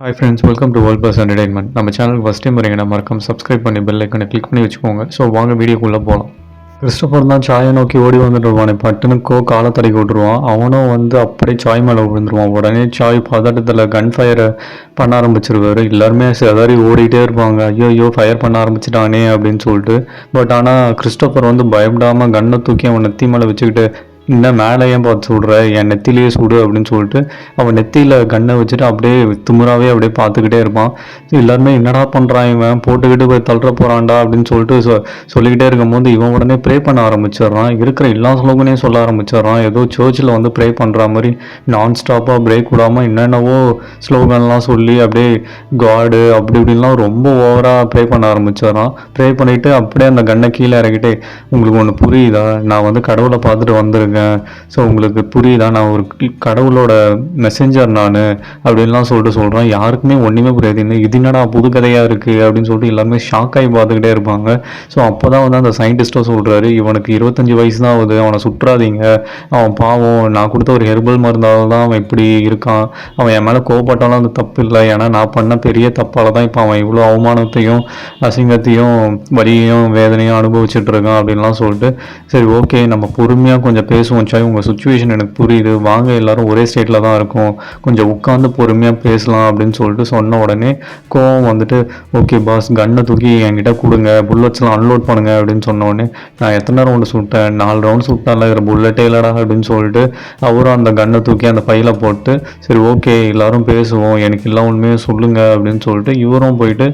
Hi friends, welcome to world bus entertainment. நம்ம சேனலுக்கு first time வரீங்கன்னா மறக்காம சப்ஸ்கிரைப் பண்ணி பெல் ஐக்கனை கிளிக் பண்ணி வச்சுக்கோங்க. ஸோ வாங்க வீடியோக்குள்ளே போகலாம். கிறிஸ்டோபர் தான் சாயை நோக்கி ஓடி வந்துட்டு இருவானே, பட்டுனுக்கோ காலை தடக்கி விட்டுருவான். அவனும் அப்படியே சாய் மேலே விழுந்துருவான். உடனே சாய் பதட்டத்தில் கன் ஃபயரை பண்ண ஆரம்பிச்சிருவாரு. எல்லாருமே செதறி ஓடிட்டே இருப்பாங்க. ஐயோ ஃபயர் பண்ண ஆரம்பிச்சிட்டானே அப்படின்னு சொல்லிட்டு. பட் ஆனால் கிறிஸ்டோபர் பயப்படாமல் கன்னை தூக்கி அவன் நெத்தி மேலே வச்சுக்கிட்டு, இன்னும் மேலே ஏன் பார்த்து சுடுற, என் நெத்திலேயே சுடு அப்படின்னு சொல்லிட்டு அவன் நெத்தியில் கண்ணை வச்சுட்டு அப்படியே திமுறாவே அப்படியே பார்த்துக்கிட்டே இருப்பான். எல்லாருமே என்னடா பண்ணுறான், இவன் போட்டுக்கிட்டு போய் தள்ளுற போகிறான்டா அப்படின்னு சொல்லிட்டு சொல்லிக்கிட்டே இருக்கும்போது இவன் உடனே ப்ரே பண்ண ஆரம்பிச்சிடுறான். இருக்கிற எல்லா ஸ்லோகனையும் சொல்ல ஆரம்பிச்சிடுறான். ஏதோ சர்ச்சில் ப்ரே பண்ணுற மாதிரி நான் ஸ்டாப்பாக பிரேக் விடாமல் என்னென்னவோ ஸ்லோகன்லாம் சொல்லி அப்படியே காடு அப்படி இப்படின்லாம் ரொம்ப ஓவராக ப்ரே பண்ண ஆரம்பிச்சிடுறான். ப்ரே பண்ணிவிட்டு அப்படியே அந்த கண்ணை கீழே இறக்கிட்டே, உங்களுக்கு ஒன்று புரியுதா, நான் கடவுளை பார்த்துட்டு வந்திருக்கேன், ஸோ உங்களுக்கு புரியுதா, நான் ஒரு கடவுளோட மெசேஞ்சர் நான் அப்படின்லாம் சொல்லிட்டு சொல்கிறேன். யாருக்குமே ஒன்றுமே புரியாது. இது என்னடா புது கதையாக இருக்குது அப்படின்னு சொல்லிட்டு எல்லாருமே ஷாக் ஆகி பார்த்துக்கிட்டே இருப்பாங்க. ஸோ அப்போ தான் அந்த சயின்டிஸ்ட்டும் சொல்கிறாரு, இவனுக்கு 25 வயசு தான் ஆகுது, அவனை சுற்றாதீங்க, அவன் பாவம், நான் கொடுத்த ஒரு ஹெர்பல் மருந்தால் தான் அவன் இப்படி இருக்கான், அவன் என் மேலே கோவப்பட்டாலும் அது தப்பு இல்லை, ஏன்னா நான் பண்ண பெரிய தப்பால் தான் இப்போ அவன் இவ்வளோ அவமானத்தையும் அசிங்கத்தையும் வலியையும் வேதனையும் அனுபவிச்சுட்டு இருக்கான் அப்படின்லாம் சொல்லிட்டு, சரி ஓகே நம்ம பொறுமையாக கொஞ்சம் பேசுவோம் சாய், உங்கள் சுச்சுவேஷன் எனக்கு புரியுது, வாங்க எல்லாரும் ஒரே ஸ்டேட்டில் தான் இருக்கும், கொஞ்சம் உட்காந்து பொறுமையாக பேசலாம் அப்படின்னு சொல்லிட்டு சொன்ன உடனே கோவம் ஓகே பாஸ், கன்னை தூக்கி என்கிட்ட கொடுங்க, புல்லட்ஸ்லாம் அன்லோட் பண்ணுங்க அப்படின்னு சொன்ன உடனே, நான் எத்தனை ரவுண்டு சுட்டேன், 4 ரவுண்ட் சுட்டால, இதில் புல்லட்டே இல்லடா அப்படின்னு சொல்லிட்டு அவரும் அந்த கன்னை தூக்கி அந்த பையில போட்டு, சரி ஓகே எல்லாரும் பேசுவோம், எனக்கு எல்லாம் உண்மையாக சொல்லுங்க அப்படின்னு சொல்லிட்டு இவரும் போயிட்டு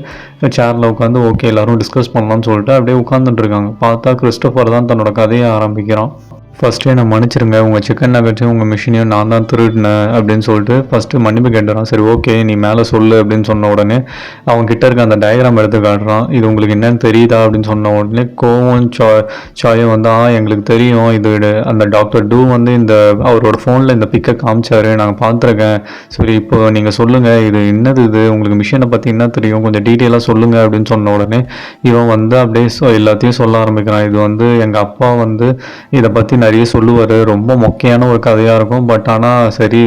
சேரில் உட்காந்து ஓகே எல்லாரும் டிஸ்கஸ் பண்ணலாம்னு சொல்லிட்டு அப்படியே உட்காந்துட்டு இருக்காங்க. பார்த்தா கிறிஸ்டோபர் தான் தன்னோட கதையை ஆரம்பிக்கிறான். ஃபஸ்ட்டு என்னை மன்னிச்சிருங்க, உங்கள் சிக்கன் நகட்ஸையும் உங்கள் மிஷினையும் நான் தான் திருடினேன் அப்படின்னு சொல்லிட்டு ஃபஸ்ட்டு மன்னிப்பு கேட்டுறான். சரி ஓகே நீ மேலே சொல்லு அப்படின்னு சொன்ன உடனே அவன் கிட்ட இருக்க அந்த டயக்ராம் எடுத்து காட்டுறான். இது உங்களுக்கு என்னன்னு தெரியுதா அப்படின்னு சொன்ன உடனே கோவம் சாயும் எங்களுக்கு தெரியும், இது அந்த டாக்டர் டூ இந்த அவரோட ஃபோனில் இந்த பிக்கை காமிச்சாரு, நாங்கள் பார்த்துருக்கேன், சரி இப்போ நீங்கள் சொல்லுங்கள், இது என்னது, இது உங்களுக்கு மிஷினை பற்றி என்ன தெரியும், கொஞ்சம் டீட்டெயிலாக சொல்லுங்கள் அப்படின்னு சொன்ன உடனே இவன் அப்படியே எல்லாத்தையும் சொல்ல ஆரம்பிக்கிறான். இது எங்கள் அப்பா இதை பற்றி நிறைய சொல்லுவார், ரொம்ப மொக்கையான ஒரு கதையாக இருக்கும், பட் ஆனால் சரி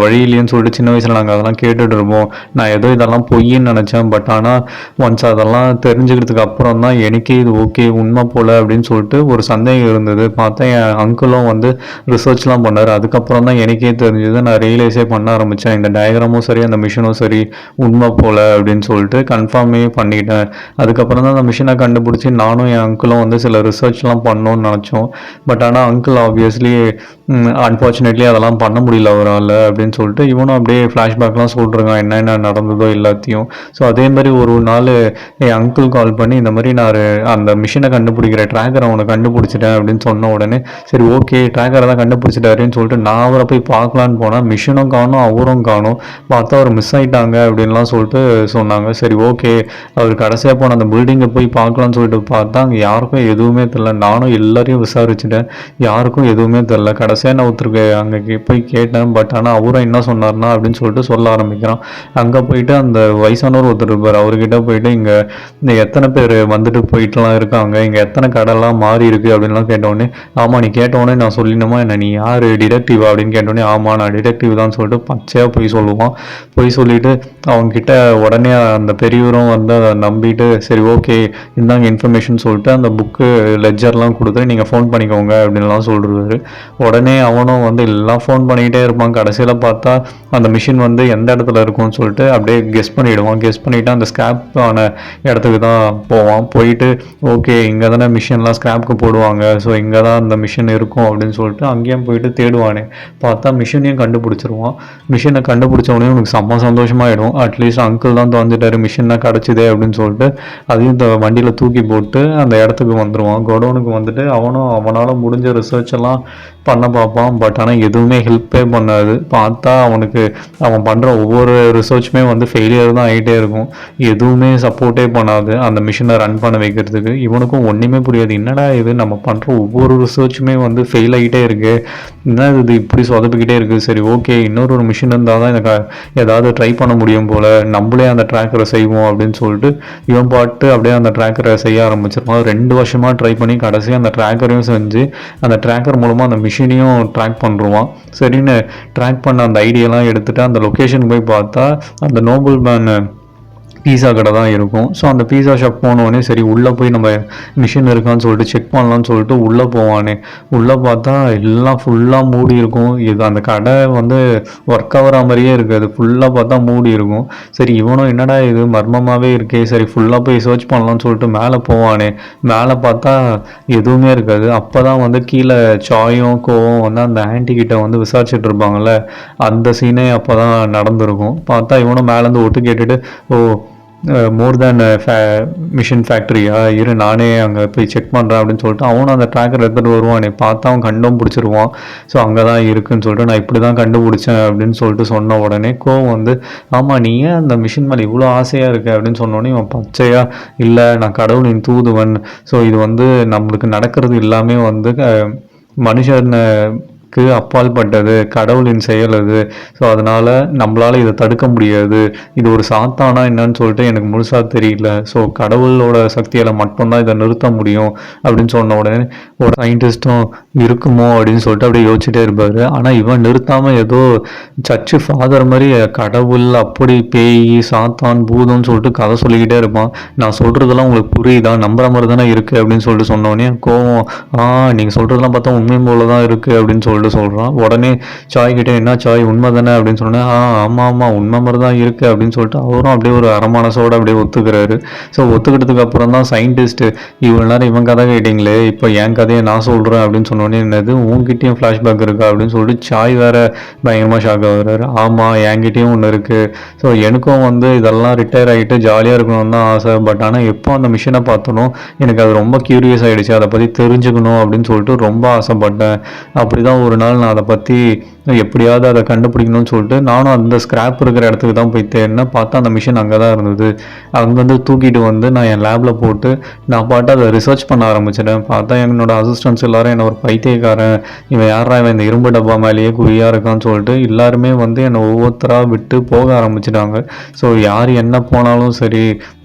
வழி இல்லைன்னு சொல்லிட்டு சின்ன வயசில் நாங்கள் அதெல்லாம் கேட்டுட்டு இருப்போம். நான் ஏதோ இதெல்லாம் பொய்ன்னு நினச்சேன், பட் ஆனால் ஒன்ஸ் அதெல்லாம் தெரிஞ்சுக்கிறதுக்கு அப்புறம் தான் எனக்கே இது ஓகே உண்மை போல் அப்படின்னு சொல்லிட்டு ஒரு சந்தேகம் இருந்தது. பார்த்தா என் அங்கிளும் ரிசர்ச்லாம் பண்ணார். அதுக்கப்புறம் தான் எனக்கே தெரிஞ்சது, நான் ரியலைஸே பண்ண ஆரம்பித்தேன், இந்த டயக்ராமும் சரி அந்த மிஷினும் சரி உண்மை போல் அப்படின்னு சொல்லிட்டு கன்ஃபார்மே பண்ணிட்டேன். அதுக்கப்புறம் தான் அந்த மிஷினை கண்டுபிடிச்சி நானும் என் அங்கிளும் சில ரிசர்ச்லாம் பண்ணோன்னு நினச்சோம். பட் ஆனால் அங்கிள் ஆப்வியஸ்லி அன்ஃபார்ச்சுனேட்லி அதெல்லாம் பண்ண முடியல அவரால் அப்படின்னு சொல்லிட்டு இவனும் அப்படியே ஃப்ளாஷ்பேக்லாம் சொல்லிருக்கான் என்னென்ன நடந்ததோ எல்லாத்தையும். ஸோ அதே மாதிரி ஒரு நாள் என் அங்கிள் கால் பண்ணி இந்த மாதிரி நான் அந்த மிஷினை கண்டுபிடிக்கிற ட்ராக்கரை அவனை கண்டுபிடிச்சிட்டேன் அப்படின்னு சொன்ன உடனே சரி ஓகே ட்ராக்கரை தான் கண்டுபிடிச்சிட்டாருன்னு சொல்லிட்டு நான் அவரை போய் பார்க்கலான்னு போனால் மிஷினும் காணும் அவரும் காணும். பார்த்தா அவர் மிஸ் ஆகிட்டாங்க அப்படின்லாம் சொல்லிட்டு சொன்னாங்க. சரி ஓகே அவர் கடைசியாக போன அந்த பில்டிங்கை போய் பார்க்கலான்னு சொல்லிட்டு பார்த்தா அங்கே யாருக்கும் எதுவுமே தெரில. நானும் எல்லாரையும் விசாரிச்சுட்டேன், யாருக்கும் எதுவுமே தெரில. கடைசியாக நான் ஒருத்தருக்கு அங்கே போய் கேட்டேன், பட் ஆனால் அவரும் என்ன சொன்னார்னா அப்படின்னு சொல்லிட்டு சொல்ல ஆரம்பிக்கிறான். அங்கே போயிட்டு அந்த வயசானவர் ஒருத்தர் இருப்பார், அவர்கிட்ட போயிட்டு இங்கே எத்தனை பேர் போயிட்டுலாம் இருக்காங்க, இங்கே எத்தனை கடைலாம் மாறி இருக்குது அப்படின்லாம் கேட்டோடனே, ஆமாம் நீ கேட்டோடனே நான் சொல்லிடணுமா என்ன, நீ யார் டிடெக்டிவா அப்படின்னு கேட்டோடனே ஆமாம் நான் டிடெக்டிவ் தான் சொல்லிட்டு பச்சையாக போய் சொல்லுவான். போய் சொல்லிவிட்டு அவங்ககிட்ட உடனே அந்த பெரியவரும் அதை நம்பிட்டு சரி ஓகே இந்தாங்க இன்ஃபர்மேஷன் சொல்லிட்டு அந்த புக்கு லெஜர்லாம் கொடுத்துட்டு நீங்கள் ஃபோன் பண்ணிக்கோங்க அப்படின்லாம் சொல்லிடுவாரு. உடனே அவனும் எல்லாம் ஃபோன் பண்ணிக்கிட்டே இருப்பான். கடைசியில் பார்த்தா அந்த மிஷின் எந்த இடத்துல இருக்கும்னு சொல்லிட்டு அப்படியே கெஸ் பண்ணிவிடுவான். கெஸ் பண்ணிவிட்டு அந்த ஸ்கிராப் ஆன இடத்துக்கு தான் போவான். போயிட்டு ஓகே இங்கே தானே மிஷின்லாம் ஸ்கிராப்புக்கு போடுவாங்க, ஸோ இங்கே தான் அந்த மிஷின் இருக்கும் அப்படின்னு சொல்லிட்டு அங்கேயும் போயிட்டு தேடுவானே. பார்த்தா மிஷினையும் கண்டுபிடிச்சிருவான். மிஷினை கண்டுபிடிச்சவனே உனக்கு செம்ம சந்தோஷமாயிடும், அட்லீஸ்ட் அங்கிள் தான் தோஞ்சிட்டாரு, மிஷின்லாம் கிடச்சிதே அப்படின்னு சொல்லிட்டு அதையும் இந்த வண்டியில் தூக்கி போட்டு அந்த இடத்துக்கு வந்துடுவான். கோடவுனுக்கு அவனும் அவனால் முடிஞ்ச ரிசர்ச் எல்லாம் பண்ண பார்ப்பான். பட் ஆனால் எதுவுமே ஹெல்ப்பே பண்ணாது. பார்த்தா அவன் பண்ணுற ஒவ்வொரு ரிசர்ச்சுமே ஃபெயிலியர் தான் ஆகிட்டே இருக்கும். எதுவுமே சப்போர்ட்டே பண்ணாது அந்த மிஷினை ரன் பண்ண வைக்கிறதுக்கு. இவனுக்கும் ஒன்றுமே புரியாது, என்னடா இது நம்ம பண்ணுற ஒவ்வொரு ரிசர்ச்சுமே ஃபெயில் ஆகிட்டே இருக்கு, என்ன இது இப்படி சொதப்பிக்கிட்டே இருக்குது. சரி ஓகே இன்னொரு மிஷின் இருந்தால் தான் எனக்கு ஏதாவது ட்ரை பண்ண முடியும் போல், நம்மளே அந்த ட்ராக்கரை செய்வோம் அப்படின்னு சொல்லிட்டு இவன் பாட்டு அப்படியே அந்த ட்ராக்கரை செய்ய ஆரம்பிச்சிருப்பான். 2 வருஷமாக ட்ரை பண்ணி கடைசியாக அந்த ட்ராக்கரையும் செஞ்சு அந்த ட்ராக்கர் மூலமாக அந்த மிஷினையும் ட்ராக் பண்ணுவான். சரின்னு ட்ராக் பண்ண அந்த ஐடியாலாம் எடுத்துகிட்டு அந்த லொக்கேஷன் போய் பார்த்தா அந்த நோபல் மேன் பீஸா கடை தான் இருக்கும். ஸோ அந்த பீஸா ஷாப் போனோடனே சரி உள்ளே போய் நம்ம மிஷின் இருக்கான்னு சொல்லிட்டு செக் பண்ணலான்னு சொல்லிட்டு உள்ளே போவானே. உள்ளே பார்த்தா எல்லாம் ஃபுல்லாக மூடி இருக்கும். இது அந்த கடை வந்து ஒர்க் ஆகிற மாதிரியே இருக்காது. ஃபுல்லாக பார்த்தா மூடி இருக்கும். சரி இவனும் என்னடா இது மர்மமாகவே இருக்கே, சரி ஃபுல்லாக போய் சர்ச் பண்ணலான்னு சொல்லிட்டு மேலே போவானே. மேலே பார்த்தா எதுவுமே இருக்காது. அப்போ தான் வந்து கீழே சாயும் கோவும் வந்து அந்த ஆன்டி கிட்ட வந்து விசாரிச்சுட்டு இருப்பாங்கள்ல, அந்த சீனே அப்போ தான் நடந்திருக்கும். பார்த்தா இவனும் மேலேருந்து ஒட்டு கேட்டுட்டு, ஓ மோர் தேன் மிஷின் ஃபேக்ட்ரியா, இரு நானே அங்கே போய் செக் பண்ணுறேன் அப்படின்னு சொல்லிட்டு அவனும் அந்த ட்ராக்கர் எடுத்துகிட்டு வருவான். பார்த்தா அவன் கண்டும் பிடிச்சிருவான். ஸோ அங்கே தான் இருக்குன்னு சொல்லிட்டு நான் இப்படி தான் கண்டுபிடிச்சேன் அப்படின்னு சொல்லிட்டு சொன்ன உடனே கோவம் வந்து, ஆமாம் நீ ஏன் அந்த மிஷின் மேலே இவ்வளோ ஆசையாக இருக்கு அப்படின்னு சொன்னோடனே இவன் பச்சையாக, இல்லை நான் கடவுளின் தூதுவன், ஸோ இது வந்து நம்மளுக்கு நடக்கிறது எல்லாமே வந்து மனுஷனை அப்பாற்பட்டது, கடவுளின் செயல் அது. ஸோ அதனால் நம்மளால் இதை தடுக்க முடியாது. இது ஒரு சாத்தானா என்னன்னு சொல்லிட்டு எனக்கு முழுசாக தெரியல. ஸோ கடவுளோட சக்தியால் மட்டும்தான் இதை நிறுத்த முடியும் அப்படின்னு சொன்ன உடனே ஒரு சயின்டிஸ்ட்டும் இருக்குமோ அப்படின்னு சொல்லிட்டு அப்படியே யோசிச்சுட்டே இருப்பார். ஆனால் இவன் நிறுத்தாமல் ஏதோ சர்ச்சு ஃபாதர் மாதிரி கடவுள் அப்படி பேய் சாத்தான் பூதம்னு சொல்லிட்டு கதை சொல்லிக்கிட்டே இருப்பான். நான் சொல்கிறதெல்லாம் உங்களுக்கு புரியுதா, நம்புற மாதிரி தானே இருக்குது அப்படின்னு சொல்லிட்டு சொன்னோடனே கோவம், நீங்கள் சொல்கிறதெல்லாம் பார்த்தா உண்மை போல தான் இருக்குது அப்படின்னு சொல்லிட்டு சொல்கிறான். உடனே சாய் கிட்டே, என்ன சாய் உண்மை தானே அப்படின்னு சொன்னேன். ஆமாம் உண்மை மாதிரி தான் இருக்குது அப்படின்னு சொல்லிட்டு அவரும் அப்படியே ஒரு அரமனசோடு அப்படியே ஒத்துக்கிறாரு. ஸோ ஒத்துக்கிட்டதுக்கு அப்புறம் தான் சயின்டிஸ்ட்டு, இவ்வளோ நேரம் இவன் கதை கேட்டிங்களே, இப்போ என் கதையை நான் சொல்கிறேன் அப்படின்னு சொன்னோடனே, என்னது உங்ககிட்டயும் ஃப்ளாஷ்பேக் இருக்கா அப்படின்னு சொல்லிட்டு சாய் வேறு பயங்கரமாக ஷாக் ஆகுறாரு. ஆமாம் என்கிட்டயும் ஒன்று இருக்குது. ஸோ எனக்கும் வந்து இதெல்லாம் ரிட்டையர் ஆகிட்டு ஜாலியாக இருக்கணும்னு தான் ஆசை. பட் ஆனால் எப்போ அந்த மிஷினை பார்த்தனோ எனக்கு அது ரொம்ப க்யூரியஸ் ஆகிடுச்சு, அதை பற்றி தெரிஞ்சுக்கணும் அப்படின்னு சொல்லிட்டு ரொம்ப ஆசைப்பட்டேன். அப்படி தான் ஒரு நாள் நான் அதை பற்றி எப்படியாவது அதை கண்டுபிடிக்கணும்னு சொல்லிட்டு நானும் அந்த ஸ்கிராப் இருக்கிற இடத்துக்கு தான் போய் தேடினேன். பார்த்தா அந்த மிஷின் அங்கே தான் இருந்தது. அங்கேருந்து தூக்கிட்டு வந்து நான் என் லேபில் போட்டு நான் பாட்டு அதை ரிசர்ச் பண்ண ஆரம்பிச்சிட்டேன். பார்த்தா என்னோட அசிஸ்டன்ஸ் எல்லாரும் என்னை ஒரு பைத்தியக்காரன், இவன் யாரா இவன் இந்த இரும்பு டப்பா மேலேயே குறியாக இருக்கான்னு சொல்லிட்டு எல்லாருமே வந்து என்னை ஒவ்வொருத்தராக விட்டு போக ஆரம்பிச்சிட்டாங்க. ஸோ யார் என்ன போனாலும் சரி,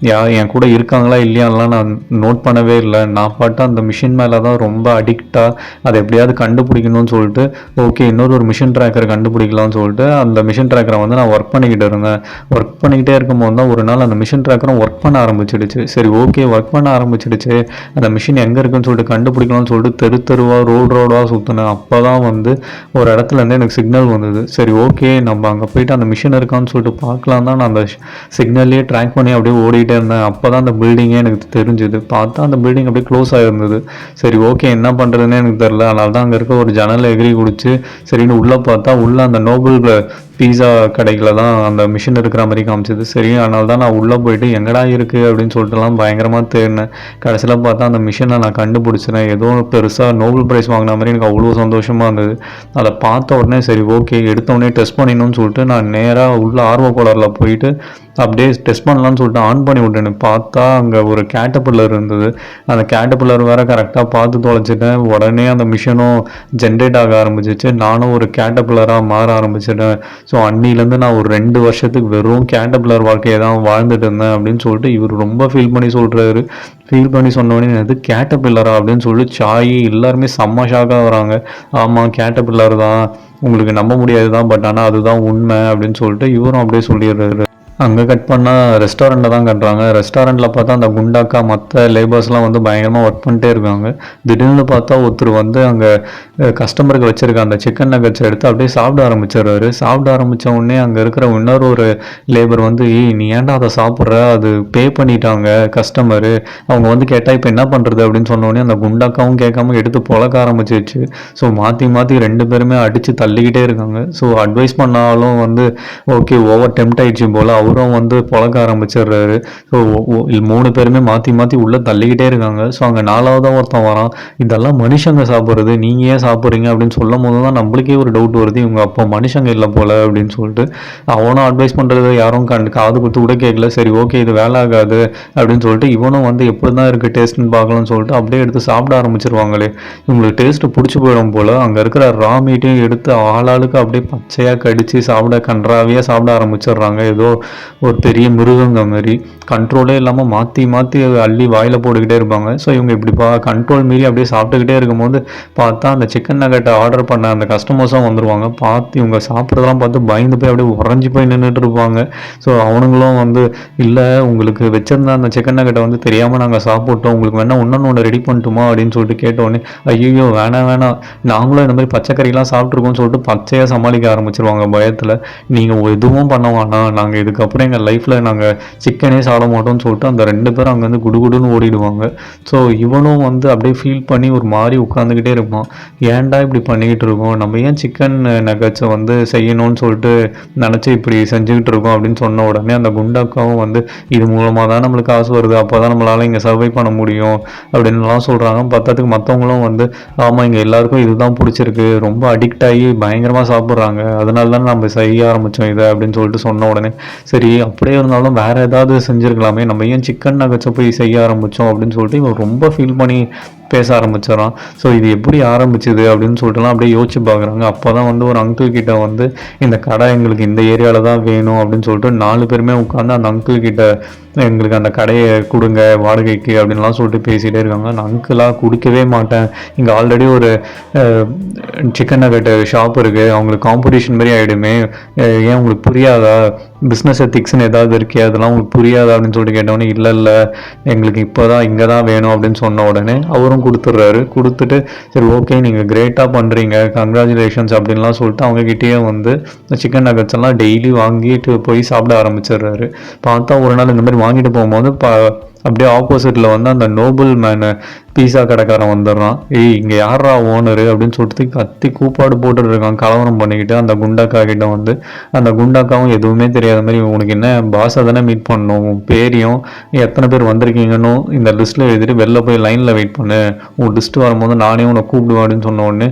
என் கூட இருக்காங்களா இல்லையான்லாம் நான் நோட் பண்ணவே இல்லை. நான் பாட்டு அந்த மிஷின் மேலே தான் ரொம்ப அடிக்டாக அதை எப்படியாவது கண்டுபிடிக்கணும்னு சொல்லிட்டு, ஓகே இன்னொரு மிஷின் ட்ராக்கர் கண்டுபிடிக்கலாம்னு சொல்லிட்டு அந்த மிஷின் ட்ராக்கரை வந்து நான் ஒர்க் பண்ணிக்கிட்டு இருந்தேன். ஒர்க் பண்ணிக்கிட்டே இருக்கும்போது தான் ஒரு நாள் அந்த மிஷின் ட்ராக்கரும் ஒர்க் பண்ண ஆரம்பிச்சிடுச்சு. சரி ஓகே ஒர்க் பண்ண ஆரம்பிச்சிடுச்சு, அந்த மிஷின் எங்கே இருக்குன்னு சொல்லிட்டு கண்டுபிடிக்கலாம்னு சொல்லிட்டு தெருவாக ரோடாக சுற்றினேன். அப்போ தான் வந்து ஒரு இடத்துலேருந்து எனக்கு சிக்னல் வந்தது. சரி ஓகே நம்ம அங்கே போயிட்டு அந்த மிஷின் இருக்கான்னு சொல்லிட்டு பார்க்கலாம் தான் நான் அந்த சிக்னல்லே ட்ராக் பண்ணி அப்படியே ஓடிட்டே இருந்தேன். அப்போ தான் அந்த பில்டிங்கே எனக்கு தெரிஞ்சுது. பார்த்தா அந்த பில்டிங் அப்படியே க்ளோஸ் ஆகிருந்தது. சரி ஓகே என்ன பண்ணுறதுன்னு எனக்கு தெரில. அதனால தான் அங்கே இருக்க ஒரு ஜன்னல் எகிரி குடிச்சு சரின்னு உள்ளே பார்த்தா உள்ளே அந்த நோபல் பீஸா கடையில் தான் அந்த மிஷின் இருக்கிற மாதிரி காமிச்சது. சரி அதனால தான் நான் உள்ளே போயிட்டு எங்கடா இருக்குது அப்படின்னு சொல்லிட்டுலாம் பயங்கரமாக தேடினேன். கடைசியில் பார்த்தா அந்த மிஷினை நான் கண்டுபிடிச்சினேன். ஏதோ பெருசாக நோபல் ப்ரைஸ் வாங்கின மாதிரி எனக்கு அவ்வளோ சந்தோஷமாக இருந்தது. அதை பார்த்த உடனே சரி ஓகே எடுத்த உடனே டெஸ்ட் பண்ணிடணும்னு சொல்லிட்டு நான் நேராக உள்ள ஆர்வ கோளாறில் போயிட்டு அப்படியே டெஸ்ட் பண்ணலான்னு சொல்லிட்டு ஆன் பண்ணி விட்டேன். பார்த்தா அங்கே ஒரு கேட்டபில்லர் இருந்தது. அந்த கேட்டபில்லர் வேறு கரெக்டாக பார்த்து தொலைச்சிட்டேன். உடனே அந்த மிஷினும் ஜென்ரேட் ஆக ஆரம்பிச்சிச்சு. நானும் ஒரு கேட்டபில்லராக மாற ஆரம்பிச்சிட்டேன். ஸோ அன்னிலேருந்து நான் ஒரு 2 வருஷத்துக்கு வெறும் கேட்டபில்லர் வாழ்க்கையை தான் வாழ்ந்துட்டு இருந்தேன் அப்படின்னு சொல்லிட்டு இவர் ரொம்ப ஃபீல் பண்ணி சொல்கிறாரு. ஃபீல் பண்ணி சொன்னோடனே அது கேட்டபில்லரா அப்படின்னு சொல்லிட்டு சாய் எல்லாருமே செம்ம ஷாக்காக வராங்க. ஆமாம் கேட்டபில்லர் தான், உங்களுக்கு நம்ப முடியாது தான், பட் ஆனால் அதுதான் உண்மை அப்படின்னு சொல்லிட்டு இவரும் அப்படியே சொல்லிடுறாரு. அங்கே கட் பண்ணால் ரெஸ்டாரண்ட்டில் தான் கட்டுறாங்க. ரெஸ்டாரண்ட்டில் பார்த்தா அந்த குண்டாக்கா மற்ற லேபர்ஸ்லாம் வந்து பயங்கரமாக ஒர்க் பண்ணிட்டே இருக்காங்க. திடீர்னு பார்த்தா ஒருத்தர் வந்து அங்கே கஸ்டமருக்கு வச்சுருக்க அந்த சிக்கன் நகட்ஸ் எடுத்து அப்படியே சாப்பிட ஆரம்பிச்சிடுறாரு. சாப்பிட ஆரம்பித்த உடனே அங்கே இருக்கிற இன்னொரு ஒரு லேபர் வந்து, நீ ஏன்டா அதை சாப்பிட்ற, அது பே பண்ணிட்டாங்க கஸ்டமரு, அவங்க வந்து கேட்டால் இப்போ என்ன பண்ணுறது அப்படின்னு சொன்னோடனே அந்த குண்டாக்காவும் கேட்காம எடுத்து பொழக்க ஆரம்பிச்சிருச்சு. ஸோ மாற்றி மாற்றி 2 பேருமே அடித்து தள்ளிக்கிட்டே இருக்காங்க. ஸோ அட்வைஸ் பண்ணாலும் வந்து ஓகே ஓவர் டெம்ட் ஆயிடுச்சு போல் அவரும் வந்து பொழக்க ஆரம்பிச்சிடுறாரு. ஸோ 3 பேருமே மாற்றி மாற்றி உள்ளே தள்ளிக்கிட்டே இருக்காங்க. ஸோ அங்கே 4வதாக ஒருத்தன் வரான், இதெல்லாம் மனுஷங்க சாப்பிட்றது நீங்கள் ஏன் சாப்பிட்றீங்க அப்படின்னு சொல்லும் போது தான் நம்மளுக்கே ஒரு டவுட் வருது, இவங்க அப்போ மனுஷங்க இல்லை போல் அப்படின்னு சொல்லிட்டு. அவனும் அட்வைஸ் பண்ணுறது யாரும் காது கொடுத்து கூட கேட்கல. சரி ஓகே இது வேலை ஆகாது அப்படின்னு சொல்லிட்டு இவனும் வந்து எப்படி தான் இருக்குது டேஸ்ட்னு பார்க்கலாம்னு சொல்லிட்டு அப்படியே எடுத்து சாப்பிட ஆரம்பிச்சிருவாங்களே. இவங்களுக்கு டேஸ்ட்டு பிடிச்சி போயிடும் போல். அங்கே இருக்கிற ரா மீட்டையும் எடுத்து ஆளாளுக்கு அப்படியே பச்சையாக கடித்து சாப்பிட கன்றாவியாக சாப்பிட ஆரம்பிச்சிடுறாங்க. ஏதோ ஒரு பெரிய மிருகங்க மாதிரி கண்ட்ரோலே இல்லாமல் மாற்றி மாற்றி அள்ளி வாயில் போட்டுக்கிட்டே இருப்பாங்க. ஸோ இவங்க இப்படி கண்ட்ரோல் மீறி அப்படியே சாப்பிட்டுக்கிட்டே இருக்கும்போது பார்த்தா அந்த சிக்கன் நகட்டை ஆர்டர் பண்ண அந்த கஸ்டமர்ஸும் வந்துடுவாங்க. பார்த்து இவங்க சாப்பிட்றதெல்லாம் பார்த்து பயந்து போய் அப்படியே உறைஞ்சி போய் நின்றுட்டு இருப்பாங்க. ஸோ அவனுங்களும் வந்து இல்லை உங்களுக்கு வச்சிருந்த அந்த சிக்கன் நகட்டை வந்து தெரியாமல் நாங்கள் சாப்பிட்டோம், உங்களுக்கு வேணால் ஒன்று ரெடி பண்ணட்டுமா அப்படின்னு சொல்லிட்டு கேட்டோடனே ஐயோ வேணாம் வேணாம் நாங்களும் இந்த மாதிரி பச்சைக்கறிலாம் சாப்பிட்ருக்கோம்னு சொல்லிட்டு பச்சையாக சமாளிக்க ஆரம்பிச்சிருவாங்க பயத்தில். நீங்கள் எதுவும் பண்ண வேணாம், நாங்கள் இதுக்கப்புறம் எங்கள் லைஃப்பில் நாங்கள் சிக்கனே சாப்பிட மாட்டோம்னு சொல்லிட்டு அந்த 2 பேரும் அங்கேருந்து குடுகுடுன்னு ஓடிடுவாங்க. ஸோ இவனும் வந்து அப்படியே ஃபீல் பண்ணி ஒரு மாதிரி உட்காந்துக்கிட்டே இருப்பான். ஏன்டா இப்படி பண்ணிக்கிட்டு இருக்கோம், நம்ம ஏன் சிக்கன் நகட்ஸை வந்து செய்யணும்னு சொல்லிட்டு நினச்சி இப்படி செஞ்சுக்கிட்டு இருக்கோம் அப்படின்னு சொன்ன உடனே அந்த குண்டாக்காவும் வந்து இது மூலமாக தான் நம்மளுக்கு காசு வருது, அப்போ தான் நம்மளால் இங்கே சர்வை பண்ண முடியும் அப்படின்லாம் சொல்கிறாங்க. பத்தத்துக்கு மற்றவங்களும் வந்து ஆமாம் இங்கே எல்லாருக்கும் இதுதான் பிடிச்சிருக்கு, ரொம்ப அடிக்ட் ஆகி பயங்கரமாக சாப்பிட்றாங்க, அதனால தான் நம்ம செய்ய ஆரம்பித்தோம் இதை அப்படின்னு சொல்லிட்டு சொன்ன உடனே சரி அப்படியே இருந்தாலும் வேறு ஏதாவது செஞ்சுருக்கலாமே, நம்ம ஏன் சிக்கன் நகட்ஸை போய் செய்ய ஆரம்பித்தோம் அப்படின்னு சொல்லிட்டு இவன் ரொம்ப ஃபீல் பண்ணி பேச ஆரம்பிச்சிடறான். ஸோ இது எப்படி ஆரம்பிச்சுது அப்படின்னு சொல்லிட்டுலாம் அப்படியே யோசிச்சு பார்க்குறாங்க. அப்போ தான் வந்து ஒரு அங்கிள் கிட்ட வந்து இந்த கடை எங்களுக்கு இந்த ஏரியாவில் தான் வேணும் அப்படின்னு சொல்லிட்டு 4 பேருமே உட்காந்து அந்த அங்கிள் கிட்ட எங்களுக்கு அந்த கடையை கொடுங்க வாடகைக்கு அப்படின்லாம் சொல்லிட்டு பேசிகிட்டே இருக்காங்க. அந்த அங்கிளாக கொடுக்கவே மாட்டேன், இங்கே ஆல்ரெடி ஒரு சிக்கன் நகட்டு ஷாப் இருக்குது, அவங்களுக்கு காம்படிஷன் மாதிரி ஆகிடுமே, ஏன் உங்களுக்கு புரியாதா, பிஸ்னஸ் எத்திக்ஸ்னு ஏதாவது இருக்கே அதெல்லாம் உங்களுக்கு புரியாதா அப்படின்னு சொல்லிட்டு கேட்டவொடனே இல்லை எங்களுக்கு இப்போ தான் இங்கே தான் வேணும் அப்படின்னு சொன்ன உடனே அவரும் கொடுத்துட்றாரு. கொடுத்துட்டு சரி ஓகே நீங்கள் கிரேட்டாக பண்ணுறீங்க கங்க்ராச்சுலேஷன்ஸ் அப்படின்லாம் சொல்லிட்டு அவங்ககிட்டயே வந்து சிக்கன் நகட்ஸ் எல்லாம் டெய்லி வாங்கிட்டு போய் சாப்பிட ஆரம்பிச்சிடுறாரு. பார்த்தா ஒரு நாள் இந்த மாதிரி வாங்கிட்டு போகும்போது அப்படியே ஆப்போசிட்டில் வந்து அந்த நோபல் மேனு பீஸா கடைக்காரன் வந்துடுறான். இங்கே யாரா ஓனரு அப்படின்னு சொல்லிட்டு கத்தி கூப்பாடு போட்டுட்டு இருக்கான் கலவரம் பண்ணிக்கிட்டு அந்த குண்டாக்கா கிட்ட வந்து. அந்த குண்டாக்காவும் எதுவுமே தெரியாத மாதிரி உனக்கு என்ன பாஸை தானே மீட் பண்ணணும், உன் பேரையும் எத்தனை பேர் வந்திருக்கீங்கன்னு இந்த லிஸ்ட்டில் எழுதிட்டு வெளில போய் லைனில் வெயிட் பண்ணு, உன் லிஸ்ட்டு வரும்போது நானே உன்னை கூப்பிடுவேன் அப்படின்னு சொன்ன உடனே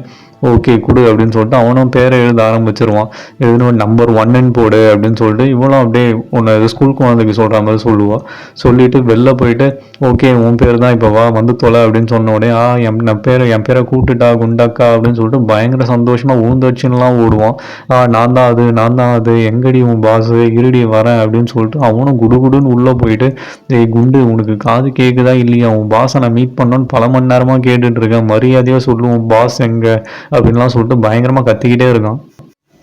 ஓகே கொடு அப்படின்னு சொல்லிட்டு அவனும் பேரை எழுத ஆரம்பிச்சிருவான். எழுதுன நம்பர் 1 போடு அப்படின்னு சொல்லிட்டு இவளும் அப்படியே உன்னை ஸ்கூலுக்கு வந்ததுக்கு சொல்கிற மாதிரி சொல்லுவாள். சொல்லிட்டு வெளில போயிட்டு ஓகே உன் பேர் தான் இப்போ வா வந்து தொலை அப்படின்னு சொன்ன உடனே என் பேரை கூப்பிட்டுட்டா குண்டாக்கா அப்படின்னு சொல்லிட்டு பயங்கர சந்தோஷமாக ஊந்தச்சுன்னுலாம் ஓடுவான். நான் தான் அது எங்கடி உன் பாஸு இருடி வரேன் அப்படின்னு சொல்லிட்டு அவனும் குடுகுடுன்னு உள்ளே போயிட்டு குண்டு உனக்கு காது கேட்குதா இல்லையா, உன் பாஸை நான் மீட் பண்ணோன்னு பல மணி நேரமாக கேட்டுட்டு இருக்கேன், மரியாதையாக சொல்லுவோம் பாஸ் எங்கே அப்படின்லாம் சொல்லிட்டு பயங்கரமாக கத்திக்கிட்டே இருக்கான்.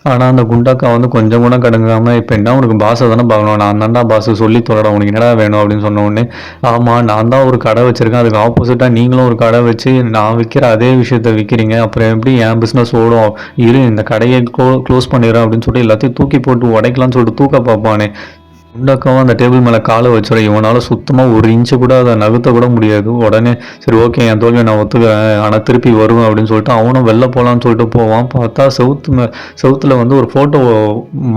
ஆனால் அந்த குண்டாக்கா வந்து கொஞ்சம் கூட கடங்காமல் இப்போ என்ன உனக்கு பாஸை தானே பார்க்கணும், நான் தான்டா பாஸு சொல்லி தொலைடா உனக்கு என்னடா வேணும் அப்படின்னு சொன்ன உடனே ஆமாம் நான் தான் ஒரு கடை வச்சுருக்கேன், அதுக்கு ஆப்போசிட்டாக நீங்களும் ஒரு கடை வச்சு நான் விற்கிற அதே விஷயத்த விற்கிறீங்க, அப்புறம் எப்படி என் பிஸ்னஸ் ஓடும், இந்த கடையை க்ளோஸ் பண்ணிடுறேன் அப்படின்னு சொல்லிட்டு எல்லாத்தையும் தூக்கி போட்டு உடைக்கலாம்னு சொல்லிட்டு தூக்க பார்ப்பானே. குண்டாக்காவும் அந்த டேபிள் மேலே காலை வச்சிடும். இவனால் சுத்தமாக ஒரு இன்ச்சு கூட அதை நகர்த்த கூட முடியாது. உடனே சரி ஓகே என் தோல்வியை நான் ஒத்துக்கிறேன், ஆனால் திருப்பி வருவேன் அப்படின்னு சொல்லிட்டு அவனும் வெளில போகலான்னு சொல்லிட்டு போவான். பார்த்தா செவுத்தில் வந்து ஒரு ஃபோட்டோ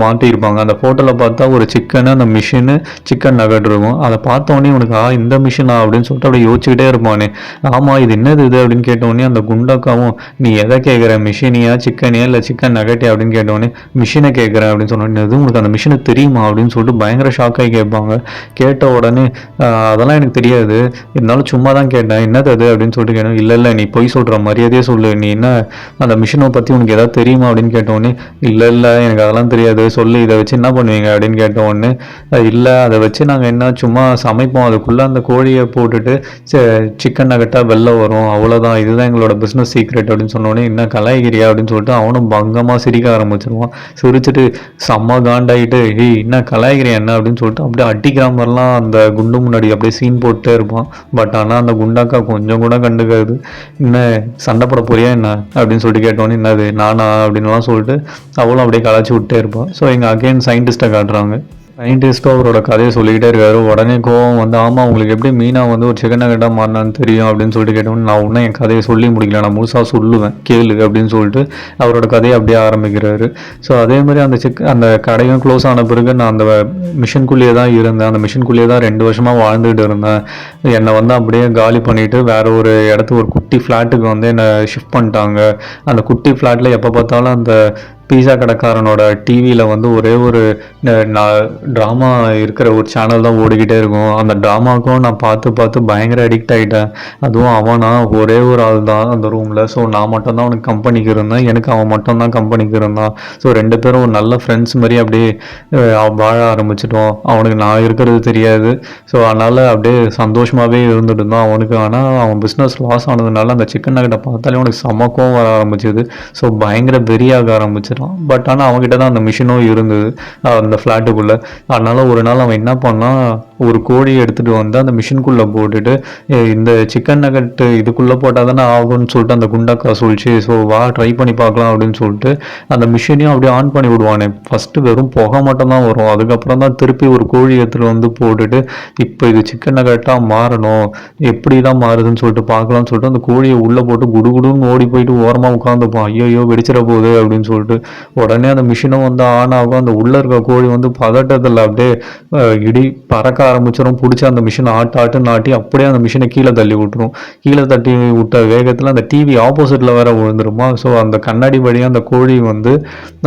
மாட்டியிருப்பாங்க. அந்த ஃபோட்டோவில் பார்த்தா ஒரு சிக்கனு அந்த மிஷினு சிக்கன் நகட் இருக்கும். அதை பார்த்தோன்னே இவனுக்கு இந்த மிஷினா அப்படின்னு சொல்லிட்டு அப்படியே யோசிச்சுக்கிட்டே இருப்பானே. ஆமாம் இது என்னது இது அப்படின்னு கேட்டோடனே அந்த குண்டாக்காவும் நீ எதை கேட்குற, மிஷினியா சிக்கனியா இல்லை சிக்கன் நகட்டியா அப்படின்னு கேட்டோடனே மிஷினை கேட்குறேன் அப்படின்னு சொன்னோடனே எதுவும் உங்களுக்கு அந்த மிஷினை தெரியுமா அப்படின்னு சொல்லிட்டு பயங்கர ஷாக்காகி கேட்பாங்க. கேட்ட உடனே அதெல்லாம் எனக்கு தெரியாது, இருந்தாலும் சும்மா தான் கேட்டேன், என்னது அது அப்படின்னு சொல்லிட்டு கேட்டேன். இல்லை நீ பொய் சொல்கிற, மரியாதையே சொல்லு, நீ என்ன அந்த மிஷினை பற்றி உனக்கு ஏதாவது தெரியுமா அப்படின்னு கேட்டோடனே இல்லை எனக்கு அதெல்லாம் தெரியாது, சொல்லு இதை வச்சு என்ன பண்ணுவீங்க அப்படின்னு கேட்ட உடனே இல்லை அதை வச்சு நாங்கள் என்ன சும்மா சமைப்போம், அதுக்குள்ளே அந்த கோழியை போட்டுட்டு சிக்கன் நகட்டாக வெளில வரும், அவ்வளோதான், இதுதான் எங்களோட பிஸ்னஸ் சீக்ரெட் அப்படின்னு சொன்னோடனே என்ன கலாய்கிறியா அப்படின்னு சொல்லிட்டு அவனும் பங்கமாக சிரிக்க ஆரம்பிச்சிருவான். சிரிச்சுட்டு செம்ம காண்டாயிட்டு என்ன கலாய்கிறியா என்ன அப்படின்னு சொல்லிட்டு அப்படியே அடிக்கிற மாதிரிலாம் அந்த குண்டு முன்னாடி அப்படியே சீன் போட்டே இருப்பான். பட் ஆனால் அந்த குண்டாக்கா கொஞ்சம் கூட கண்டுக்காது. என்ன சண்டை போட போறியா என்ன அப்படின்னு சொல்லிட்டு கேட்டோன்னே என்னது நானா அப்படின்லாம் சொல்லிட்டு அவளும் அப்படியே கலாச்சி விட்டே இருப்பான். ஸோ இங்கே அகெயின் சயின்டிஸ்ட்டை காட்டுறாங்க. சயின்டிஸ்ட்டும் அவரோட கதையை சொல்லிக்கிட்டே இருக்காரு. உடனே கோவம் வந்து ஆமாம் உங்களுக்கு எப்படி மீனா வந்து ஒரு சிக்கன் நகட்டாக மாறினான்னு தெரியும் அப்படின்னு சொல்லிட்டு கேட்டோன்னு நான் இன்னும் என் கதையை சொல்லி முடிக்கல, நான் முழுசாக சொல்லுவேன் கேளு அப்படின்னு சொல்லிட்டு அவரோட கதையை அப்படியே ஆரம்பிக்கிறாரு. ஸோ அதே மாதிரி அந்த கடையும் க்ளோஸ் ஆன பிறகு நான் அந்த மிஷின்குள்ளேயே தான் இருந்தேன், அந்த மிஷின்குள்ளேயே தான் 2 வருஷமாக வாழ்ந்துகிட்டு இருந்தேன். என்னை வந்து அப்படியே காலி பண்ணிவிட்டு வேற ஒரு இடத்துக்கு ஒரு குட்டி ஃப்ளாட்டுக்கு வந்து என்னை ஷிஃப்ட் பண்ணிட்டாங்க. அந்த குட்டி ஃப்ளாட்டில் எப்போ பார்த்தாலும் அந்த பீஸா கடைக்காரனோட டிவியில் வந்து ஒரே ஒரு ட்ராமா இருக்கிற ஒரு சேனல் தான் ஓடிக்கிட்டே இருக்கும். அந்த ட்ராமாவுக்கும் நான் பார்த்து பார்த்து பயங்கர அடிக்ட் ஆகிட்டேன். அதுவும் அவனா ஒரே ஒரு ஆள் தான் அந்த ரூமில். ஸோ நான் மட்டும்தான் அவனுக்கு கம்பெனிக்கு இருந்தேன், எனக்கு அவன் மட்டும்தான் கம்பெனிக்கு இருந்தான். ஸோ 2 பேரும் ஒரு நல்ல ஃப்ரெண்ட்ஸ் மாதிரி அப்படியே வாழ ஆரம்பிச்சிட்டோம். அவனுக்கு நான் இருக்கிறது தெரியாது. ஸோ அதனால் அப்படியே சந்தோஷமாகவே இருந்துட்டு இருந்தான் அவனுக்கு. ஆனால் அவன் பிஸ்னஸ் லாஸ் ஆனதுனால அந்த சிக்கன் நகட்டை பார்த்தாலே அவனுக்கு சமக்கம் வர ஆரம்பிச்சிது. ஸோ பயங்கர வெறியாக ஆரம்பிச்சிட்டான். பட் ஆனால் அவன்கிட்ட தான் அந்த மிஷினும் இருந்தது அந்த ஃப்ளாட்டுக்குள்ளே. அதனால் ஒரு நாள் அவன் என்ன பண்ணான், ஒரு கோழியை எடுத்துகிட்டு வந்து அந்த மிஷினுக்குள்ளே போட்டுட்டு இந்த சிக்கன் நகட்டு இதுக்குள்ளே போட்டால் தானே ஆகும்னு சொல்லிட்டு அந்த குண்டாக்கா சொல்லிச்சு. ஸோ வா ட்ரை பண்ணி பார்க்கலாம் அப்படின்னு சொல்லிட்டு அந்த மிஷினையும் அப்படியே ஆன் பண்ணி விடுவானே. ஃபஸ்ட்டு வெறும் புகை மட்டும் தான் வரும். அதுக்கப்புறம் தான் திருப்பி ஒரு கோழி எடுத்துகிட்டு வந்து போட்டுட்டு இப்போ இது சிக்கன் நகட்டாக மாறணும், எப்படி தான் மாறுதுன்னு சொல்லிட்டு பார்க்கலாம்னு சொல்லிட்டு அந்த கோழியை உள்ளே போட்டு குடுகுடுன்னு ஓடி போயிட்டு ஓரமாக உட்காந்துப்பான். ஐயோ வெடிச்சிட போகுது அப்படின்னு சொல்லிட்டு. உடனே அந்த மிஷினும் வந்து ஆன் ஆகும். அந்த உள்ளே இருக்க கோழி வந்து பதட்டத்தில் அப்படியே இடி பறக்க ஆரம்பிச்சிடும். பிடிச்சி அந்த மிஷினை ஆட்டுன்னு ஆட்டி அப்படியே அந்த மிஷினை கீழே தள்ளி விட்டுரும். கீழே தட்டி விட்ட வேகத்தில் அந்த டிவி ஆப்போசிட்டில் வேற விழுந்துருமா. ஸோ அந்த கண்ணாடி வழியாக அந்த கோழி வந்து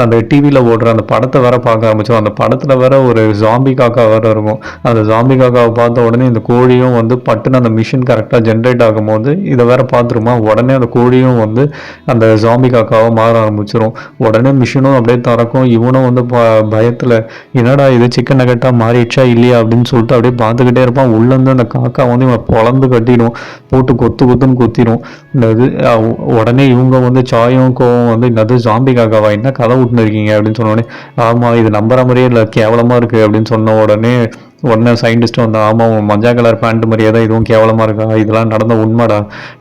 அந்த டிவியில் ஓடுற அந்த படத்தை வேற பார்க்க ஆரம்பிச்சோம். அந்த படத்தில் வேற ஒரு ஜாம்பி காக்கா வேற இருக்கும். அந்த ஜாம்பி காக்காவை பார்த்த உடனே இந்த கோழியும் வந்து பட்டுன்னு அந்த மிஷின் கரெக்டாக ஜென்ரேட் ஆகும்போது இதை வேற பார்த்துருமா. உடனே அந்த கோழியும் வந்து அந்த ஜாம்பி காக்காவை மாற ஆரம்பிச்சிடும். உடனே மிஷினும் அப்படியே திறக்கும். இவனும் வந்து பயத்தில் என்னடா இது சிக்கன் நகட்டாக மாறிடுச்சா இல்லையா அப்படின்னு சொல்லிட்டு அப்படியே பார்த்துக்கிட்டே இருப்பான். உள்ளேருந்து அந்த காக்கா வந்து இவன் பொழந்து கட்டிடும், போட்டு கொத்துன்னு கொத்திடும். இந்த இது உடனே இவங்க வந்து சாயும் கோவம் வந்து என்னது ஜாம்பி காக்காவா, என்ன கதை விட்டுன்னு இருக்கீங்க அப்படின்னு சொன்னோடனே ஆமாம் இது நம்புற மாதிரியே இல்லை, கேவலமாக இருக்குது அப்படின்னு சொன்ன உடனே சயின்டிஸ்ட் வந்து ஆமாம் மஞ்சா கலர் பேண்ட் மாதிரியே தான் இதுவும் கேவலமாக இருக்கா, இதெல்லாம் நடந்த உண்மைடா,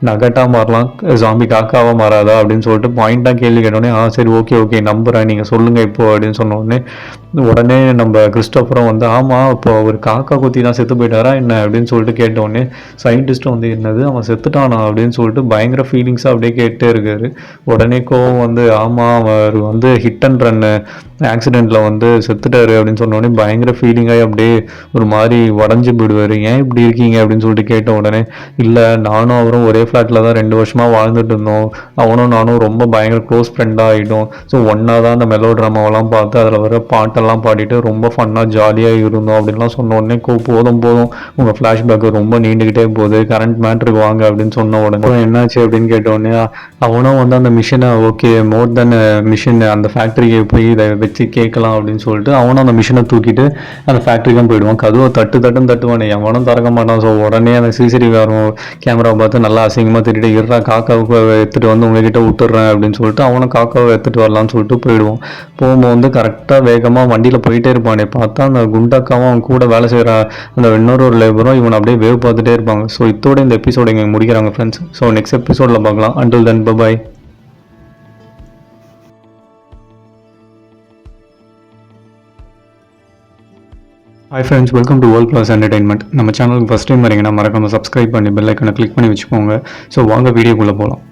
நகட்டாக மாறலாம் ஜாம்பி காக்காவாக மாறாதா அப்படின்னு சொல்லிட்டு பாயிண்டாக கேள்வி கேட்டோடனே சரி ஓகே நம்புகிறேன் நீங்கள் சொல்லுங்கள் இப்போ அப்படின்னு சொன்னோடனே உடனே நம்ம கிறிஸ்டோஃபரும் வந்து ஆமாம் இப்போ ஒரு காக்கா குத்தி தான் செத்து போயிட்டாரா என்ன அப்படின்னு சொல்லிட்டு கேட்டோடனே சயின்டிஸ்ட்டும் வந்து என்னது அவன் செத்துட்டானா அப்படின்னு சொல்லிட்டு பயங்கர ஃபீலிங்ஸாக அப்படியே கேட்டே இருக்காரு. உடனே கோவம் வந்து ஆமாம் அவர் வந்து ஹிட் அண்ட் ரன் ஆக்சிடெண்ட்டில் வந்து செத்துட்டாரு அப்படின்னு சொன்னோடனே பயங்கர ஃபீலிங்காகி அப்படியே ஒரு மாதிரி உடஞ்சி போயிடுவார். ஏன் இப்படி இருக்கீங்க அப்படின்னு சொல்லிட்டு கேட்ட உடனே இல்லை நானும் அவரும் ஒரே ஃப்ளாட்டில் தான் 2 வருஷமாக வாழ்ந்துட்டு இருந்தோம், அவனும் நானும் ரொம்ப பயங்கர க்ளோஸ் ஃப்ரெண்டாக ஆகிட்டோம். ஸோ ஒன்றா தான் அந்த மெலோ ட்ராமாவெல்லாம் பார்த்து அதில் வர பாட்டெல்லாம் பாடிட்டு ரொம்ப ஃபன்னாக ஜாலியாக இருந்தோம் அப்படின்லாம் சொன்ன உடனே போதும் உங்கள் ஃப்ளாஷ்பேக்கு ரொம்ப நீண்டுக்கிட்டே போகுது, கரண்ட் மேட்ருக்கு வாங்க அப்படின்னு சொன்ன உடனே என்னாச்சு அப்படின்னு கேட்ட உடனே அவனும் வந்து அந்த மிஷினை ஓகே மோர் தென் மிஷின் அந்த ஃபேக்ட்ரிக்கு போய் இதை வச்சு கேட்கலாம் அப்படின்னு சொல்லிட்டு அவனும் அந்த மிஷினை தூக்கிட்டு அந்த ஃபேக்ட்ரிக்கும் போயிடுவான். கதுவை தட்டுவானே எவனும் திறக்க மாட்டான். ஸோ உடனே அந்த சிசிடிவி கேமராவை பார்த்து நல்லா அசிங்கமாக திட்டிட்டு இருறா காக்காவுக்கு எடுத்துகிட்டு வந்து உங்ககிட்ட விட்டுறேன் அப்படின்னு சொல்லிட்டு அவனும் காக்காவை எடுத்துகிட்டு வரலான்னு சொல்லிட்டு போயிடுவோம். போகும்போது வந்து கரெக்டாக வேகமாக வண்டியில் போயிட்டே இருப்பானே, பார்த்தா அந்த குண்டாக்காவும் அவன் கூட வேலை செய்கிற அந்த இன்னொரு லேபரும் இவன் அப்படியே வேவ் பார்த்துட்டே இருப்பாங்க. ஸோ இதோட இந்த எபிசோடு இங்கே முடிக்கிறாங்க ஃப்ரெண்ட்ஸ். ஸோ நெக்ஸ்ட் எபிசோடில் பார்க்கலாம். Until then bye. Hi friends, welcome to world plus entertainment. நம்ம சேனலுக்கு ஃபஸ்ட் டைம் வரீங்கன்னா மறக்காம சப்ஸ்கிரைப் பண்ணி பெல் ஐக்கனை கிளிக் பண்ணி வச்சுக்கோங்க. ஸோ வாங்க வீடியோக்குள்ளே போகலாம்.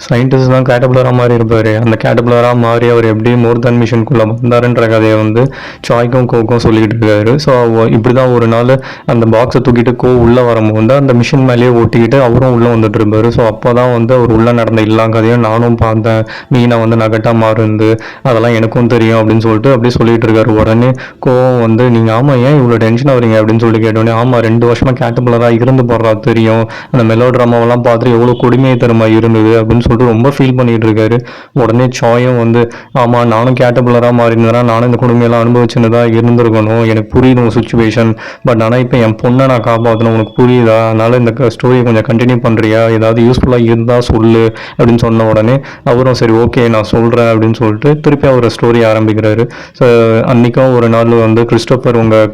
சயின்டிஸ்ட் தான் கேட்டபிளராக மாறி இருப்பார். அந்த கேட்டபிளராக மாறி அவர் எப்படி மோர் தென் மிஷனுக்குள்ளே வந்தாருன்ற கதையை வந்து சாய்க்கும் கோக்கும் சொல்லிக்கிட்டு இருக்காரு. ஸோ இப்படி தான் ஒரு நாள் அந்த பாக்ஸை தூக்கிட்டு உள்ளே வரும்போது அந்த மிஷின் மேலேயே ஓட்டிக்கிட்டு அவரும் உள்ளே வந்துட்டு இருப்பார். ஸோ அப்போ தான் வந்து அவர் உள்ளே நடந்த எல்லா கதையும் நானும் பார்த்தேன், மீனை வந்து நகட்டாக மாறுந்து அதெல்லாம் எனக்கும் தெரியும் அப்படின்னு சொல்லிட்டு அப்படியே சொல்லிட்டு இருக்காரு. உடனே கோவம் வந்து நீங்கள் ஆமாம் ஏன் இவ்வளோ டென்ஷன் ஆகிறீங்க அப்படின்னு சொல்லி கேட்டோடனே ஆமாம் 2 வருஷமாக கேட்டபிளராக இருந்து போடுறா தெரியும், அந்த மெலோ ட்ராமாவெல்லாம் பார்த்துட்டு எவ்வளோ கொடுமையை தருமா இருந்தது அப்படின்னு சொல்லிட்டு ரொம்ப ஃபீல் பண்ணிட்டு இருக்காரு. உடனே சாயும் வந்து ஆமாம் நானும் கேட்டபிளராக மாறினதுனா நானும் இந்த கொடுமையெல்லாம் அனுபவிச்சுன்னு இருந்திருக்கணும், எனக்கு புரியுது உங்கள் சுச்சுவேஷன், பட் ஆனால் இப்போ என் பொண்ணை நான் காப்பாற்றணும், உனக்கு புரியுதா, அதனால் இந்த ஸ்டோரியை கொஞ்சம் கண்டினியூ பண்ணுறியா, ஏதாவது யூஸ்ஃபுல்லாக இருந்தால் சொல்லு அப்படின்னு சொன்ன உடனே அவரும் சரி ஓகே நான் சொல்கிறேன் அப்படின்னு சொல்லிட்டு திருப்பி அவர் ஸ்டோரி ஆரம்பிக்கிறாரு. ஸோ அன்றைக்கும் ஒரு நாள் வந்து கிறிஸ்டோபர் உங்கள்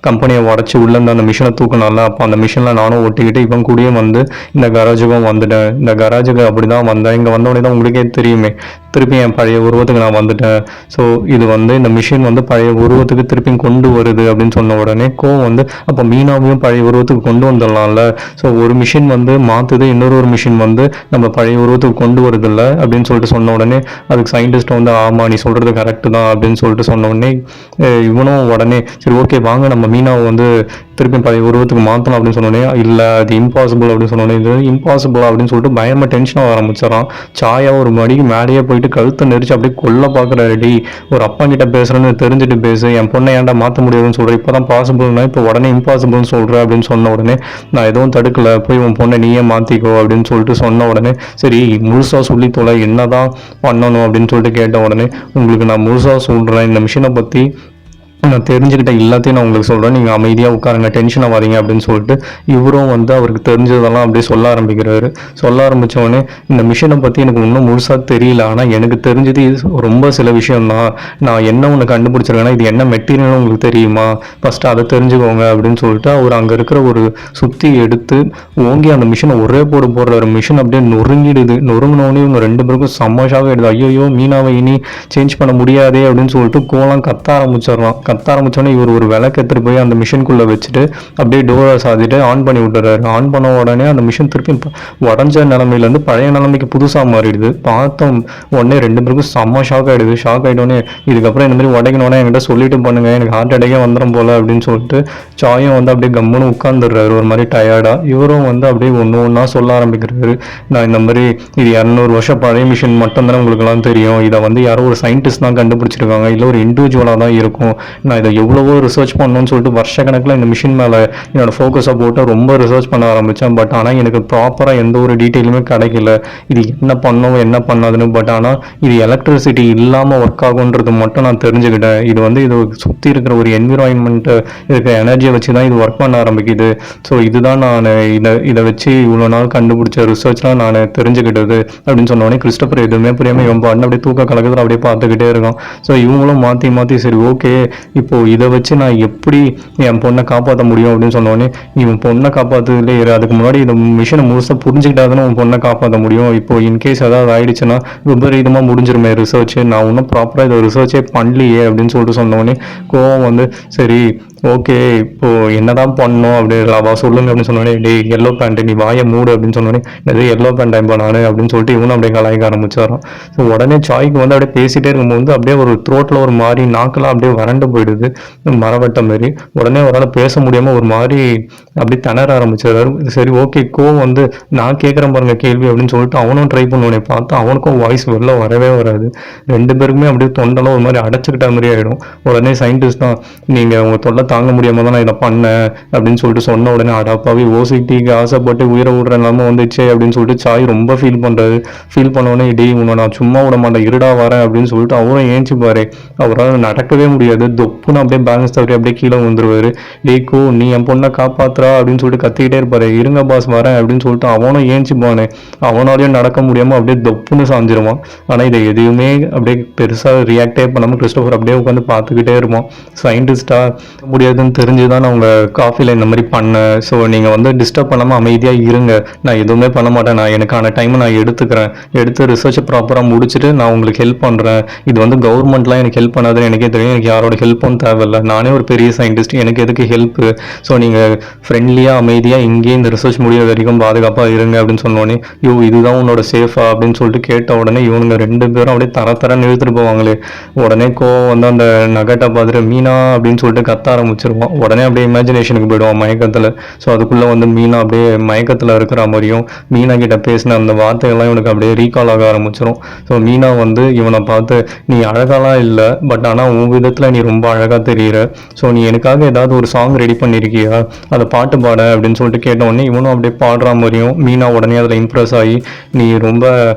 கம்பெனியை உடச்சி உள்ளேருந்து அந்த மிஷினை தூக்கினால, அப்போ அந்த மிஷினில் நானும் ஒட்டிக்கிட்டு இவன் கூடயும் வந்து இந்த கராஜுக்கும் வந்துட்டேன். இந்த கராஜுக்கு அப்படி தான் வந்தேன், இங்கே வந்தோடனே தான் உங்களுக்கே தெரியுமே திருப்பி என் பழைய உருவத்துக்கு நான் வந்துட்டேன். ஸோ இது வந்து இந்த மிஷின் வந்து பழைய உருவத்துக்கு திருப்பி கொண்டு வருது அப்படின்னு சொன்ன உடனே கோவம் வந்து அப்போ மீனாவையும் பழைய உருவத்துக்கு கொண்டு வந்துடலாம்ல. ஸோ ஒரு மிஷின் வந்து மாற்றுது, இன்னொரு மிஷின் வந்து நம்ம பழைய உருவத்துக்கு கொண்டு வருதில்ல அப்படின்னு சொல்லிட்டு சொன்ன உடனே அதுக்கு சயின்டிஸ்ட் வந்து ஆமாம் நீ சொல்கிறது கரெக்டு தான் அப்படின்னு சொல்லிட்டு சொன்ன உடனே இவனும் உடனே சரி ஓகே வாங்க நம்ம மீனாவை வந்து திருப்பி பழைய உருவத்துக்கு மாற்றலாம் அப்படின்னு சொன்னோடனே இல்லை அது இம்பாசிபிள் அப்படின்னு சொன்னோடனே இது இம்பாசிபிள் அப்படின்னு சொல்லிட்டு பயமாக டென்ஷனாக ஆரம்பிச்சிடறான். வச்சிடலாம். சாயா ஒரு மடிக்கு மேலேயே போயிட்டு கழுத்தை நெரிச்சு அப்படியே கொல்ல பார்க்குறாரு. டி ஒரு அப்பா கிட்ட பேசுகிறேன்னு தெரிஞ்சுட்டு பேசு, என் பொண்ணை ஏன்டா மாற்ற முடியாதுன்னு சொல்கிறேன், இப்போ தான் பாசிபிள்னா இப்போ உடனே இம்பாசிபிள்னு சொல்கிறேன் அப்படின்னு சொன்ன உடனே நான் எதுவும் தடுக்கலை, போய் உன் பொண்ணை நீயே மாற்றிக்கோ அப்படின்னு சொல்லிட்டு சொன்ன உடனே சரி முழுசாக சொல்லி தொலை, என்ன தான் பண்ணணும் அப்படின்னு சொல்லிட்டு கேட்ட உடனே உங்களுக்கு நான் முழுசாக சொல்கிறேன், இந்த மிஷினை பற்றி நான் தெரிஞ்சுக்கிட்ட எல்லாத்தையும் நான் உங்களுக்கு சொல்கிறேன், நீங்கள் அமைதியாக உட்காருங்க, டென்ஷனாக வரீங்க அப்படின்னு சொல்லிட்டு இவரும் வந்து அவருக்கு தெரிஞ்சதெல்லாம் அப்படியே சொல்ல ஆரம்பிக்கிறாரு. சொல்ல ஆரம்பித்தோடனே இந்த மிஷினை பற்றி எனக்கு இன்னும் முழுசாக தெரியல, ஆனால் எனக்கு தெரிஞ்சது ரொம்ப சில விஷயம்தான், நான் என்ன ஒன்று கண்டுபிடிச்சிருக்கேன்னா இது என்ன மெட்டீரியல்னு உங்களுக்கு தெரியுமா, ஃபஸ்ட்டு அதை தெரிஞ்சுக்கோங்க அப்படின்னு சொல்லிட்டு அவர் அங்கே இருக்கிற ஒரு சுற்றி எடுத்து ஓங்கி அந்த மிஷினை ஒரே போடுறாரு. மிஷின் அப்படியே நொறுங்கிடுது. நொறுங்கினோடனே இவங்க 2 பேருக்கும் சம்மஷாக எடுது. ஐயோ மீனாவை இனி சேஞ்ச் பண்ண முடியாதே அப்படின்னு சொல்லிட்டு கோலம் கத்த ஆரம்பிச்சிடலாம். கத்த ஆரம்பிச்சோன்னே இவர் ஒரு விளக்கு எடுத்துட்டு போய் அந்த மிஷின்குள்ளே வச்சுட்டு அப்படியே டோரை சாத்திட்டு ஆன் பண்ணி விட்டுறாரு. ஆன் பண்ண உடனே அந்த மிஷின் திருப்பி உடஞ்ச நிலமையிலேருந்து பழைய நிலைமைக்கு புதுசாக மாறிடுது. பார்த்தோம் உடனே 2 பேருக்கும் செம்ம ஷாக் ஆகிடுது. ஷாக் ஆகிட்டோன்னே இதுக்கப்புறம் இந்த மாதிரி உடைக்கணுன்னே என்கிட்ட சொல்லிட்டு பண்ணுங்க, எனக்கு ஹார்ட் அட்டாக்கே வந்துடும் போல அப்படின்னு சொல்லிட்டு சாயும் வந்து அப்படியே கம்முன்னு உட்காந்துடுறாரு ஒரு மாதிரி டயர்டாக. இவரும் வந்து அப்படியே ஒன்று ஒன்றா சொல்ல ஆரம்பிக்கிறாரு. நான் இந்த மாதிரி இது 200 வருஷம் பழைய மிஷின் மட்டும் தானே உங்களுக்குலாம் தெரியும், இதை வந்து யாரோ ஒரு சயின்டிஸ்ட் தான் கண்டுபிடிச்சிருக்காங்க, இல்லை ஒரு இண்டிவிஜுவலாக தான் இருக்கும், நான் இதை எவ்வளவோ ரிசர்ச் பண்ணணும்னு சொல்லிட்டு வருஷக்கணக்கில் இந்த மிஷின் மேலே என்னோட ஃபோக்கஸை போட்டு ரொம்ப ரிசர்ச் பண்ண ஆரம்பித்தேன். பட் ஆனால் எனக்கு ப்ராப்பராக எந்த ஒரு டீட்டெயிலுமே கிடைக்கல, இது என்ன பண்ணோம் என்ன பண்ணாதுன்னு. பட் ஆனால் இது எலக்ட்ரிசிட்டி இல்லாமல் ஒர்க் ஆகுன்றது மட்டும் நான் தெரிஞ்சுக்கிட்டேன். இது வந்து இது சுற்றி இருக்கிற ஒரு என்விரான்மெண்ட்டு இருக்கிற எனர்ஜியை வச்சு தான் இது ஒர்க் பண்ண ஆரம்பிக்குது. ஸோ இதுதான் நான் இதை வச்சு இவ்வளோ நாள் கண்டுபிடிச்ச ரிசர்ச்லாம் நான் தெரிஞ்சுக்கிட்டது அப்படின்னு சொன்னோடனே கிறிஸ்டபர் எதுவுமே புரியாமல் இவன் பாட்டு அப்படியே தூக்க கலக்கத்தில் அப்படியே பார்த்துக்கிட்டே இருக்கான். ஸோ இவங்களும் மாற்றி சரி ஓகே இப்போ இதை வச்சு நான் எப்படி என் பொண்ணை காப்பாற்ற முடியும் அப்படின்னு சொன்னோடனே இவன் பொண்ணை காப்பாற்றுலே அதுக்கு முன்னாடி இந்த மிஷினை முழுசாக புரிஞ்சுக்கிட்டாதானே உன் பொண்ணை காப்பாற்ற முடியும். இப்போ இன்கேஸ் ஏதாவது ஆயிடுச்சுன்னா விபரீதமாக முடிஞ்சிருமே ரிசர்ச், நான் இன்னும் ப்ராப்பராக இதை ரிசர்ச்சே பண்ணலையே அப்படின்னு சொல்லிட்டு சொன்னோடனே கோவம் வந்து சரி ஓகே இப்போ என்னதான் பண்ணணும் அப்படி அவா சொல்லுங்க அப்படின்னு சொன்னோடனே டே எல்லோ பேண்ட் நீ வாயை மூடு அப்படின்னு சொன்னோடனே நிறைய எல்லோ பேண்ட் டைம் பண்ணானு அப்படின்னு சொல்லிட்டு இவனும் அப்படியே கலாய்க்க ஆரம்பிச்சாரான். ஸோ உடனே சாய்க்கு வந்து அப்படியே பேசிட்டே இருக்கும்போது அப்படியே ஒரு த்ரோட்டில் ஒரு மாதிரி நாக்கெல்லாம் அப்படியே வறண்டு போயிடுது மரவட்ட மாரி. உடனே அவரால் பேச முடியாமல் ஒரு மாதிரி அப்படியே திணற ஆரம்பிச்சாரு. சரி ஓகே கோவம் வந்து நான் கேட்குறேன் பாருங்க கேள்வி அப்படின்னு சொல்லிட்டு அவனும் ட்ரை பண்ணுவனே பார்த்தா அவனுக்கும் வாய்ஸ் வெளில வரவே வராது. 2 பேருக்குமே அப்படியே தொண்டெல்லாம் ஒரு மாதிரி அடைச்சிக்கிட்ட மாதிரி ஆகிடும். உடனே சயின்டிஸ்ட் தான் நீங்கள் உங்கள் தொல்லை தாங்க முடியாமல் தான் நான் இதை பண்ணேன் அப்படின்னு சொல்லிட்டு சொன்ன உடனே அடாப்பாவே ஓசிட்டிக்கு ஆசைப்பட்டு உயிரை விடுற நிலமை வந்துச்சே அப்படின்னு சொல்லிட்டு சாய் ரொம்ப ஃபீல் பண்ணுறாரு. ஃபீல் பண்ணோடனே டே உன்னை நான் சும்மா விட மாட்டேன் இருடா வரேன் அப்படின்னு சொல்லிட்டு அவரும் ஏஞ்சி பாரு. அவரால் நடக்கவே முடியாது. தொப்புன்னு அப்படியே பேலன்ஸ் தவறி அப்படியே கீழே வந்துருவாரு. டேக்கோ நீ என் பொண்ணை காப்பாத்துறா அப்படின்னு சொல்லிட்டு கத்திக்கிட்டே இருப்பாரு. இருங்க பாஸ் வரேன் அப்படின்னு சொல்லிட்டு அவனும் ஏஞ்சிப்பானே. அவனாலையும் நடக்க முடியாமல் அப்படியே தொப்புன்னு சாஞ்சிருவான். ஆனால் இதை எதுவுமே அப்படியே பெருசாக ரியாக்டே பண்ணாமல் கிறிஸ்டோபர் அப்படியே உட்காந்து பார்த்துக்கிட்டே இருப்பான். சயின்டிஸ்டா முடியாதுன்னு தெரிஞ்சுதான் நான் உங்கள் காஃபியில் இந்த மாதிரி பண்ணேன். ஸோ நீங்கள் வந்து டிஸ்டர்ப் பண்ணாமல் அமைதியாக இருங்க, நான் எதுவுமே பண்ண மாட்டேன், நான் எனக்கான டைமை நான் எடுத்துக்கிறேன், எடுத்து ரிசர்ச்சை ப்ராப்பராக முடிச்சுட்டு நான் உங்களுக்கு ஹெல்ப் பண்ணுறேன். இது வந்து கவர்மெண்ட்லாம் எனக்கு ஹெல்ப் பண்ணாதுன்னு எனக்கே தெரியும், எனக்கு யாரோட ஹெல்ப்பும் தேவையில்லை, நானே ஒரு பெரிய சயின்டிஸ்ட், எனக்கு எதுக்கு ஹெல்ப்பு. ஸோ நீங்கள் ஃப்ரெண்ட்லியாக அமைதியாக இங்கேயே இந்த ரிசர்ச் முடிய வரைக்கும் பாதுகாப்பாக இருங்க அப்படின்னு சொன்னோடனே இதுதான் உன்னோட சேஃபா அப்படின்னு சொல்லிட்டு கேட்ட உடனே இவனுங்க 2 பேரும் அப்படியே தர நிறுத்திட்டு போவாங்களே. உடனே கோவம் வந்து அந்த நகட்டை பார்த்துட்டு மீனா அப்படின்னு சொல்லிட்டு கத்த ஆரம்பிச்சிருவான். உடனே அப்படியே இமேஜினேஷனுக்கு போயிடுவான் மயக்கத்தில். ஸோ அதுக்குள்ளே வந்து மீனா அப்படியே மயக்கத்தில் இருக்கிற மாதிரியும் மீனா கிட்ட பேசின அந்த வார்த்தைகள்லாம் இவனுக்கு அப்படியே ரீகால் ஆக ஆரம்பிச்சிடும். ஸோ மீனா வந்து இவனை பார்த்து நீ அழகாலாம் இல்லை, பட் ஆனால் உன் விதத்தில் நீ ரொம்ப அழகாக தெரிகிற, ஸோ நீ எனக்காக ஏதாவது ஒரு சாங் ரெடி பண்ணியிருக்கியா, அதை பாட்டு பாட அப்படின்னு சொல்லிட்டு கேட்ட உடனே இவனும் அப்படியே பாடுற மாதிரியும் மீனா உடனே அதில் இம்ப்ரெஸ் ஆகி நீ ரொம்ப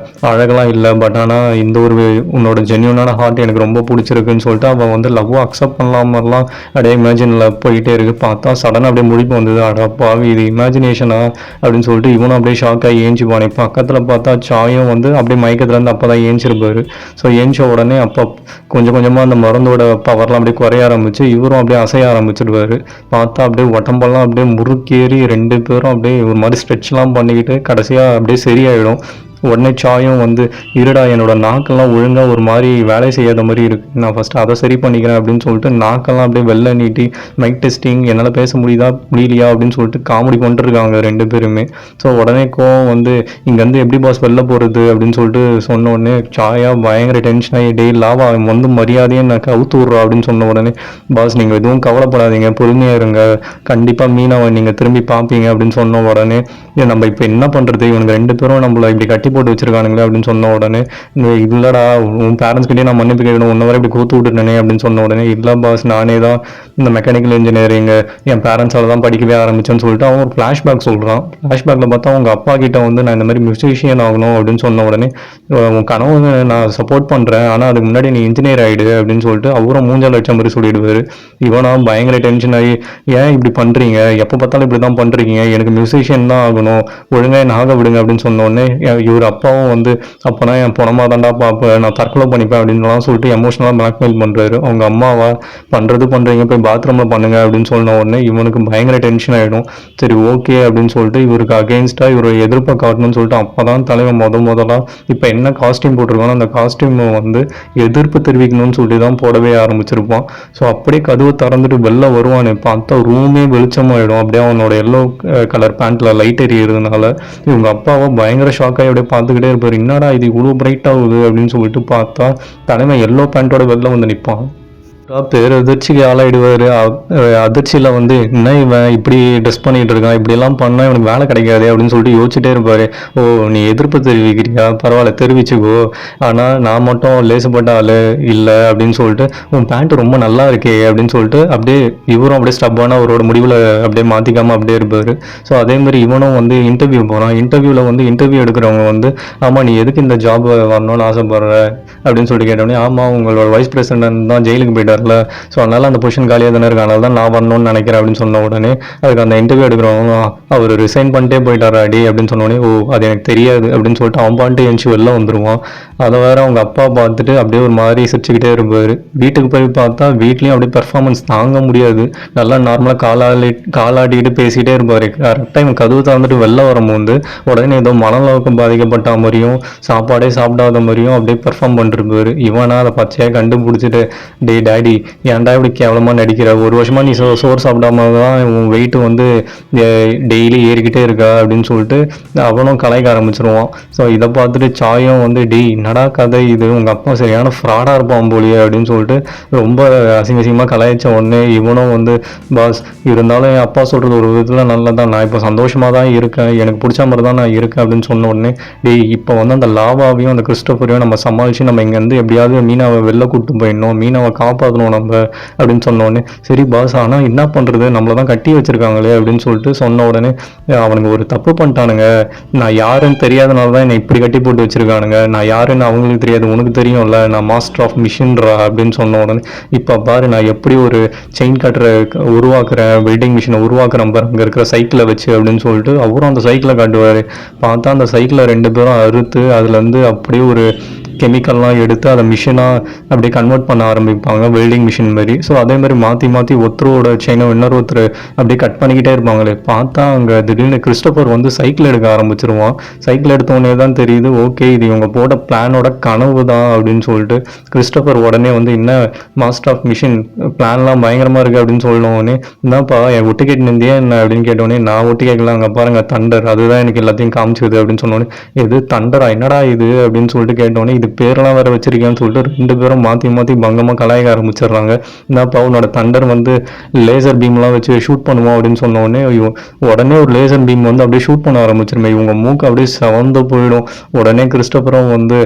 அழகெல்லாம் இல்லை, பட் ஆனால் இந்த ஒரு உன்னோட ஜென்யூனான ஹார்ட் எனக்கு ரொம்ப பிடிச்சிருக்குன்னு சொல்லிட்டு அவன் வந்து லவ்வை அக்செப்ட் பண்ணலாமலாம் அப்படியே இமேஜினில் போயிட்டே இருக்கு. பார்த்தா சடனாக அப்படியே முடிப்பு வந்தது. அடப்பாவி இது இமேஜினேஷனா அப்படின்னு சொல்லிட்டு இவனும் அப்படியே ஷாக்காகி ஏஞ்சிப்பானே. பக்கத்தில் பார்த்தா சாயும் வந்து அப்படியே மயக்கத்துலேருந்து அப்போ தான் ஏஞ்சிருப்பாரு. ஸோ ஏஞ்ச உடனே அப்போ கொஞ்சம் கொஞ்சமாக அந்த மருந்தோட பவர்லாம் அப்படியே குறைய ஆரம்பிச்சு இவரும் அப்படியே அசைய ஆரம்பிச்சிருவாரு. பார்த்தா அப்படியே உடம்பெல்லாம் அப்படியே முறுக்கேறி 2 பேரும் அப்படியே ஒரு மாதிரி ஸ்ட்ரெச்லாம் பண்ணிக்கிட்டு கடைசியாக அப்படியே சரியாயிடும். உடனே சாயும் வந்து இருடா என்னோட நாக்கெல்லாம் ஒழுங்காக ஒரு மாதிரி வேலை செய்யாத மாதிரி இருக்குது, நான் ஃபஸ்ட்டு அதை சரி பண்ணிக்கிறேன் அப்படின்னு சொல்லிட்டு நாக்கெல்லாம் அப்படியே வெளில நீட்டி மைக் டெஸ்டிங் என்னால் பேச முடியலையா அப்படின்னு சொல்லிட்டு காமெடி பண்ணிட்டுருக்காங்க 2 பேருமே. ஸோ உடனே கோவம் வந்து இங்கேருந்து எப்படி பாஸ் வெளில போகிறது அப்படின்னு சொல்லிட்டு சொன்ன உடனே சாயா பயங்கர டென்ஷனாகி டே லாவா வந்து மரியாதையை நான் கவுத்து விட்றா அப்படின்னு சொன்ன உடனே பாஸ் நீங்கள் எதுவும் கவலைப்படாதீங்க, பொறுமையாக இருங்க, கண்டிப்பாக மீனாவை நீங்கள் திரும்பி பார்ப்பீங்க அப்படின்னு சொன்ன உடனே நம்ம இப்போ என்ன பண்ணுறது, இவனுக்கு 2 பேரும் நம்மளை இப்படி கட்டி போட்டு வச்சிருக்கானுங்களே அப்படின்னு சொன்ன உடனே, இல்லடா உன் பேரண்ட்ஸ்கிட்டே நான் மன்னிப்பு கேட்கணும், உன்ன வரை இப்படி கோத்து விட்டுட்டேனே அப்படின்னு சொன்ன உடனே, இல்லை பாஸ் நானே தான் இந்த மெக்கானிக்கல் இன்ஜினியரிங் என் பேரண்ட்ஸால தான் படிக்கவே ஆரம்பிச்சேன்னு சொல்லிட்டு அவன் ஒரு ஃப்ளாஷ்பேக் சொல்கிறான். ஃப்ளாஷ்பேக்கில் பார்த்தா அவங்க அப்பா கிட்ட வந்து நான் இந்த மாதிரி மியூசிஷியன் ஆகணும் அப்படின்னு சொன்ன உடனே, உன் கனவு நான் சப்போர்ட் பண்ணுறேன், ஆனால் அதுக்கு முன்னாடி நீ இன்ஜினியர் ஆகிடு அப்படின்னு சொல்லிட்டு அவரும் மூஞ்சல் வச்ச மாதிரி சொல்லிடுவார். இவனா பயங்கர டென்ஷன் ஆகி, ஏன் இப்படி பண்ணுறீங்க, எப்போ பார்த்தாலும் இப்படி தான் பண்ணுறீங்க, எனக்கு மியூசிஷியன் தான் ஆகணும், ஒழுங்காக என்ன ஆக விடுங்க அப்படின்னு சொன்ன உடனே இவர் அப்பாவும் வந்து அப்போனா என் பணமாக தாண்டா பார்ப்பேன், நான் தற்கொலை பண்ணிப்பேன் அப்படின்லாம் சொல்லிட்டு எமோஷனலாக பிளாக்மெயில் பண்ணுறாரு. அவங்க அம்மாவா பண்ணுறீங்க போய் பாத்ரூமில் பண்ணுங்க அப்படின்னு சொன்ன உடனே இவனுக்கு பயங்கர டென்ஷன் ஆகிடும். சரி ஓகே அப்படின்னு சொல்லிட்டு இவருக்கு அகெயின்ஸ்டாக இவர் எதிர்ப்பை காட்டணும்னு சொல்லிட்டு அப்போ தான் தலைவன் முதலாக இப்போ என்ன காஸ்டியூம் போட்டிருக்கானோ அந்த காஸ்டியூம் வந்து எதிர்ப்பு தெரிவிக்கணும்னு சொல்லி தான் போடவே ஆரம்பிச்சிருப்பான். ஸோ அப்படியே கதவை திறந்துட்டு வெளில வருவானே, பார்த்தா ரூமே வெளிச்சமாயிடும். அப்படியே அவனோட எல்லோ கலர் பேண்ட்ல லைட் எரியறதுனால இவங்க அப்பாவை பயங்கர ஷாக் ஆகி அப்படியே பார்த்துக்கிட்டே இருப்பாரு. என்னடா இது இவ்வளோ பிரைட் ஆகுது அப்படின்னு சொல்லிட்டு பார்த்தா தலைமை எல்லோ பேண்ட்டோட வெளில வந்து நிற்பான். பேர் அதிர்ச்சிக்கு ஆளாயிடுவார். அதிர்ச்சியில் வந்து என்ன இவன் இப்படி ட்ரெஸ் பண்ணிட்டு இருக்கான், இப்படியெல்லாம் பண்ணால் இவனுக்கு வேலை கிடைக்காது அப்படின்னு சொல்லிட்டு யோசிச்சுட்டே இருப்பார். ஓ நீ எதிர்ப்பு தெரிவிக்கிறியா, பரவாயில்ல தெரிவிச்சுக்கோ, ஆனால் நான் மட்டும் லேசுப்பட்ட ஆள் இல்லை அப்படின்னு சொல்லிட்டு உன் பேண்ட் ரொம்ப நல்லா இருக்கே அப்படின்னு சொல்லிட்டு அப்படியே இவரும் அப்படியே ஸ்டப்பான அவரோட முடிவில் அப்படியே மாற்றிக்காமல் அப்படியே இருப்பார். ஸோ அதேமாதிரி இவனும் வந்து இன்டர்வியூ போகிறான். இன்டர்வியூவில் வந்து இன்டர்வியூ எடுக்கிறவங்க வந்து, ஆமாம் நீ எதுக்கு இந்த ஜாப் வரணும்னு ஆசைப்படுற அப்படின்னு சொல்லிட்டு கேட்டோடனே, ஆமாம் உங்களோட வைஸ் பிரசிடென்ட் தான் ஜெயிலுக்கு போயிட்டார், ஸோ அதனால அந்த பொசிஷன் காலியாக தானே இருக்கு, அதனால தான் நான் வரணும்னு நினைக்கிறேன் அப்படின்னு சொன்ன உடனே அதுக்கு அந்த இன்டர்வியூ எடுக்கிறவங்க, அவர் ரிசைன் பண்ணிட்டே போயிட்டாரா அடி அப்படின்னு சொன்ன உடனே, ஓ அது எனக்கு தெரியாது அப்படின்னு சொல்லிட்டு அவன் பாட்டு எஞ்சி வெளில வந்துடுவான். அதை வேற அவங்க அப்பா பார்த்துட்டு அப்படியே ஒரு மாதிரி சிரிச்சுக்கிட்டே இருப்பார். வீட்டுக்கு போய் பார்த்தா வீட்லேயும் அப்படியே பெர்ஃபார்மன்ஸ் தாங்க முடியாது, நல்லா நார்மலாக காலாடிக்கிட்டு பேசிகிட்டே இருப்பார். கரெக்டாக இவன் கதவு திறந்துட்டு வெளில வரும்போது உடனே ஏதோ மனநலவுக்கு பாதிக்கப்பட்ட மாதிரியும் சாப்பாடே சாப்பிடாத மாதிரியும் அப்படியே பெர்ஃபார்ம் பண்ணிருப்பாரு. இவனா அதை பச்சையாக கண்டுபிடிச்சிட்டு, டே டேடி ஏன்டா இப்படி கேவலமாக நடிக்கிற, ஒரு வருஷமாக நீ சோறு சாப்பிடாம தான் உன் வெயிட் வந்து டெய்லி ஏறிக்கிட்டே இருக்கா அப்படின்னு சொல்லிட்டு அவனும் கலாய்க்க ஆரம்பிச்சிருவான். ஸோ இதை பார்த்துட்டு சாயும் வந்து, டெய் என்னடா கதை இது, உங்கள் அப்பா சரியான ஃப்ராடாக இருப்பான் போலியே அப்படின்னு சொல்லிட்டு ரொம்ப அசிங்கமாக கலாய்ச்ச உடனே இவனும் வந்து, பாஸ் இருந்தாலும் என் அப்பா சொல்கிறது ஒரு விதத்தில் நல்லதான், நான் இப்போ சந்தோஷமாக தான் இருக்கேன், எனக்கு பிடிச்ச மாதிரி தான் நான் இருக்கேன் அப்படின்னு சொன்ன உடனே, டேய் இப்போ வந்து அந்த லாவாவையும் அந்த கிறிஸ்டோஃபரையும் நம்ம சமாளித்து நம்ம இங்கேருந்து எப்படியாவது மீனாவை வெளில கூப்பிட்டு போயிடணும், மீனாவை காப்பாற்றணும் நம்ம அப்படின்னு சொன்ன உடனே, சரி பாஸ் ஆனால் என்ன பண்ணுறது, நம்மளை தான் கட்டி வச்சிருக்காங்களே அப்படின்னு சொல்லிட்டு சொன்ன உடனே, அவனுங்க ஒரு தப்பு பண்ணிட்டானுங்க, நான் யாருன்னு தெரியாதனால தான் என்னை இப்படி கட்டி போட்டு வச்சிருக்கானுங்க, நான் யாருன்னு அவங்களுக்கு தெரியாது, உனக்கு தெரியும்ல, நான் மாஸ்டர் ஆஃப் மிஷின்ரா அப்படின்னு சொன்ன உடனே, இப்போ பாரு நான் எப்படி ஒரு செயின் கட்டுற உருவாக்குறேன், வெல்டிங் மிஷினை உருவாக்குறேன் பாரு அங்கே இருக்கிற சைக்கிளை வச்சு அப்படின்னு சொல்லிட்டு அவரும் அந்த சைக்கிளை காட்டுவார். பார்த்தா அந்த சைக்கிளை 2 பேரும் அறுத்து அதுலேருந்து அப்படியே ஒரு கெமிக்கல்லாம் எடுத்து அதை மிஷினாக அப்படியே கன்வெர்ட் பண்ண ஆரம்பிப்பாங்க, வெல்டிங் மிஷின் மாதிரி. ஸோ அதே மாதிரி மாற்றி ஒருத்தரோட செயினை இன்னொரு ஒருத்தர் அப்படியே கட் பண்ணிக்கிட்டே இருப்பாங்களே. பார்த்தா அங்கே திடீர்னு கிறிஸ்டோபர் வந்து சைக்கிள் எடுக்க ஆரம்பிச்சிருவான். சைக்கிள் எடுத்தோடனே தான் தெரியுது, ஓகே இது இவங்க போட்ட பிளானோட கனவு தான் அப்படின்னு சொல்லிட்டு கிறிஸ்டோபர் உடனே வந்து, என்ன மாஸ்டர் ஆஃப் மிஷின் பிளான்லாம் பயங்கரமாக இருக்குது அப்படின்னு சொல்லணுன்னே, என்னப்பா என் ஒட்டு கேட்டு நிந்தியே என்ன அப்படின்னு கேட்டோடனே, நான் ஒட்டு கேட்கலாம், அங்கே பாருங்க தண்டர், அதுதான் எனக்கு எல்லாத்தையும் காமிச்சுது அப்படின்னு சொன்னோன்னே, எது தண்டரா, என்னடா இது அப்படின்னு சொல்லிட்டு கேட்டோன்னே, இது பேரெல்லாம் வேற வச்சிருக்கேன்னு சொல்லிட்டு 2 பேரும் மாற்றி பங்கமாக கலாய்க்க ஆரம்பிச்சிடுறாங்க. என்னப்பா உன்னோட தண்டர் வந்து லேசர் பீம்லாம் வச்சு ஷூட் பண்ணுவோம் அப்படின்னு சொன்ன உடனே ஒரு லேசர் பீம் வந்து அப்படியே ஷூட் பண்ண ஆரம்பிச்சிருமே, இவங்க மூக்கு அப்படியே செவந்து போயிடும். உடனே கிறிஸ்டோபரும் வந்து,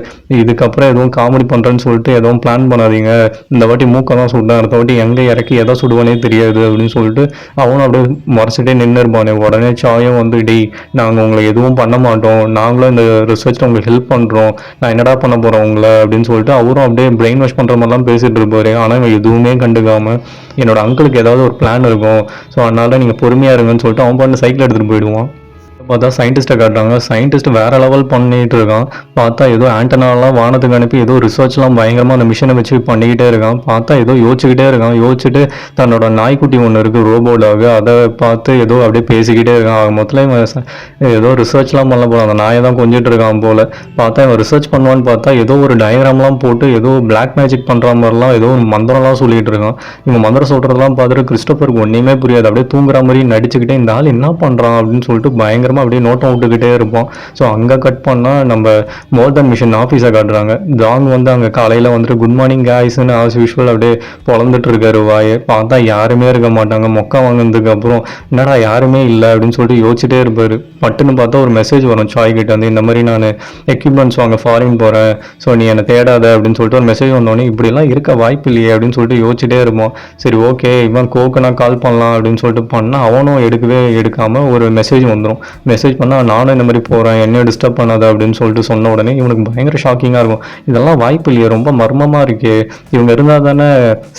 இதுக்கப்புறம் எதுவும் காமெடி பண்ணுறேன்னு சொல்லிட்டு எதுவும் பிளான் பண்ணாதீங்க, இந்த வாட்டி மூக்கை தான் சுட்டேன், அடுத்த வாட்டி எங்கே இறக்கி எதை சுடுவானே தெரியாது அப்படின்னு சொல்லிட்டு அவனும் அப்படியே மறைச்சிட்டே நின்று இருப்பானே. உடனே சாயம் வந்து, டேய் நாங்கள் உங்களை எதுவும் பண்ண மாட்டோம், நாங்களும் இந்த ரிசர்ச்சில் உங்களுக்கு ஹெல்ப் பண்ணுறோம், நான் என்னடா பண்ண போகிறேன் உங்களை அப்படின்னு சொல்லிட்டு அவரும் அப்படியே பிரெயின் வாஷ் பண்ணுற மாதிரிலாம் பேசிகிட்டு இருப்பாரு. ஆனால் இவன் எதுவுமே கண்டுக்காமல், என்னோட அங்கிளுக்கு ஏதாவது ஒரு பிளான் இருக்கும், ஸோ அதனால நீங்கள் பொறுமையாக இருங்கன்னு சொல்லிட்டு அவன் பண்ண சைக்கிள் எடுத்துகிட்டு போயிடுவான். பார்த்தா சயின்டிஸ்ட்டை காட்டுறாங்க. சயின்டிஸ்ட் வேறு லெவல் பண்ணிகிட்டு இருக்கான். பார்த்தா ஏதோ ஆண்டனாலாம் வானத்துக்கு அனுப்பி ஏதோ ரிசர்ச்லாம் பயங்கரமாக அந்த மிஷினை வச்சு பண்ணிக்கிட்டே இருக்கான். பார்த்தா ஏதோ யோசிச்சுக்கிட்டே இருக்கான். யோசிச்சுட்டு தன்னோட நாய்க்குட்டி ஒன்று இருக்குது ரோபோடாக, அதை பார்த்து ஏதோ அப்படியே பேசிக்கிட்டே இருக்கான். மொத்தம் ஏதோ ரிசர்ச்லாம் பண்ண போகிறான், அந்த நாயை தான் கொஞ்சிட்டு இருக்கான் போல். பார்த்தா இவன் ரிசர்ச் பண்ணுவான்னு பார்த்தா ஏதோ ஒரு டயக்ராம்லாம் போட்டு ஏதோ பிளாக் மேஜிக் பண்ணுற மாதிரிலாம் ஏதோ ஒரு மந்திரம்லாம் சொல்லிகிட்டு இருக்கான். இவன் மந்திரம் சொல்கிறதெல்லாம் பார்த்துட்டு கிறிஸ்டோபருக்கு ஒன்றுமே புரியாது. அப்படியே தூங்குற மாதிரி நடிச்சுக்கிட்டே இந்த ஆள் என்ன பண்ணுறான் அப்படின்னு சொல்லிட்டு பயங்கரமாக பயங்கரமாக அப்படியே நோட்டம் விட்டுக்கிட்டே இருப்போம். ஸோ அங்கே கட் பண்ணால் நம்ம மோர்தன் மிஷன் ஆஃபீஸை காட்டுறாங்க. ஜான் வந்து அங்கே காலையில் வந்துட்டு குட் மார்னிங் காய்ஸ்ன்னு ஆஸ் யூஷுவல் அப்படியே பொழந்துட்டு இருக்காரு. வாயை பார்த்தா யாருமே இருக்க மாட்டாங்க. மொக்கா வாங்கினதுக்கு அப்புறம் என்னடா யாருமே இல்லை அப்படின்னு சொல்லிட்டு யோசிச்சுட்டே இருப்பார். பட்டுன்னு பார்த்தா ஒரு மெசேஜ் வரும் சாய் கிட்ட வந்து, இந்த மாதிரி நான் எக்யூப்மெண்ட்ஸ் வாங்க ஃபாரின் போகிறேன், ஸோ நீ என்னை தேடாத அப்படின்னு சொல்லிட்டு ஒரு மெசேஜ் வந்தோடனே இப்படிலாம் இருக்க வாய்ப்பு இல்லையே அப்படின்னு சொல்லிட்டு யோசிச்சுட்டே இருப்போம். சரி ஓகே இவன் கோக்கு நான் கால் பண்ணலாம் அப்படின்னு சொல்லிட்டு பண்ணால் அவனும் எடுக்காமல் ஒரு மெசேஜ் வந்துடும். மெசேஜ் பண்ணால் நானும் இந்த மாதிரி போகிறேன், என்ன டிஸ்டர்ப் பண்ணாத அப்படின்னு சொல்லிட்டு சொன்ன உடனே இவனுக்கு பயங்கர ஷாக்கிங்காக இருக்கும். இதெல்லாம் வாய்ப்பு இல்லையே, ரொம்ப மர்மமாக இருக்கே, இவங்க இருந்தால் தானே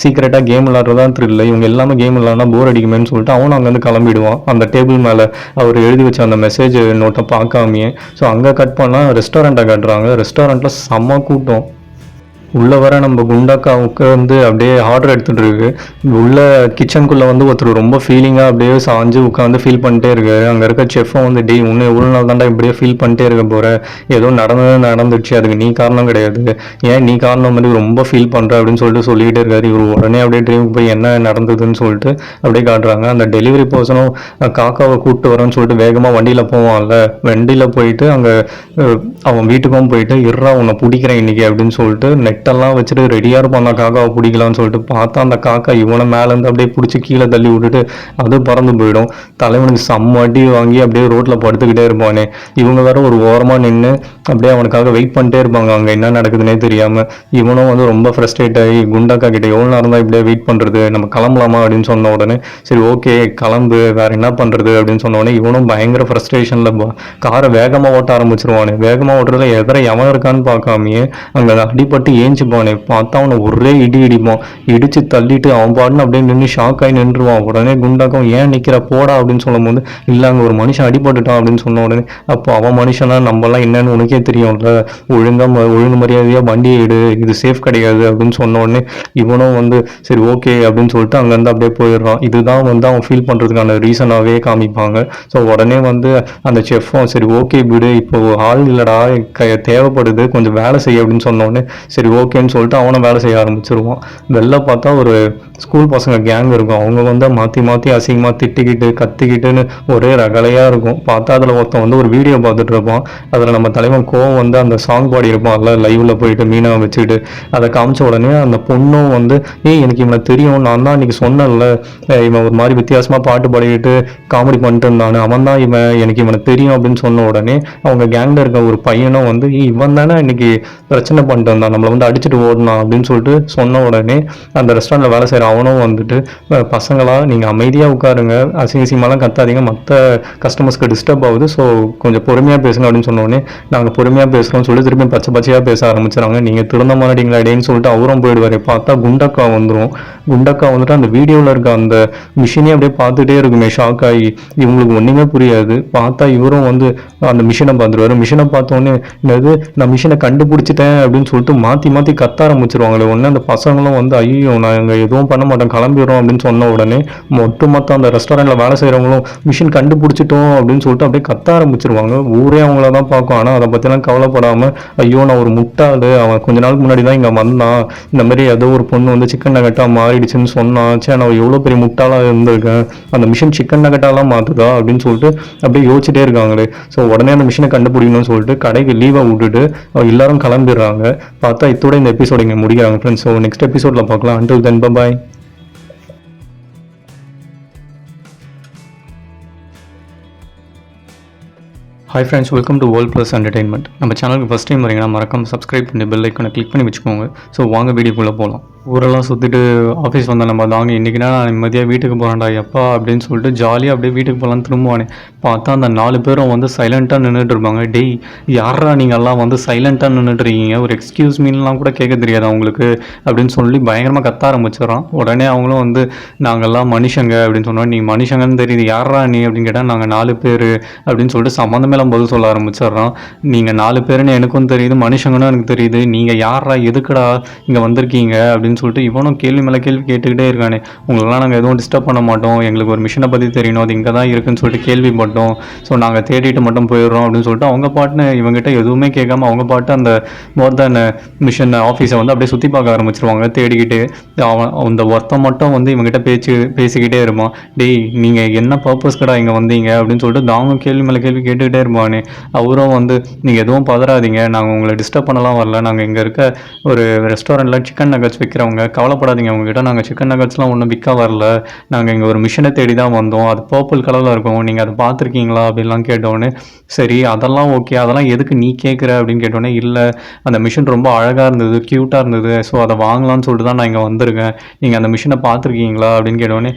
சீக்கிரட்டாக கேம் விளாட்றதான் த்ரில், இவங்க எல்லாமே கேம் விளாட்னா போர் அடிக்குமேன்னு சொல்லிட்டு அவனும் அங்கேருந்து கிளம்பிடுவான். அந்த டேபிள் மேலே அவர் எழுதி வச்ச அந்த மெசேஜ் நோட்டை பார்க்காமையே. ஸோ அங்கே கட் பண்ணால் ரெஸ்டாரண்ட்டை காட்டுறாங்க. ரெஸ்டாரண்ட்டில் செம்ம கூட்டம். உள்ளே வர நம்ம குண்டாக்காவுக்கு வந்து அப்படியே ஆர்டர் எடுத்துகிட்டு இருக்கு. உள்ள கிச்சனுக்குள்ளே வந்து ஒருத்தர் ரொம்ப ஃபீலிங்காக அப்படியே சாஞ்சு உட்காந்து ஃபீல் பண்ணிட்டே இருக்காரு. அங்கே இருக்க செஃப்பும் வந்து டே இன்னும் எவ்வளோ நாள் தாண்டா இப்படியே ஃபீல் பண்ணிட்டே இருக்க போகிற, ஏதோ நடந்துச்சு, அதுக்கு நீ காரணம் கிடையாது, ஏன் நீ காரணம் மாதிரி ரொம்ப ஃபீல் பண்ணுற அப்படின்னு சொல்லிக்கிட்டே இருக்காரு. இவர் உடனே அப்படியே ட்ரீமுக்கு போய் என்ன நடந்ததுன்னு சொல்லிட்டு அப்படியே காட்டுறாங்க. அந்த டெலிவரி பர்சனும் காக்காவை கூப்பிட்டு வரேன்னு சொல்லிட்டு வேகமாக வண்டியில் போவான்ல, வண்டியில் போயிட்டு அங்கே அவன் வீட்டுக்கும் போயிட்டு இருறா உன்னை பிடிக்கிறேன் இன்னைக்கு அப்படின்னு சொல்லிட்டு நெட்டெல்லாம் வச்சுட்டு ரெடியாக இருப்பான் அந்த காக்காவை பிடிக்கலான்னு சொல்லிட்டு. பார்த்தா அந்த காக்கா இவனை மேலேருந்து அப்படியே பிடிச்சி கீழே தள்ளி விட்டுட்டு அது பறந்து போயிடும். தலைவனுக்கு செம்ம அடி வாங்கி அப்படியே ரோட்டில் படுத்துக்கிட்டே இருப்பானே. இவங்க வேற ஒரு ஓரமாக நின்று அப்படியே அவனுக்காக வெயிட் பண்ணிட்டே இருப்பாங்க அங்கே என்ன நடக்குதுன்னே தெரியாமல். இவனும் வந்து ரொம்ப ஃப்ரஸ்ட்ரேட் ஆகி குண்டாக்கா கிட்ட எவ்வளோ நேரம் தான் இப்படியே வெயிட் பண்ணுறது, நம்ம கிளம்பலாமா அப்படின்னு சொன்ன உடனே சரி ஓகே கிளம்பு வேற என்ன பண்ணுறது அப்படின்னு சொன்ன உடனே இவனும் பயங்கர ஃப்ரஸ்ட்ரேஷனில் காரை வேகமாக ஓட்ட ஆரம்பிச்சிருவானே. வேகமாக ஓட்டுறதுல எதிர எவன் இருக்கான்னு பார்க்காமையே அங்கே அடிபட்டு ஏஞ்சிப்பானே. பார்த்தா அவனை ஒரே இடிப்பான். இடிச்சு தள்ளிட்டு அவன் பாட்டுன்னு அப்படியே நின்று ஷாக் ஆகி நின்றுவான். உடனே குண்டாக்கம் ஏன் நிற்கிற போடா அப்படின்னு சொல்லும் போது இல்லை அங்கே ஒரு மனுஷன் அடிபட்டுட்டான் அப்படின்னு சொன்ன உடனே அப்போ அவன் மனுஷனா நம்மலாம் என்னன்னு உனக்கே தெரியும்ல, ஒழுங்கு மரியாதையாக வண்டியை எடு, இது சேஃப் கிடையாது அப்படின்னு சொன்ன உடனே இவனும் வந்து சரி ஓகே அப்படின்னு சொல்லிட்டு அங்கேருந்து அப்படியே போயிடுறான். இதுதான் வந்து அவன் ஃபீல் பண்ணுறதுக்கான ரீசனாகவே காமிப்பாங்க. ஸோ உடனே வந்து அந்த செஃப்பும் சரி ஓகே விடு, இப்போ ஆள் இல்லைடா தேவைப்படுது கொஞ்சம் வேலை செய்ய அப்படின்னு சொன்னோடனே சரி ஓகேன்னு சொல்லிட்டு அவனை வேலை செய்ய ஆரம்பிச்சிருவான். வெளில பார்த்தா ஒரு ஸ்கூல் பசங்க கேங் இருக்கும். அவங்க வந்து மாற்றி அசிங்கமாக திட்டிக்கிட்டு கத்திக்கிட்டுன்னு ஒரே ரகலையாக இருக்கும். பார்த்தா அதில் ஒருத்தன் வந்து ஒரு வீடியோ பார்த்துட்டு இருப்பான். அதில் நம்ம தலைவன் கோவம் வந்து அந்த சாங் பாடி இருப்பான்ல லைவில் போயிட்டு மீனை வச்சுக்கிட்டு அதை காமிச்ச உடனே அந்த பொண்ணும் வந்து எனக்கு இவனை தெரியும், நான் தான் இன்னைக்கு சொன்னேன்ல இவன் ஒரு மாதிரி வித்தியாசமாக பாட்டு பாடிக்கிட்டு காமெடி பண்ணிட்டு இருந்தானு, அவன் தான் எனக்கு இவனை தெரியும் அப்படின்னு சொன்ன உடனே அவங்க கேங்கில் இருக்க ஒரு பையனும் வந்து இவன் தானே இன்னைக்கு பிரச்சனை பண்ணிட்டு இருந்தான், நம்மளை வந்து அடிச்சுட்டு ஓடலாம் அப்படின்னு சொல்லிட்டு சொன்ன உடனே அந்த ரெஸ்டாரண்ட்டில் வேலை செய்கிற அவனும் வந்துட்டு பசங்களா நீங்கள் அமைதியாக உட்காருங்க, அசிங்கமாக கத்தாதீங்க, மற்ற கஸ்டமர்ஸ்க்கு டிஸ்டர்ப் ஆகுது, ஸோ கொஞ்சம் பொறுமையாக பேசுங்க அப்படின்னு சொன்ன உடனே நாங்கள் பொறுமையாக பேசுகிறோம்னு சொல்லி திரும்பி பச்சையாக பேச ஆரம்பிச்சுறாங்க. நீங்கள் திருந்த மாட்டீங்களா டேன்னு சொல்லிட்டு அவரும் போயிடுவார். பார்த்தா குண்டக்கா வந்துடும். குண்டக்கா வந்துட்டு அந்த வீடியோவில் இருக்க அந்த மிஷினே அப்படியே பார்த்துட்டே இருக்குமே ஷாக் ஆகி இவங்களுக்கு ஒன்றுமே புரியாது. பார்த்தா இவரும் வந்து அந்த மிஷினை பார்த்துருவாரு. மிஷினை பார்த்தோன்னே என்னது நான் மிஷினை கண்டுபிடிச்சிட்டேன் அப்படின்னு சொல்லிட்டு மாற்றி கத்த ஆரம்பிச்சிருவாங்களே. உடனே அந்த பசங்களும் வந்து ஐயோ நாங்கள் எதுவும் பண்ண மாட்டோம் கிளம்பிடுறோம் அப்படின்னு சொன்ன உடனே மொத்த அந்த ரெஸ்டாரண்ட்டில் வேலை செய்கிறவங்களும் மிஷின் கண்டுபிடிச்சிட்டோம் அப்படின்னு சொல்லிட்டு அப்படியே கத்த ஆரம்பிச்சிருவாங்க. ஊரே அவங்கள தான் பார்க்கும். ஆனால் அதை பற்றிலாம் கவலைப்படாமல் ஐயோ நான் ஒரு முட்டாள், அவன் கொஞ்ச நாளுக்கு முன்னாடி தான் இங்கே வந்தான், இந்த மாதிரி ஏதோ ஒரு பொண்ணு வந்து சிக்கன் நகட்டாக மாறிடுச்சுன்னு சொன்னான், சே நான் எவ்வளோ பெரிய முட்டாளாக இருந்திருக்கேன், அந்த மிஷின் சிக்கன் நகட்டாலாம் மாற்றுதா அப்படின்னு சொல்லிட்டு அப்படியே யோசிச்சுட்டே இருக்காங்களே. ஸோ உடனே அந்த மிஷினை கண்டுபிடிக்கணும்னு சொல்லிட்டு கடைக்கு லீவை விட்டுட்டு எல்லாரும் கிளம்பிடுறாங்க. பார்த்தா இதோட இந்த எபிசோட் இங்கே முடிக்கிறாங்க ஃப்ரெண்ட்ஸ். ஸோ நெக்ஸ்ட் எபிசோடில் பார்க்கலாம். until then bye bye. Hi friends, welcome to world plus entertainment. நம்ம சேனலுக்கு ஃபஸ்ட் டைம் வரீங்கன்னா மறக்காம சப்ஸ்கிரைப் பண்ணி பெல் ஐக்கனை கிளிக் பண்ணி வச்சுக்கோங்க. ஸோ வாங்க வீடியோக்குள்ளே போகலாம். ஊரெல்லாம் சுற்றிட்டு ஆஃபீஸ் வந்தால் நம்ம தாங்க இன்றைக்கினா நான் நிம்மதியாக வீட்டுக்கு போகிறேன்டா எப்பா அப்படின்னு சொல்லிட்டு ஜாலியாக அப்படியே வீட்டுக்கு போகலான்னு திரும்புவானே. பார்த்தா அந்த 4 பேரும் வந்து சைலண்ட்டாக நின்றுட்டு இருப்பாங்க. டேய் யாரா நீங்கள்லாம் வந்து சைலண்ட்டாக நின்றுட்டுருக்கீங்க, ஒரு எக்ஸ்கியூஸ் மீன்லாம் கூட கேட்க தெரியாது அவங்களுக்கு அப்படின்னு சொல்லி பயங்கரமாக கத்த ஆரம்பிச்சிடறான். உடனே அவங்களும் வந்து நாங்கள்லாம் மனுஷங்க அப்படின்னு சொன்னோம். நீ மனுஷங்கன்னு தெரியுது, யாரா நீ அப்படின்னு கேட்டால் நாங்கள் 4 பேர் அப்படின்னு சொல்லிட்டு சம்மந்தமேலாம் பதில் சொல்ல ஆரம்பிச்சிடுறான். நீங்கள் 4 பேருன்னு எனக்கும் தெரியுது, மனுஷங்கன்னு எனக்கு தெரியுது, நீங்கள் யாரா எதுக்குடா இங்கே வந்திருக்கீங்க அப்படின்னு அப்படின்னு சொல்லிட்டு இவனும் கேள்வி மேலே கேள்வி கேட்டுக்கிட்டே இருக்கானே. உங்களெல்லாம் நாங்கள் எதுவும் டிஸ்டர்ப் பண்ண மாட்டோம், எங்களுக்கு ஒரு மிஷினை பற்றி தெரியணும், அது இங்கே தான் இருக்குன்னு சொல்லிட்டு கேள்விப்பட்டோம், ஸோ நாங்கள் தேடிட்டு மட்டும் போயிடுறோம் அப்படின்னு சொல்லிட்டு அவங்க பாட்டுன்னு இவங்ககிட்ட எதுவுமே கேட்காம அவங்க பாட்டு அந்த மோர் தென் மிஷன் ஆஃபீஸை வந்து அப்படியே சுற்றி பார்க்க ஆரம்பிச்சிருவாங்க தேடிக்கிட்டு. அந்த ஒருத்தன் மட்டும் வந்து இவங்ககிட்ட பேசிக்கிட்டே இருப்பான். டேய் நீங்கள் என்ன பர்பஸ்க்கடா இங்கே வந்தீங்க அப்படின்னு சொல்லிட்டு தாமும் கேள்வி மேலே கேள்வி கேட்டுக்கிட்டே இருப்பானே. அவரும் வந்து நீங்கள் எதுவும் பதறாதீங்க, நாங்கள் உங்களை டிஸ்டர்ப் பண்ணலாம் வரல, நாங்கள் இங்கே இருக்க ஒரு ரெஸ்டாரண்ட்டில் சிக்கன் நகட்ஸ் விற்கிறவங்க, கவலைப்படாதீங்க அவங்ககிட்ட நாங்கள் சிக்கன் நகட்ஸ்லாம் ஒன்றும் விற்க வரல, நாங்கள் இங்கே ஒரு மிஷினை தேடி தான் வந்தோம், அது பர்பிள் கலரில் இருக்கும், நீங்கள் அதை பார்த்துருக்கீங்களா அப்படின்லாம் கேட்டோன்னே. சரி அதெல்லாம் ஓகே, அதெல்லாம் எதுக்கு நீ கேட்குற அப்படின்னு கேட்டோன்னே, இல்லை அந்த மிஷின் ரொம்ப அழகாக இருந்தது, க்யூட்டாக இருந்தது, ஸோ அதை வாங்கலாம்னு சொல்லிட்டு தான் நான் இங்கே வந்திருக்கேன், நீங்கள் அந்த மிஷினை பார்த்துருக்கீங்களா அப்படின்னு கேட்டோன்னே,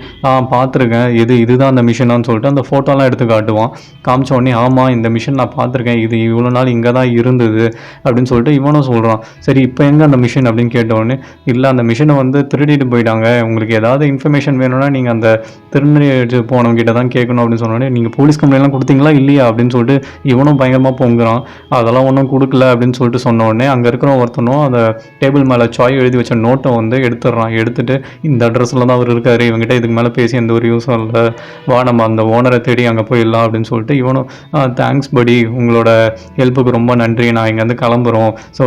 பார்த்துருக்கேன், இதுதான் அந்த மிஷினான்னு சொல்லிட்டு அந்த ஃபோட்டோலாம் எடுத்து காட்டுவான். காமிச்ச உடனே ஆமாம் இந்த மிஷின் நான் பார்த்துருக்கேன், இது இவ்வளோ நாள் இங்கே தான் இருந்தது அப்படின்னு சொல்லிட்டு இவனும் சொல்கிறான். சரி இப்போ எங்கே அந்த மிஷின் அப்படின்னு கேட்டோடனே, இல்லை அந்த மிஷினை வந்து திருடிட்டு போயிட்டாங்க, உங்களுக்கு ஏதாவது இன்ஃபர்மேஷன் வேணும்னா நீங்கள் அந்த திருநெல்வேலி போனவங்கிட்ட தான் கேட்கணும் அப்படின்னு சொன்னோடனே, நீங்கள் போலீஸ் கம்ப்ளைண்ட்லாம் கொடுத்தீங்களா இல்லையா அப்படின்னு சொல்லிட்டு இவனும் பயங்கரமாக பொங்குறான். அதெல்லாம் ஒன்றும் கொடுக்கல அப்படின்னு சொல்லிட்டு சொன்ன உடனே அங்கே இருக்கிற ஒருத்தனும் அந்த டேபிள் மேலே சாய் எழுதி வச்ச நோட்டை வந்து எடுத்துடுறான். எடுத்துட்டு இந்த அட்ரஸில் தான் அவர் இருக்காரு, இவங்ககிட்ட இதுக்கு மேலே பேசி எந்த ஒரு யூஸும் இல்லை, வா நம்ம அந்த ஓனரை தேடி அங்கே போயிடலாம் அப்படின்னு சொல்லிட்டு இவனும் தேங்க்ஸ் படி, உங்களோட ஹெல்ப்புக்கு ரொம்ப நன்றி, நான் இங்கேருந்து கிளம்புறோம், so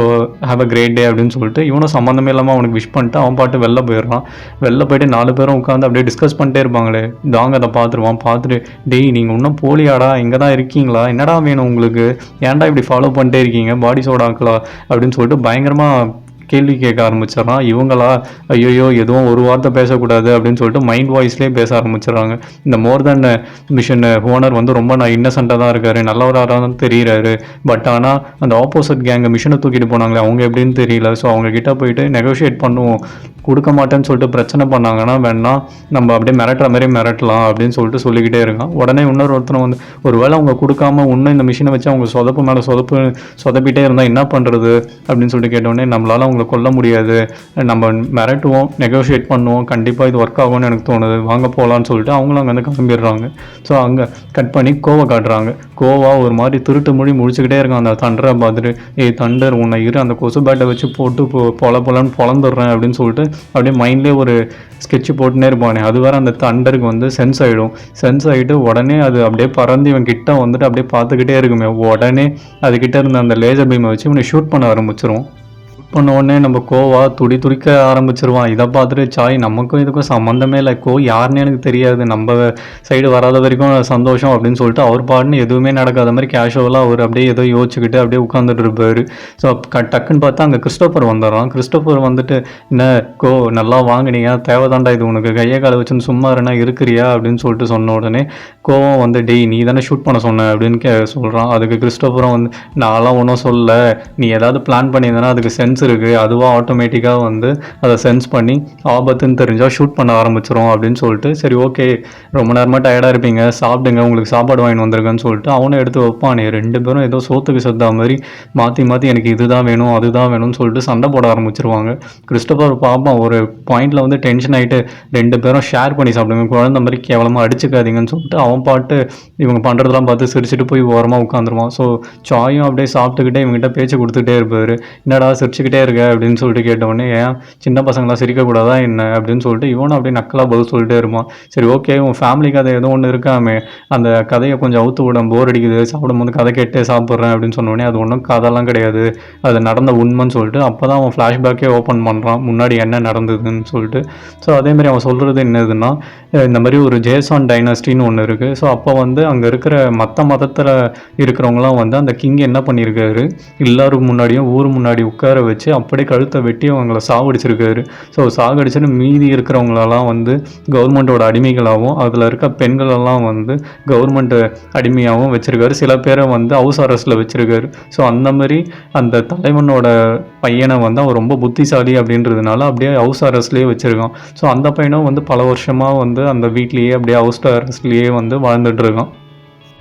have a great day அப்படின்னு சொல்லிட்டு இவனும் சம்மந்தமே இல்லாமல் அவனுக்கு விஷ் பண்ணிட்டு அவன் பாட்டு வெளில போயிடுறான். வெளில போயிட்டு 4 பேரும் உட்காந்து அப்படியே டிஸ்கஸ் பண்ணிட்டே இருப்பாங்களே. டாங் அதை பார்த்துருவான். பார்த்துட்டு டேய் நீங்கள் இன்னும் போலியாடா, இங்கே தான் இருக்கீங்களா, என்னடா வேணும் உங்களுக்கு, ஏன்டா இப்படி ஃபாலோ பண்ணிட்டே இருக்கீங்க, பாடி சோடாங்களா அப்படின்னு சொல்லிட்டு பயங்கரமாக கேள்வி கேட்க ஆரம்பிச்சிடறான். இவங்களா ஐயோ எதுவும் ஒரு வார்த்தை பேசக்கூடாது அப்படின்னு சொல்லிட்டு மைண்ட் வாய்ஸ்லேயே பேச ஆரம்பிச்சிடறாங்க. இந்த மோர் தென் மிஷன் ஓனர் வந்து ரொம்ப இன்னசென்ட்டாக தான் இருக்காரு, நல்லவராக தான் தெரிகிறாரு, பட் ஆனால் அந்த ஆப்போசிட் கேங்கை மிஷினை தூக்கிட்டு போனாங்களே அவங்க எப்படின்னு தெரியல, ஸோ அவங்க கிட்ட போயிட்டு நெகோஷியேட் பண்ணுவோம், கொடுக்க மாட்டேன்னு சொல்லிட்டு பிரச்சனை பண்ணாங்கன்னா வேணா நம்ம அப்படியே மிரட்டுற மாதிரி மிரட்டலாம் அப்படின்னு சொல்லிட்டு சொல்லிக்கிட்டே இருக்கான். உடனே ஒருத்தனை வந்து ஒருவேளை அவங்க கொடுக்காம இன்னும் இந்த மிஷினை வச்சு அவங்க சொதப்பு மேலே சொதப்பிட்டே இருந்தால் என்ன பண்ணுறது அப்படின்னு சொல்லிட்டு கேட்டோடனே, நம்மளால் அவங்களை கொல்ல முடியாது, நம்ம மிரட்டுவோம், நெகோஷியேட் பண்ணுவோம், கண்டிப்பாக இது ஒர்க் ஆகும்னு எனக்கு தோணுது, வாங்க போகலான்னு சொல்லிட்டு அவங்களும் அங்கே வந்து கிளம்பிடுறாங்க. ஸோ அங்கே கட் பண்ணி கோவை காட்டுறாங்க. கோவா ஒரு மாதிரி திருட்டு மொழி முடிச்சுக்கிட்டே இருக்கான். அந்த தண்டரை பார்த்துட்டு, தண்டர் உன்னை அந்த கொசு பேட்டை வச்சு போட்டு பொலன்னு பொழந்துடுறேன் அப்படின்னு சொல்லிட்டு அப்படியே மைண்ட்லேயே ஒரு ஸ்கெட்ச் போட்டுனே இருப்பானே. அது வேறு அந்த தண்டருக்கு வந்து சென்ஸ் ஆகிட்டு உடனே அது அப்படியே பறந்து இவன் கிட்ட வந்துட்டு அப்படியே பார்த்துக்கிட்டே இருக்குமே, உடனே அதுக்கிட்ட இருந்த அந்த லேசர் பீமை வச்சு இவனை ஷூட் பண்ண ஆரம்பிச்சிரும். பண்ண உடனே நம்ம கோவா துடிக்க ஆரம்பிச்சிருவான். இதை பார்த்துட்டு சாய் நமக்கும் இதுக்கும் சம்மந்தமே இல்லை, யாருன்னு எனக்கு தெரியாது, நம்ம சைடு வராத வரைக்கும் சந்தோஷம் அப்படின்னு சொல்லிட்டு அவர் பாட்டுன்னு எதுவுமே நடக்காத மாதிரி கேஷுவலாக அவர் அப்படியே ஏதோ யோசிச்சுக்கிட்டு அப்படியே உட்காந்துட்டு இருப்பார். ஸோ டக்குன்னு பார்த்தா அங்கே கிறிஸ்டோஃபர் வந்துடுறான். கிறிஸ்டோஃபர் வந்துட்டு, என்ன நல்லா வாங்கினியா, தேவைதாண்டா இது உனக்கு, கையை காலை வச்சுன்னு சும்மா இருந்தா இருக்கிறியா அப்படின்னு சொல்லிட்டு சொன்ன உடனே கோவம் வந்து, டேய் நீ தானே ஷூட் பண்ண சொன்ன அப்படின்னு சொல்கிறான். அதுக்கு கிறிஸ்டோஃபரும் வந்து, நான்லாம் ஒன்றும் சொல்ல, நீ ஏதாவது பிளான் பண்ணியிருந்தேன்னா அதுக்கு சென்ஸ் இருக்குது, அதுவாக ஆட்டோமேட்டிக்காக வந்து அதை சென்ஸ் பண்ணி ஆபத்துன்னு தெரிஞ்சால் ஷூட் பண்ண ஆரம்பிச்சிரும் அப்படின்னு சொல்லிட்டு, சரி ஓகே ரொம்ப நேரமாக டயர்டாக இருப்பீங்க, சாப்பிடுங்க, உங்களுக்கு சாப்பாடு வாங்கிட்டு வந்திருக்கேன்னு சொல்லிட்டு அவனை எடுத்து வைப்பானே. 2 பேரும் ஏதோ சோத்துக்கு சத்தா மாதிரி மாற்றி எனக்கு இதுதான் வேணும் அதுதான் வேணும்னு சொல்லிட்டு சண்டை போட ஆரம்பிச்சிருவாங்க. கிறிஸ்டோபர் பாப்பான் ஒரு பாயிண்டில் வந்து டென்ஷன் ஆகிட்டு, 2 பேரும் ஷேர் பண்ணி சாப்பிடுங்க, குழந்த மாதிரி கேவலமாக அடிச்சுக்காதீங்கன்னு சொல்லிட்டு அவன் பாட்டு இவங்க பண்ணுறதெல்லாம் பார்த்து சிரிச்சுட்டு போய் ஓரமாக உட்காந்துருவான். ஸோ சாயும் அப்படியே சாப்பிட்டுக்கிட்டே இவங்ககிட்ட பேச்சு கொடுத்துட்டே இருப்பார். என்னடா சிரிச்சுக்கிட்டே இருக்க அப்படின்னு சொல்லிட்டு கேட்டவொடனே, ஏன் சின்ன பசங்களாம் சிரிக்கக்கூடாதா என்ன அப்படின்னு சொல்லிட்டு இவனும் அப்படியே நக்கலாக பதில் சொல்லிட்டே இருப்பான். சரி ஓகே, உன் ஃபேமிலி கதை ஏதோ ஒன்று இருக்காமே, அந்த கதையை கொஞ்சம் அவுத்து விட, போர் அடிக்குது, சாப்பிடும்போது கதை கேட்டே சாப்பிட்றேன் அப்படின்னு சொன்னோடனே, அது ஒன்றும் கதைலாம் கிடையாது, அது நடந்த உண்மைன்னு சொல்லிட்டு அப்போ தான் அவன் ஃப்ளாஷ்பேக்கே ஓப்பன் பண்ணுறான், முன்னாடி என்ன நடந்ததுன்னு சொல்லிட்டு. ஸோ அதேமாதிரி அவன் சொல்கிறது என்னதுன்னா, இந்த மாதிரி ஒரு ஜேசான் டைனாஸ்டின்னு ஒன்று இருக்குது. ஸோ அப்போ வந்து அங்கே இருக்கிற மற்ற மதத்தில் இருக்கிறவங்களாம் வந்து அந்த கிங் என்ன பண்ணியிருக்காரு, எல்லாரும் முன்னாடியும் ஊர் முன்னாடி உட்கார வச்சு அப்படியே கழுத்தை வெட்டி அவங்கள சாவடிச்சிருக்காரு. ஸோ சாகடிச்சுன்னு மீதி இருக்கிறவங்களெல்லாம் வந்து கவர்மெண்ட்டோட அடிமைகளாகவும் அதில் இருக்க பெண்களெல்லாம் வந்து கவர்மெண்ட் அடிமையாகவும் வச்சுருக்காரு. சில பேரை வந்து ஹவுஸ் அரெஸ்ட்டில் வச்சுருக்காரு. ஸோ அந்த மாதிரி அந்த தலைவனோட பையனை வந்து அவன் ரொம்ப புத்திசாலி அப்படின்றதுனால அப்படியே ஹவுஸ் அரெஸ்ட்லேயே வச்சுருக்கான். ஸோ அந்த பையனும் வந்து பல வருஷமாக வந்து அந்த வீட்லேயே அப்படியே ஹவுஸ் அரெஸ்ட்லேயே வந்து வாழ்ந்துட்டு இருக்கான்.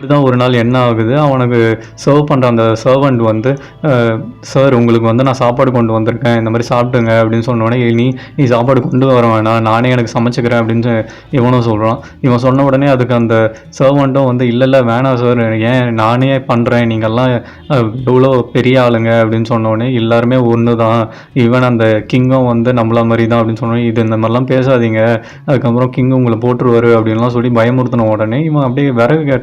இப்படிதான் ஒரு நாள் என்ன ஆகுது, அவனுக்கு சர்வ் பண்ணுற அந்த சர்வன்ட் வந்து சார் உங்களுக்கு வந்து நான் சாப்பாடு கொண்டு வந்திருக்கேன், இந்த மாதிரி சாப்பிடுங்க அப்படின்னு சொன்னோடனே, நீ சாப்பாடு கொண்டு வர வேணாம், நானே எனக்கு சமைச்சுக்கிறேன் அப்படின்னு இவனும் சொல்கிறான். இவன் சொன்ன உடனே அதுக்கு அந்த சர்வன்ட்டும் வந்து இல்லை வேணாம் சார், ஏன் நானே பண்ணுறேன், நீங்கள்லாம் எவ்வளோ பெரிய ஆளுங்க அப்படின்னு சொன்னோடனே எல்லாருமே ஒன்று தான், ஈவன் அந்த கிங்கும் வந்து நம்மள மாதிரி தான் அப்படின்னு சொன்னோன்னே, இது இந்த மாதிரிலாம் பேசாதீங்க, அதுக்கப்புறம் கிங் உங்களை போட்டுருவார் அப்படின்லாம் சொல்லி பயமுறுத்தின உடனே இவன் அப்படியே விறகு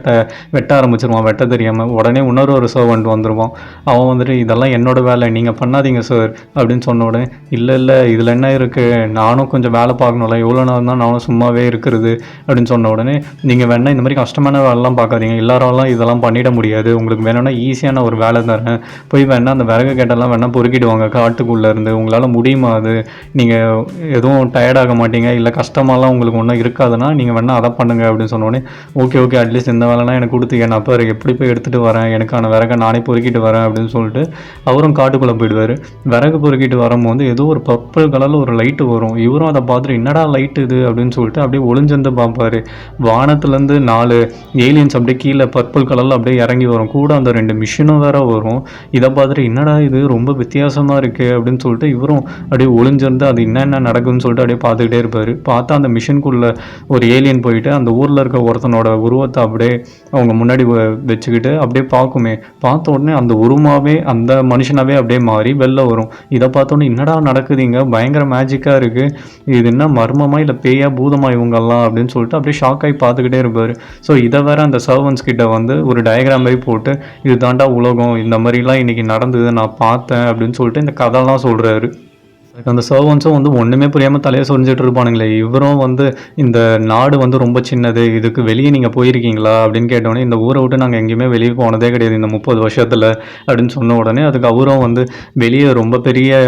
வெட்ட ஆரம்பிச்சிருவான். வெட்ட தெரியாமல் உடனே இன்னொரு சர்வன்ட் வந்துடுவான். அவன் வந்துட்டு இதெல்லாம் என்னோட வேலை, நீங்கள் பண்ணாதீங்க சார் அப்படின்னு சொன்ன உடனே, இல்லை இதில் என்ன இருக்குது, நானும் கொஞ்சம் வேலை பார்க்கணும்ல, எவ்வளோ நேரம் தான் நானும் சும்மாவே இருக்கிறது அப்படின்னு சொன்ன உடனே, நீங்கள் வேணால் இந்த மாதிரி கஷ்டமான வேலைலாம் பார்க்காதீங்க, எல்லாராலாம் இதெல்லாம் பண்ணிட முடியாது, உங்களுக்கு வேணும்னா ஈஸியான ஒரு வேலை தரேன், போய் வேணால் அந்த விறகு கேட்டெல்லாம் வேணால் பொறுக்கிடுவாங்க காட்டுக்குள்ளே இருந்து, உங்களால் முடியுமா அது, நீங்கள் எதுவும் டயர்டாக மாட்டீங்க, இல்லை கஷ்டமாலாம் உங்களுக்கு ஒன்றும் இருக்காதுன்னா நீங்கள் வேணால் அதை பண்ணுங்க அப்படின்னு சொன்னோடனே, ஓகே அட்லீஸ்ட் இந்த வேலைனா எனக்கு கொடுத்து நான் அப்போ எப்படி போய் எடுத்துகிட்டு வரேன், எனக்கான விறகை நானே பொறுக்கிட்டு வரேன் அப்படின்னு சொல்லிட்டு அவரும் காட்டுக்குள்ளே போயிடுவார். விறகு பொறுக்கிட்டு வரும்போது ஏதோ ஒரு பர்பிள் கலரில் ஒரு லைட்டு வரும். இவரும் அதை பார்த்துட்டு என்னடா லைட்டு இது அப்படின்னு சொல்லிட்டு அப்படியே ஒளிஞ்சிருந்து பார்ப்பாரு. வானத்துலேருந்து 4 ஏலியன்ஸ் அப்படியே கீழே பர்பிள் கலரில் அப்படியே இறங்கி வரும். கூட அந்த 2 மிஷினும் வேற வரும். இதை பார்த்துட்டு என்னடா இது ரொம்ப வித்தியாசமாக இருக்குது அப்படின்னு சொல்லிட்டு இவரும் அப்படியே ஒளிஞ்சிருந்து அது என்னென்ன நடக்குதுன்னு சொல்லிட்டு அப்படியே பார்த்துக்கிட்டே இருப்பார். பார்த்தா அந்த மிஷினுக்குள்ளே ஒரு ஏலியன் போயிட்டு அந்த ஊரில் இருக்க ஒருத்தனோட உருவத்தை அப்படியே அவங்க முன்னாடி வச்சுக்கிட்டு அப்படியே பார்க்குமே. பார்த்த உடனே அந்த உருவமாகவே அந்த மனுஷனாகவே அப்படியே மாறி வெளில வரும். இதை பார்த்தோன்னே என்னடா நடக்குதுங்க, பயங்கர மேஜிக்காக இருக்குது, இது என்ன மர்மமாக இல்லை பேயா பூதமா இவங்கெல்லாம் அப்படின்னு சொல்லிட்டு அப்படியே ஷாக் ஆகி பார்த்துக்கிட்டே இருப்பார். ஸோ இதை வேற அந்த சர்வன்ஸ் கிட்ட வந்து ஒரு டயக்ராம் மாதிரி போட்டு இது தாண்டா உலகம், இந்த மாதிரிலாம் இன்றைக்கி நடந்தது நான் பார்த்தேன் அப்படின்னு சொல்லிட்டு இந்த கதைலாம் சொல்கிறாரு. அந்த சர்வன்ஸும் வந்து ஒன்றுமே புரியாமல் தலையை சொரிஞ்சிட்டு இருப்பானுங்களே. இவரும் வந்து இந்த நாடு வந்து ரொம்ப சின்னது, இதுக்கு வெளியே நீங்கள் போயிருக்கீங்களா அப்படின்னு கேட்டோடனே, இந்த ஊரை விட்டு நாங்கள் எங்கேயுமே வெளியே போனதே கிடையாது இந்த 30 வருஷத்தில் அப்படின்னு சொன்ன உடனே அதுக்கு அவரும் வந்து வெளியே ரொம்ப பெரிய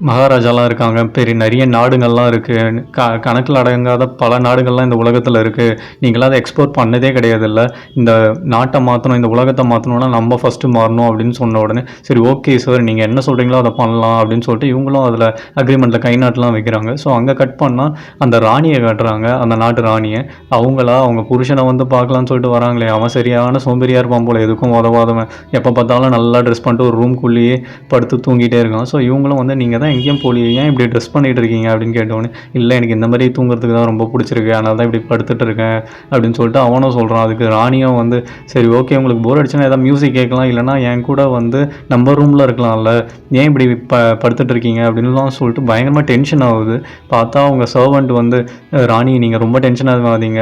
மகாராஜாலாம் இருக்காங்க, நிறைய நாடுகள்லாம் இருக்குது, கணக்கில் அடங்காத பல நாடுகள்லாம் இந்த உலகத்தில் இருக்குது, நீங்களாம் அதை எக்ஸ்போர்ட் பண்ணதே கிடையாது, இல்லை இந்த நாட்டை மாற்றணும், இந்த உலகத்தை மாற்றணும்னா நம்ம ஃபஸ்ட்டு மாறணும் அப்படின்னு சொன்ன உடனே, சரி ஓகே சார் நீங்கள் என்ன சொல்கிறீங்களோ அதை பண்ணலாம் அப்படின்னு சொல்லிட்டு இவங்களும் அதில் அக்ரிமெண்ட்டில் கை நாட்டெலாம் வைக்கிறாங்க. ஸோ அங்கே கட் பண்ணால் அந்த ராணியை காட்டுறாங்க, அந்த நாட்டு ராணியை. அவங்க புருஷனை வந்து பார்க்கலான்னு சொல்லிட்டு வராங்களே, அவன் சரியான சோம்பேறியாக இருப்பான் போல், எதுக்கும் உதவாதவன், எப்போ பார்த்தாலும் நல்லா ட்ரெஸ் பண்ணிட்டு ஒரு ரூம்குள்ளேயே படுத்து தூங்கிட்டே இருக்கான். ஸோ இவங்களும் வந்து நீங்கள் தான் எங்கேயும் போலியே, ஏன் இப்படி ட்ரெஸ் பண்ணிகிட்டு இருக்கீங்க அப்படின்னு கேட்டோன்னே, இல்லை எனக்கு இந்த மாதிரி தூங்குறதுக்கு தான் ரொம்ப பிடிச்சிருக்கு, அதனால தான் இப்படி படுத்துட்டு இருக்கேன் அப்படின்னு சொல்லிட்டு அவனும் சொல்கிறான். அதுக்கு ராணியும் வந்து சரி ஓகே உங்களுக்கு போர் அடிச்சுன்னா ஏதாவது மியூசிக் கேட்கலாம், இல்லைனா என் கூட வந்து நம்ம ரூமில் இருக்கலாம்ல, ஏன் இப்படி படுத்துட்டு இருக்கீங்க அப்படின்லாம் சொல்லிட்டு பயங்கரமாக டென்ஷன் ஆகுது. பார்த்தா அவங்க சர்வெண்ட் வந்து ராணி நீங்கள் ரொம்ப டென்ஷன் ஆகாதீங்க,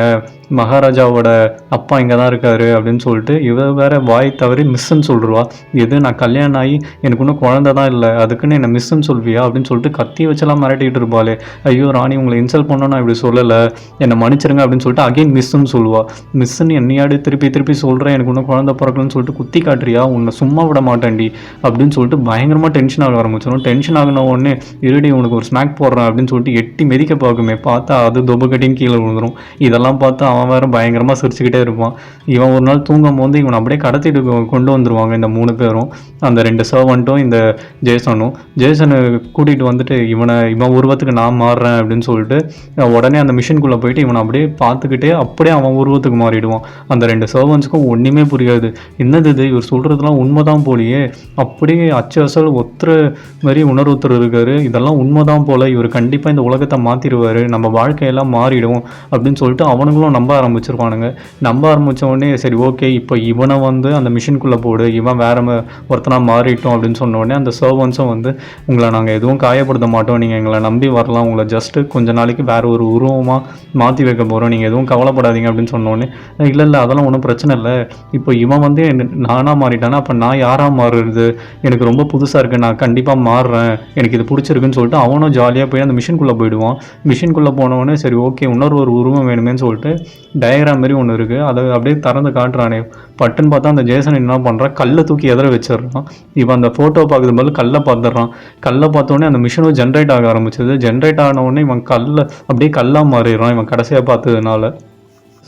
மகாராஜாவோட அப்பா இங்கே தான் இருக்காரு அப்படின்னு சொல்லிட்டு இவ வேற வாய் தவறி மிஸ்ஸுன்னு சொல்லிடுவா. எது நான் கல்யாணம் ஆகி எனக்கு இன்னும் குழந்தை தான் இல்லை, அதுக்குன்னு என்னை மிஸ்ஸுன்னு சொல்வியா அப்படின்னு சொல்லிட்டு கத்தி வச்செல்லாம் மிரட்டிகிட்டு இருப்பாளே. ஐயோ ராணி உங்களை இன்சல்ட் பண்ணோம், நான் இப்படி சொல்லலை, என்னை மன்னிச்சிருங்க அப்படின்னு சொல்லிட்டு அகைன் மிஸ்ஸுன்னு சொல்லுவா. மிஸ்ஸுன்னு என்னையாடி திருப்பி சொல்கிறேன், எனக்கு இன்னும் குழந்தை பிறக்கலன்னு சொல்லிட்டு குத்தி காட்டுறியா, உன்னை சும்மா விட மாட்டேன்டி அப்படின்னு சொல்லிட்டு பயங்கரமாக டென்ஷன் ஆக ஆரம்பிச்சிடும். டென்ஷன் ஆகின உடனே இருடி உனக்கு ஒரு ஸ்நாக் போடுறேன் அப்படின்னு சொல்லிட்டு எட்டி மிதிக்க பார்க்குமே, பார்த்தா அது தொபக்கட்டின்னு கீழே விழுந்துடும். இதெல்லாம் பார்த்து அவன் வேறு பயங்கரமாக சிரிச்சுக்கிட்டே இருப்பான். இவன் ஒரு நாள் தூங்கும் போது இவனை அப்படியே கடத்திட்டு கொண்டு வந்துடுவாங்க இந்த 3 பேரும், அந்த 2 சர்வெண்ட்டும் இந்த ஜேசனை கூட்டிகிட்டு வந்துட்டு இவன் உருவத்துக்கு நான் மாறுறேன் அப்படின்னு சொல்லிட்டு உடனே அந்த மிஷின்குள்ளே போயிட்டு இவனை அப்படியே பார்த்துக்கிட்டே அப்படியே அவன் உருவத்துக்கு மாறிடுவான். அந்த 2 சர்வன்ட்ஸுக்கும் ஒன்றுமே புரியாது, என்னது இது இவர் சொல்கிறதுலாம் உண்மைதான் போலியே, அப்படியே அச்சு அசல் ஒத்துற மாதிரி உணர்வுத்தர் இருக்காரு, இதெல்லாம் உண்மைதான் போல், இவர் கண்டிப்பாக இந்த உலகத்தை மாற்றிடுவார், நம்ம வாழ்க்கையெல்லாம் மாறிடும் அப்படின்னு சொல்லிட்டு அவனுங்களும் நம்ப ஆரம்பிச்சிருவானுங்க. நம்ப ஆரம்பித்த உடனே சரி ஓகே இப்போ இவனை வந்து அந்த மிஷின்குள்ளே போடு, இவன் வேற ஒருத்தனாக மாறிட்டோம் அப்படின்னு சொன்ன உடனே அந்த சர்வன்ஸும் வந்து உங்களை நாங்கள் எதுவும் காயப்படுத்த மாட்டோம், நீங்கள் எங்களை நம்பி வரலாம், உங்களை ஜஸ்ட்டு கொஞ்ச நாளைக்கு வேறு ஒரு உருவமாக மாற்றி வைக்க போகிறோம், நீங்கள் எதுவும் கவலைப்படாதீங்க அப்படின்னு சொன்னோடனே, இல்லை அதெல்லாம் ஒன்றும் பிரச்சனை இல்லை, இப்போ இவன் வந்து நானாக மாறிட்டானா அப்போ நான் யாராக மாறுறது, எனக்கு ரொம்ப புதுசாக இருக்குது, நான் கண்டிப்பாக மாறுறேன், எனக்கு இது பிடிச்சிருக்குன்னு சொல்லிட்டு அவனும் ஜாலியாக போய் அந்த மிஷின்குள்ளே போயிடுவான். மிஷின்குள்ளே போனவொடனே சரி ஓகே ஒரு உருவம் வேணுமேன்னு சொல்லிட்டு டயக்ராம் மாதிரி ஒன்று இருக்குது, அதை அப்படியே திறந்து காட்டுறானே. பட்டுன்னு பார்த்தா அந்த ஜேசன் என்ன பண்ணுறான், கல்லை தூக்கி எதிர வச்சிடறான். இவன் அந்த ஃபோட்டோ பார்க்குறது போது கல்லை பார்த்துடுறான். கல்லை பார்த்தோடனே அந்த மிஷினும் ஜென்ரேட் ஆக ஆரம்பிச்சது. ஜென்ரேட் ஆன உடனே இவன் அப்படியே கல்லாக மாறிடுறான் இவன் கடைசியாக பார்த்ததுனால.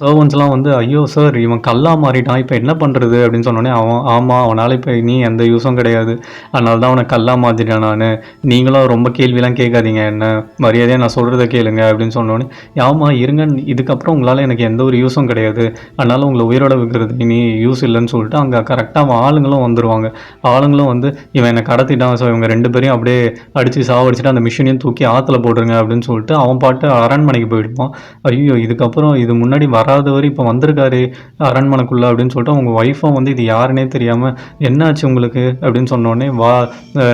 சர்வன்ட்ஸ்லாம் வந்து, "ஐயோ சார்! இவன் கல்லா மாறிட்டான். இப்ப என்ன பண்றது?" அப்படின்னு சொன்னோனே, அவன், "ஆமா, அவனால இப்ப இனி எந்த யூஸும் கிடையாது. அதனால தான் அவன கல்லா மாத்திட்டேன் நானு. நீங்களும் ரொம்ப கேள்விலாம் கேட்காதீங்க என்ன. மரியாதையா நான் சொல்றத கேளுங்க." அப்படின்னு சொன்னோனே, "ஆமா இருங்க. இதுக்கப்புறம் உங்களால எனக்கு எந்த ஒரு யூஸும் கிடையாது. அதனால உங்கள உயிரோட வைக்கிறது இனி யூஸ் இல்லன்னு" சொல்லிட்டு அங்க கரெக்ட்டா அவன் ஆளுங்களும் வந்துருவாங்க. ஆளுங்களும் வந்து, "இவன் என்ன கடத்திட்டான். ஸோ இவங்க 2 பேரையும் அப்படியே அடிச்சு சாவடிச்சுட்டு அந்த மிஷினையும் தூக்கி ஆத்துல போட்டுருங்க." அப்படின்னு சொல்லிட்டு அவன் பாட்டு அரண்மனைக்கு போயிடுவான். ஐயய்யோ! இதுக்கப்புறம் இது முன்னாடி வராதவரு இப்ப வந்திருக்காரே அரண்மனைக்குள்ள அப்படின்னு சொல்லிட்டு அவங்க ஒய்ஃபும் வந்து இது யாருன்னே தெரியாம, "என்னாச்சு உங்களுக்கு?" அப்படின்னு சொன்னோனே, "வா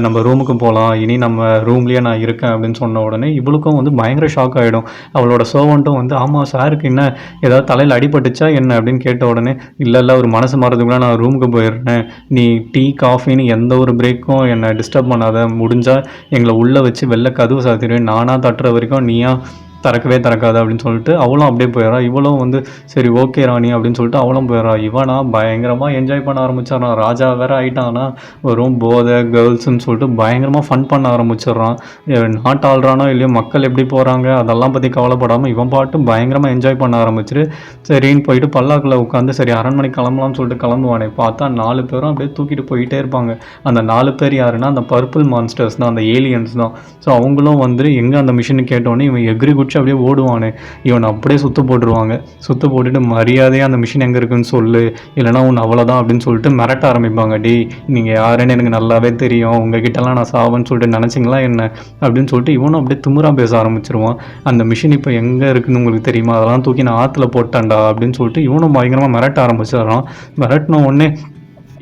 நம்ம ரூமுக்கு போலாம். இனி நம்ம ரூம்லயே நான் இருக்கேன்." அப்படின்னு சொன்ன உடனே இவளுக்கும் வந்து பயங்கர ஷாக் ஆயிடும். அவளோட சர்வன்ட்டும் வந்து, "ஆமா சாருக்கு என்ன ஏதாவது தலையில அடிபட்டுச்சா என்ன?" அப்படின்னு கேட்ட உடனே, "இல்ல, இல்ல அவரு மனசு மாறதுக்குள்ள நான் ரூமுக்கு போயிடுறேன். நீ டீ, காஃபின்னு எந்த ஒரு பிரேக்கும் என்ன டிஸ்டர்ப் பண்ணாத. முடிஞ்சா எங்கள உள்ள வச்சு வெளில கதவு சாத்திரு. நானா தட்டுற வரைக்கும் நீயா திறக்கவே திறக்காத." அப்படின்னு சொல்லிட்டு அவளும் அப்படியே போயிடுறா. இவளும் வந்து, "சரி ஓகே ராணி." அப்படின்னு சொல்லிட்டு அவளும் போயிடுறா. இவனா பயங்கரமா என்ஜாய் பண்ண ஆரம்பிச்சிடுறான். ராஜா வேற ஆயிட்டானா, வெறும் போதை, கேர்ள்ஸ்ன்னு சொல்லிட்டு பயங்கரமா ஃபன் பண்ண ஆரம்பிச்சிடுறான். நாட்டு ஆள்றானோ இல்லையோ, மக்கள் எப்படி போகிறாங்க அதெல்லாம் பற்றி கவலைப்படாமல் இவன் பாட்டு பயங்கரமாக என்ஜாய் பண்ண ஆரம்பிச்சிட்டு, சரின்னு போயிட்டு பல்லாக்கில் உட்காந்து சரி அரண்மனைக்கு கிளம்பலாம்னு சொல்லிட்டு கிளம்புவானே, பார்த்தா 4 பேரும் அப்படியே தூக்கிட்டு போயிட்டே இருப்பாங்க. அந்த 4 பேர் யாருன்னா, அந்த பர்பிள் மான்ஸ்டர்ஸ் தான், அந்த ஏலியன்ஸ் தான். ஸோ அவங்களும் வந்து எங்கே அந்த மிஷின்னு கேட்டோன்னே இவன் எகிரி குதிச்சு அப்படியே ஓடுவானே, இவனை அப்படியே சுத்த போட்டுருவாங்க. சுத்த போட்டுட்டு, "மரியாதையா அந்த மிஷின் எங்கே இருக்குன்னு சொல்லு, இல்லைனா உன்னை அவ்வளோதான்." அப்படின்னு சொல்லிட்டு மிரட்ட ஆரம்பிப்பாங்க. "டேய் நீங்கள் யாருன்னு எனக்கு நல்லாவே தெரியும். உங்ககிட்டலாம் நான் சாவேன்னு சொல்லிட்டு நினச்சிங்களா என்ன?" அப்படின்னு சொல்லிட்டு இவனும் அப்படியே திமிரா பேச ஆரம்பிச்சிருவான். "அந்த மிஷின் இப்போ எங்கே இருக்குன்னு உங்களுக்கு தெரியுமா? அதெல்லாம் தூக்கி நான் ஆற்றுல போட்டேன்டா." அப்படின்னு சொல்லிட்டு இவனும் பயங்கரமாக மிரட்ட ஆரம்பிச்சிடுறான். மிரட்டின உடனே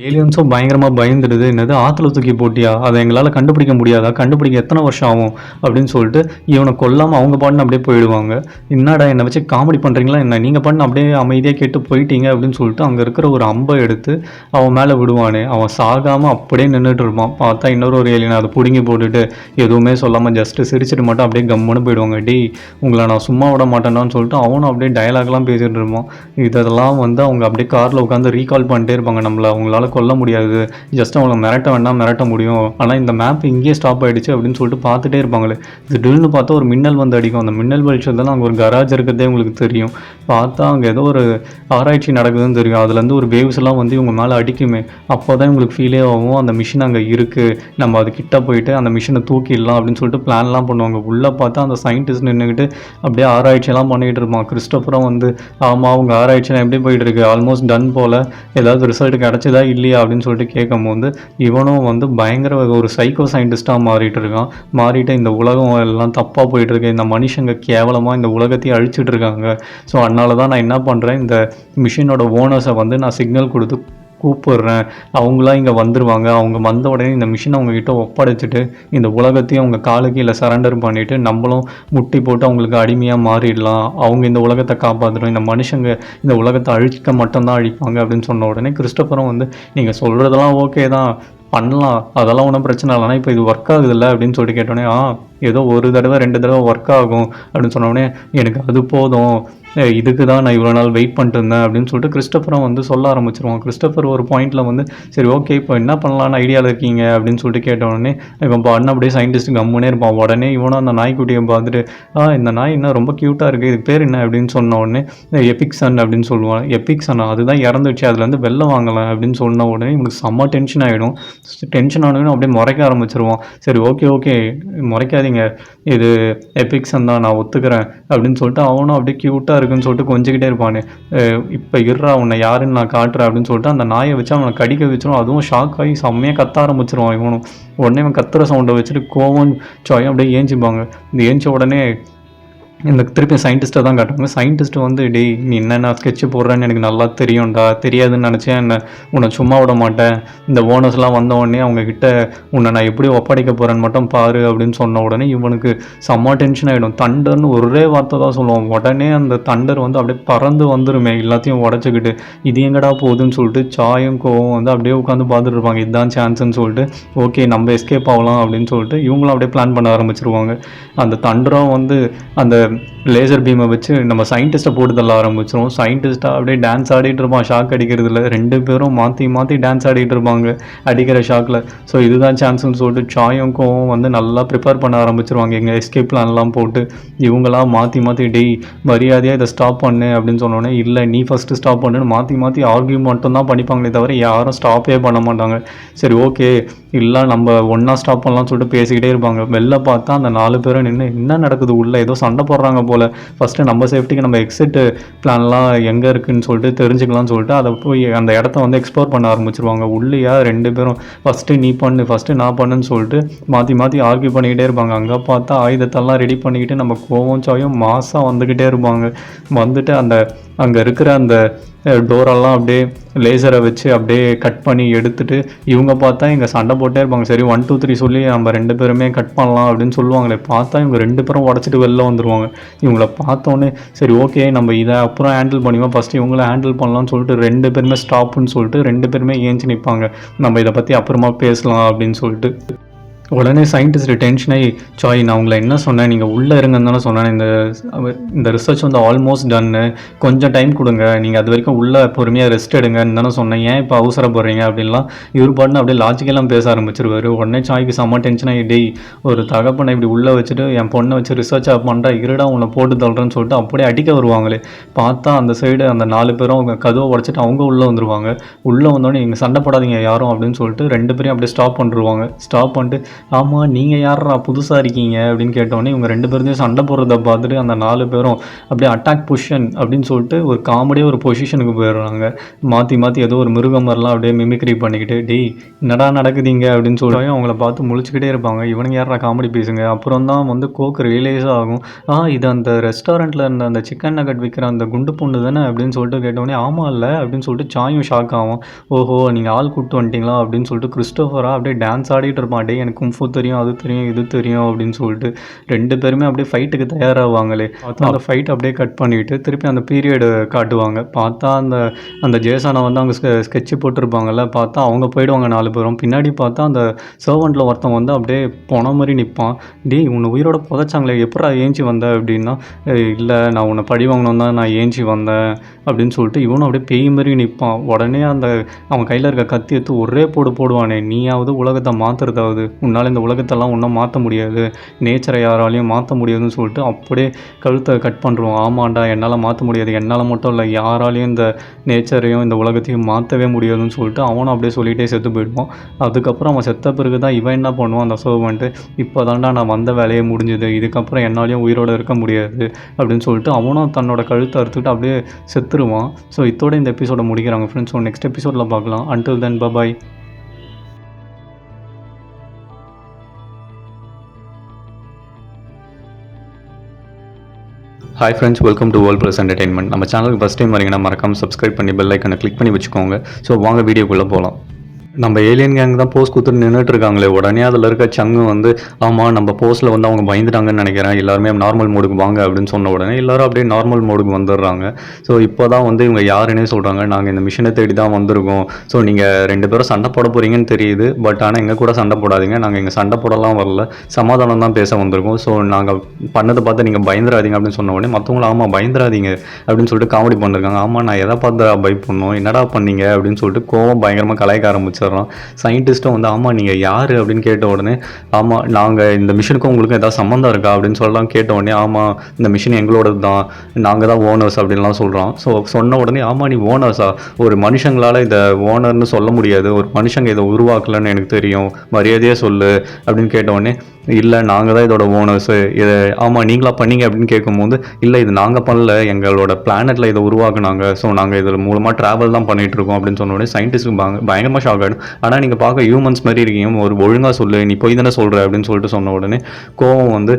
ஏலியன்ஸும் பயங்கரமா பயந்துடுது. "என்னது ஆத்துல தூக்கி போட்டியா? அத எங்களால கண்டுபிடிக்க முடியாதா? கண்டுபிடிக்க எத்தன வருஷம் ஆகும்?" அப்படின்னு சொல்லிட்டு இவன கொல்லாம அவங்க பாட்டுன்னு அப்படியே போயிடுவாங்க. "என்னடா என்ன வச்சு காமெடி பண்றீங்களா என்ன? நீங்க பாட்டுன்னு அப்படியே அமைதியா கேட்டு போயிட்டீங்க." அப்படின்னு சொல்லிட்டு அங்க இருக்கிற ஒரு அம்ப எடுத்து அவன் மேல விடுவானே, அவன் சாகாம அப்படியே நின்னுட்டு இருப்பான். பார்த்தா இன்னொரு ஒரு ஏலியன் அத புடுங்கி போட்டுட்டு எதுவுமே சொல்லாம ஜஸ்ட் சிரிச்சுட்டு மட்டும் அப்படியே கம்முன்னு போயிடுவாங்க. "டேய் உங்கள நான் சும்மா விட மாட்டேன்டான்னு" சொல்லிட்டு அவனும் அப்படியே டயலாக்லாம் பேசிட்டு இருப்பான். இதெல்லாம் வந்து அவங்க அப்படியே கார்ல உட்காந்து ரீகால் பண்ணிட்டே இருப்பாங்க. நம்மள அவங்களால கொல்ல முடியாது. ஜஸ்ட் அவங்கள மிரட்ட வேணா மிரட்ட முடியும். ஆனா இந்த மேப் இங்கேயே ஸ்டாப் ஆயிடுச்சு அப்படின்னு சொல்லிட்டு பார்த்துட்டே இருப்பாங்களே. திடீர்னு பார்த்தா ஒரு மின்னல் வந்து அடிக்கும். அந்த மின்னல் வெளிச்சத்துல அங்க ஒரு கராஜ் இருக்கிறதே உங்களுக்கு தெரியும். பார்த்தா அங்க ஏதோ ஒரு ஆராய்ச்சி நடக்குதுன்னு தெரியும். அதுலேருந்து ஒரு வேவ்ஸ்லாம் வந்து இவங்க மேல அடிக்குமே. அப்போதான் இவங்களுக்கு ஃபீலே ஆகும் அந்த மிஷின் அங்க இருக்கு. நம்ம அது கிட்ட போயிட்டு அந்த மிஷினை தூக்கிடலாம் அப்படின்னு சொல்லிட்டு பிளான்லாம் பண்ணுவாங்க. உள்ள பார்த்தா அந்த சயின்டிஸ்ட் நின்னுகிட்டு அப்படியே ஆராய்ச்சியெல்லாம் பண்ணிட்டு இருப்பான். கிறிஸ்டோபரும் வந்து, "ஆமா உங்க ஆராய்ச்சிலாம் எப்படி போயிட்டு இருக்கு? ஆல்மோஸ்ட் டன் போல. ஏதாவது ரிசல்ட் கிடைச்சதா இல்லையா?" அப்படின்னு சொல்லிட்டு கேட்கும்போது இவனும் வந்து பயங்கர ஒரு சைக்கோ சயின்டிஸ்டாக மாறிட்டு இருக்கான். மாறிட்டு இந்த உலகம் எல்லாம் தப்பாக போயிட்டு இருக்கு, இந்த மனுஷங்க கேவலமாக இந்த உலகத்தையே அழிச்சிட்டு இருக்காங்க. ஸோ அதனால தான் நான் என்ன பண்ணுறேன், இந்த மிஷினோட ஓனர்ஸை வந்து நான் சிக்னல் கொடுத்து கூப்பிடுறேன். அவங்களாம் இங்கே வந்துருவாங்க. அவங்க வந்த உடனே இந்த மிஷினை அவங்ககிட்ட ஒப்படைச்சிட்டு இந்த உலகத்தையும் அவங்க காலு கீழே சரண்டர் பண்ணிவிட்டு நம்மளும் முட்டி போட்டு அவங்களுக்கு அடிமையாக மாறிடலாம். அவங்க இந்த உலகத்தை காப்பாற்றணும். இந்த மனுஷங்க இந்த உலகத்தை அழிக்க மட்டும்தான் அழிப்பாங்க அப்படின்னு சொன்ன உடனே கிறிஸ்டோபரும் வந்து, "நீங்கள் சொல்கிறதெல்லாம் ஓகே தான், பண்ணலாம். அதெல்லாம் ஒன்றும் பிரச்சனை இல்லை. ஆனால் இப்போ இது ஒர்க் ஆகுதுல்ல?" அப்படின்னு சொல்லிட்டு கேட்டோடனே, ஏதோ 1 தடவை 2 தடவை ஒர்க் ஆகும்." அப்படின்னு சொன்ன உடனே, "எனக்கு அது போதும். இதுக்கு தான் நான் இவ்வளோ நாள் வெயிட் பண்ணிட்டு இருந்தேன்." அப்படின்னு சொல்லிட்டு கிறிஸ்டோபரும் வந்து சொல்ல ஆரம்பிச்சிருவான். கிறிஸ்டோபர் ஒரு பாயிண்ட்டில் வந்து, "சரி ஓகே இப்போ என்ன பண்ணலான்னு ஐடியாவில் இருக்கீங்க?" அப்படின்னு சொல்லிட்டு கேட்ட உடனே இவன் பாட்டுன்னு அப்படியே சயின்டிஸ்ட் கம்முனே இருப்பான். உடனே இவனும் அந்த நாய்க்குட்டியை பார்த்துட்டு, இந்த நாய் என்ன ரொம்ப க்யூட்டாக இருக்குது, இதுக்கு பேர் என்ன?" அப்படின்னு சொன்ன உடனே, "எபிக் சன்" அப்படின்னு சொல்லுவான். "எபிக் சன்னா? அதுதான் இறந்துச்சு, அதுலேருந்து வெளில வாங்கலாம்." அப்படின்னு சொன்ன உடனே இவனுக்கு செம்ம டென்ஷன் ஆகிடும். டென்ஷன் ஆனவனே அப்படியே முறைக்க ஆரம்பிச்சிருவான். "சரி ஓகே ஓகே முறைக்காதீங்க, இது எபிக் சன் தான், நான் ஒத்துக்கிறேன்." அப்படின்னு சொல்லிட்டு அவனும் அப்படியே க்யூட்டாக இருக்குன்னு சொல்லிட்டு கொஞ்சிக்கிட்டே இருப்பானே. "இப்போ இருறா உன்னை யாருன்னு நான் காட்டுறேன்." அப்படின்னு சொல்லிட்டு அந்த நாயை வச்சு அவனை கடிக்க வச்சிரும். அதுவும் ஷாக் ஆகி செம்மையாக கத்த ஆரம்பிச்சிருவான் இவனும். உடனே இவன் கத்துற சவுண்டை வச்சுட்டு கோவம் சாயும் அப்படியே ஏஞ்சிப்பாங்க. இந்த ஏஞ்ச உடனே இந்த திருப்பி சயின்டிஸ்ட்டை தான் காட்டுவாங்க. சயின்டிஸ்ட் வந்து, "டேய் நீ என்னென்ன ஸ்கெட்சு போடுறேன்னு எனக்கு நல்லா தெரியும்டா. தெரியாதுன்னு நினச்சேன் என்ன, உன்னை சும்மா விட மாட்டேன். இந்த ஓனர்ஸ்லாம் வந்த உடனே அவங்கக்கிட்ட உன்னை நான் எப்படி ஒப்படைக்க போகிறேன்னு மட்டும் பாரு." அப்படின்னு சொன்ன உடனே இவனுக்கு செம்ம டென்ஷன் ஆகிடும். தண்டர்னு ஒரே வார்த்தை தான் சொல்லுவான். உடனே அந்த தண்டர் வந்து அப்படியே பறந்து வந்துருமே எல்லாத்தையும் உடச்சிக்கிட்டு. இது எங்கடா போகுதுன்னு சொல்லிட்டு சாயும் கோவம் வந்து அப்படியே உட்காந்து பார்த்துட்டு இருப்பாங்க. இதுதான் சான்ஸ்ன்னு சொல்லிட்டு, ஓகே நம்ம எஸ்கேப் ஆகலாம் அப்படின்னு சொல்லிட்டு இவங்களும் அப்படியே பிளான் பண்ண ஆரம்பிச்சிருவாங்க. அந்த தண்டரும் வந்து அந்த லேசர் பீமை வச்சு நம்ம சயின்டிஸ்ட்டை போட்டு தள்ள ஆரம்பிச்சிடும். சயின்டிஸ்ட்டாக அப்படியே டான்ஸ் ஆடிட்டு இருப்பான் ஷாக் அடிக்கிறதுல. 2 பேரும் மாற்றி மாற்றி டான்ஸ் ஆடிட்டு இருப்பாங்க அடிக்கிற ஷாக்கில். ஸோ இதுதான் சான்ஸ்னு சொல்லிட்டு சாயும் கோவும் வந்து நல்லா ப்ரிப்பேர் பண்ண ஆரம்பிச்சிருவாங்க. எங்கள் எஸ்கேப் பிளான்லாம் போட்டு இவங்களாம் மாற்றி மாற்றி டெய் மரியாதையாக இதை ஸ்டாப் பண்ணு அப்படின்னு சொன்னோன்னே, இல்லை நீ ஃபஸ்ட்டு ஸ்டாப் பண்ணுன்னு மாற்றி மாற்றி ஆர்கியூ மட்டும் தான் பண்ணிப்பாங்களே தவிர யாரும் ஸ்டாப்பே பண்ண மாட்டாங்க. சரி ஓகே இல்லை நம்ம ஒன்றா ஸ்டாப் பண்ணலாம்னு சொல்லிட்டு பேசிக்கிட்டே இருப்பாங்க. வெளில பார்த்தா அந்த 4 பேரும் நின்று என்ன நடக்குது உள்ளே ஏதோ சண்டை போடுறாங்க போல், ஃபஸ்ட்டு நம்ம சேஃப்டிக்கு நம்ம எக்ஸிட் பிளான்லாம் எங்கே இருக்குதுன்னு சொல்லிட்டு தெரிஞ்சுக்கலாம்னு சொல்லிட்டு அதை போய் அந்த இடத்த வந்து எக்ஸ்ப்ளோர் பண்ண ஆரம்பிச்சிருவாங்க. உள்ளேயா 2 பேரும் ஃபஸ்ட்டு நீ பண்ணு ஃபஸ்ட்டு நான் பண்ணுன்னு சொல்லிட்டு மாற்றி மாற்றி ஆர்கியூ பண்ணிக்கிட்டே இருப்பாங்க. அங்கே பார்த்தா ஆயுதத்தெல்லாம் ரெடி பண்ணிக்கிட்டு நம்ம கோவம் சாயும் மாதம் வந்துக்கிட்டே இருப்பாங்க. வந்துட்டு அந்த அங்கே இருக்கிற அந்த டோரெல்லாம் அப்படியே லேசரை வச்சு அப்படியே கட் பண்ணி எடுத்துகிட்டு இவங்க பார்த்தா இங்கே சண்டை போட்டே இருப்பாங்க. சரி 1 2 3 சொல்லி நம்ம 2 பேருமே கட் பண்ணலாம் அப்படின்னு சொல்லுவாங்களே, பார்த்தா இவங்க 2 பேரும் உடச்சிட்டு வெளில வந்துடுவாங்க. இவங்கள பார்த்தோன்னே சரி ஓகே நம்ம இதை அப்புறம் ஹேண்டில் பண்ணிவோம், ஃபஸ்ட்டு இவங்கள ஹேண்டில் பண்ணலாம்னு சொல்லிட்டு 2 பேருமே ஸ்டாப்புன்னு சொல்லிட்டு 2 பேருமே ஏஞ்சி நிற்பாங்க. நம்ம இதை பற்றி அப்புறமா பேசலாம் அப்படின்னு சொல்லிட்டு. உடனே சயின்டிஸ்ட் டென்ஷன் ஆகி, சாய் நான் உங்களை என்ன சொன்னேன், நீங்கள் உள்ளே இருங்கன்னு தானே சொன்னேன், இந்த ரிசர்ச் வந்து ஆல்மோஸ்ட் டன்னு, கொஞ்சம் டைம் கொடுங்க, நீங்கள் அது வரைக்கும் உள்ளே பொறுமையாக ரெஸ்ட் எடுங்கன்னு தானே சொன்னேன், ஏன் இப்போ அவசரப்படுறீங்க அப்படின்லாம் இவர் பாட்டுன்னு அப்படியே லாஜிக்கெல்லாம் பேச ஆரம்பிச்சிருவார். உடனே சாய்க்கு செம்ம டென்ஷன் ஆகி, டேய் ஒரு தகப்பனை இப்படி உள்ளே வச்சுட்டு என் பொண்ணை வச்சு ரிசர்ச்சாக பண்ணுறா இருடா உன்னை போட்டு தள்ளுறேன்னு சொல்லிட்டு அப்படியே அடிக்க வருவாங்களே. பார்த்தா அந்த சைடு அந்த 4 பேரும் அவங்க கதவை உடச்சிட்டு அவங்க உள்ளே வந்துடுவாங்க. உள்ளே வந்தோடனே நீங்கள் சண்டை போடாதீங்க யாரும் அப்படின்னு சொல்லிட்டு 2 பேரையும் அப்படியே ஸ்டாப் பண்ணிடுவாங்க. ஸ்டாப் பண்ணிட்டு, ஆமாம் நீங்கள் யாரா புதுசாக இருக்கீங்க அப்படின்னு கேட்டோடனே இவங்க 2 பேருமே சண்டை போடுறத பார்த்துட்டு அந்த 4 பேரும் அப்படியே அட்டாக் பொசிஷன் அப்படின்னு சொல்லிட்டு ஒரு காமெடியாக ஒரு பொசிஷனுக்கு போயிடுறாங்க. மாற்றி மாற்றி ஏதோ ஒரு மிருகம் மாதிரிலாம் அப்படியே மிமிக்ரி பண்ணிக்கிட்டு, டேய் என்னடா நடக்குதுங்க அப்படின்னு சொல்லி அவங்கள பார்த்து முழிச்சுக்கிட்டே இருப்பாங்க. இவனுங்க யாரா காமெடி பேசுங்க. அப்புறம் தான் வந்து கோக்கு ரியலைஸ் ஆகும், இது அந்த ரெஸ்டாரண்ட்டில் இருந்த அந்த சிக்கன் நகட் விற்கிற அந்த குண்டு பொண்ணு தானே அப்படின்னு சொல்லிட்டு கேட்டோடனே, ஆமாம் இல்லை அப்படின்னு சொல்லிட்டு சாயும் ஷாக் ஆகும். ஓஹோ நீங்கள் ஆள் கூப்பிட்டு வந்துட்டீங்களா அப்படின்னு சொல்லிட்டு கிறிஸ்டோஃபராக அப்படியே டான்ஸ் ஆடிட்டு இருப்பான். டே எனக்கு கும்ஃபு தெரியும் அது தெரியும் இது தெரியும் அப்படின்னு சொல்லிட்டு 2 பேருமே அப்படியே ஃபைட்டுக்கு தயாராகுவாங்களே. பார்த்தா அந்த ஃபைட் அப்படியே கட் பண்ணிவிட்டு திருப்பி அந்த பீரியடு காட்டுவாங்க. பார்த்தா அந்த ஜேசானை வந்து அவங்க ஸ்கெட்சு போட்டிருப்பாங்கல்ல, பார்த்தா அவங்க போயிடுவாங்க 4 பேரும். பின்னாடி பார்த்தா அந்த சர்வெண்ட்டில் ஒருத்தன் வந்து அப்படியே போன மாதிரி நிற்பான். டேய் உன்னை உயிரோட புதைச்சாங்களே எப்படா ஏஞ்சி வந்த அப்படின்னா, இல்லை நான் உன்னை பழி வாங்கணும் தான் நான் ஏஞ்சி வந்தேன் அப்படின்னு சொல்லிட்டு இவனும் அப்படியே பேய் மாதிரி நிற்பான். உடனே அவன் கையில் இருக்க கத்தி எடுத்து ஒரே போடுவானே, நீயாவது உலகத்தை மாற்றுறதாவது, உன்னால் இந்த உலகத்தெல்லாம் ஒன்றும் மாற்ற முடியாது, நேச்சரை யாராலையும் மாற்ற முடியாதுன்னு சொல்லிட்டு அப்படியே கழுத்தை கட் பண்ணுறோம். ஆமாண்டா என்னால் மாற்ற முடியாது, என்னால் மட்டும் இல்லை யாராலையும் இந்த நேச்சரையும் இந்த உலகத்தையும் மாற்றவே முடியாதுன்னு சொல்லிட்டு அவனும் அப்படியே சொல்லிகிட்டே செத்து போயிடுவான். அதுக்கப்புறம் அவன் செத்த பிறகு தான் இவன் என்ன பண்ணுவான், அந்த சர்வன்ட்டு இப்போ தாண்டா நான் வந்த வேலையே முடிஞ்சுது, இதுக்கப்புறம் என்னாலையும் உயிரோடு இருக்க முடியாது அப்படின்னு சொல்லிட்டு அவனும் தன்னோட கழுத்தை அறுத்துக்கிட்டு அப்படியே செத்துருவான். ஸோ இதோட இந்த எபிசோட முடிக்கிறாங்க ஃப்ரெண்ட்ஸ். ஸோ நெக்ஸ்ட் எபிசோடில் பார்க்கலாம். Until then bye bye. Hi friends, welcome to world plus entertainment. நம்ம சேனலுக்கு ஃபஸ்ட் டைம் வரீங்கன்னா மறக்காம சப்ஸ்கிரைப் பண்ணி பெல் ஐக்கனை கிளிக் பண்ணி வச்சுக்கோங்க. ஸோ வாங்க வீடியோக்குள்ளே போகலாம். நம்ம ஏலியன் கேங் தான் போஸ் கொடுத்துட்டு நின்றுட்டு இருக்காங்களே, உடனே அதில் இருக்க சங்கு வந்து ஆமாம் நம்ம போஸ்ட்டில் வந்து அவங்க பயந்துட்டாங்கன்னு நினைக்கிறேன், எல்லாருமே நார்மல் மோடுக்கு வாங்க அப்படின்னு சொன்ன உடனே எல்லோரும் அப்படியே நார்மல் மோடுக்கு வந்துடுறாங்க. ஸோ இப்போ தான் வந்து இவங்க யாருன்னே சொல்கிறாங்க, நாங்கள் இந்த மிஷினை தேடி தான் வந்திருக்கோம், ஸோ நீங்கள் 2 பேரும் சண்டை போட போகிறீங்கன்னு தெரியுது, பட் ஆனால் எங்கள் கூட சண்டை போடாதீங்க, நாங்கள் இங்கே சண்டை போடலாம் வரல, சமாதானம் தான் பேச வந்திருக்கோம், ஸோ நாங்கள் பண்ணதை பார்த்து நீங்கள் பயந்துடாதீங்க அப்படின்னு சொன்ன உடனே மற்றவங்களும் ஆமாம் பயந்துடாதீங்க அப்படின்னு சொல்லிட்டு காமெடி பண்ணிருக்காங்க. ஆமாம் நான் எதை பார்த்து பயப்படணும், என்னடா பண்ணீங்க அப்படின்னு சொல்லிட்டு கோவம் பயங்கரமாக கலாய்க்க ஆரம்பிச்சு. சயின்டிஸ்ட்டும் வந்து ஆமாம் நீங்கள் யார் அப்படின்னு கேட்ட உடனே, ஆமாம் நாங்கள் இந்த மிஷினுக்கும் உங்களுக்கும் ஏதாவது சம்மந்தம் இருக்கா அப்படின்னு சொல்லலாம். கேட்ட உடனே ஆமாம் இந்த மிஷின் எங்களோடது தான், நாங்கள் தான் ஓனர்ஸ் அப்படின்லாம் சொல்கிறோம். ஸோ சொன்ன உடனே ஆமாம் நீ ஓனர்ஸா, ஒரு மனுஷங்களால் இதை ஓனர்னு சொல்ல முடியாது, ஒரு மனுஷங்க இதை உருவாக்கலன்னு எனக்கு தெரியும், மரியாதையாக சொல்லு அப்படின்னு கேட்ட உடனே, இல்லை நாங்கள் தான் இதோட ஓனர்ஸு, இதை ஆமாம் நீங்களா பண்ணீங்க அப்படின்னு கேட்கும்போது, இல்லை இது நாங்கள் பண்ணல, எங்களோட பிளானெட்டில் இதை உருவாக்குனாங்க, ஸோ நாங்கள் இதில் மூலமாக ட்ராவல் தான் பண்ணிகிட்ருக்கோம் அப்படின்னு சொன்ன உடனே சயின்டிஸ்ட்டுக்கு பயங்கரமாக ஷாக் ஆகிடும். ஆனால் நீங்கள் பார்க்க ஹியூமன்ஸ் மாதிரி இருக்கீங்க, ஒரு ஒழுங்காக சொல்லு, நீ போய் தானே சொல்கிற அப்படின்னு சொல்லிட்டு சொன்ன உடனே கோவம் வந்து,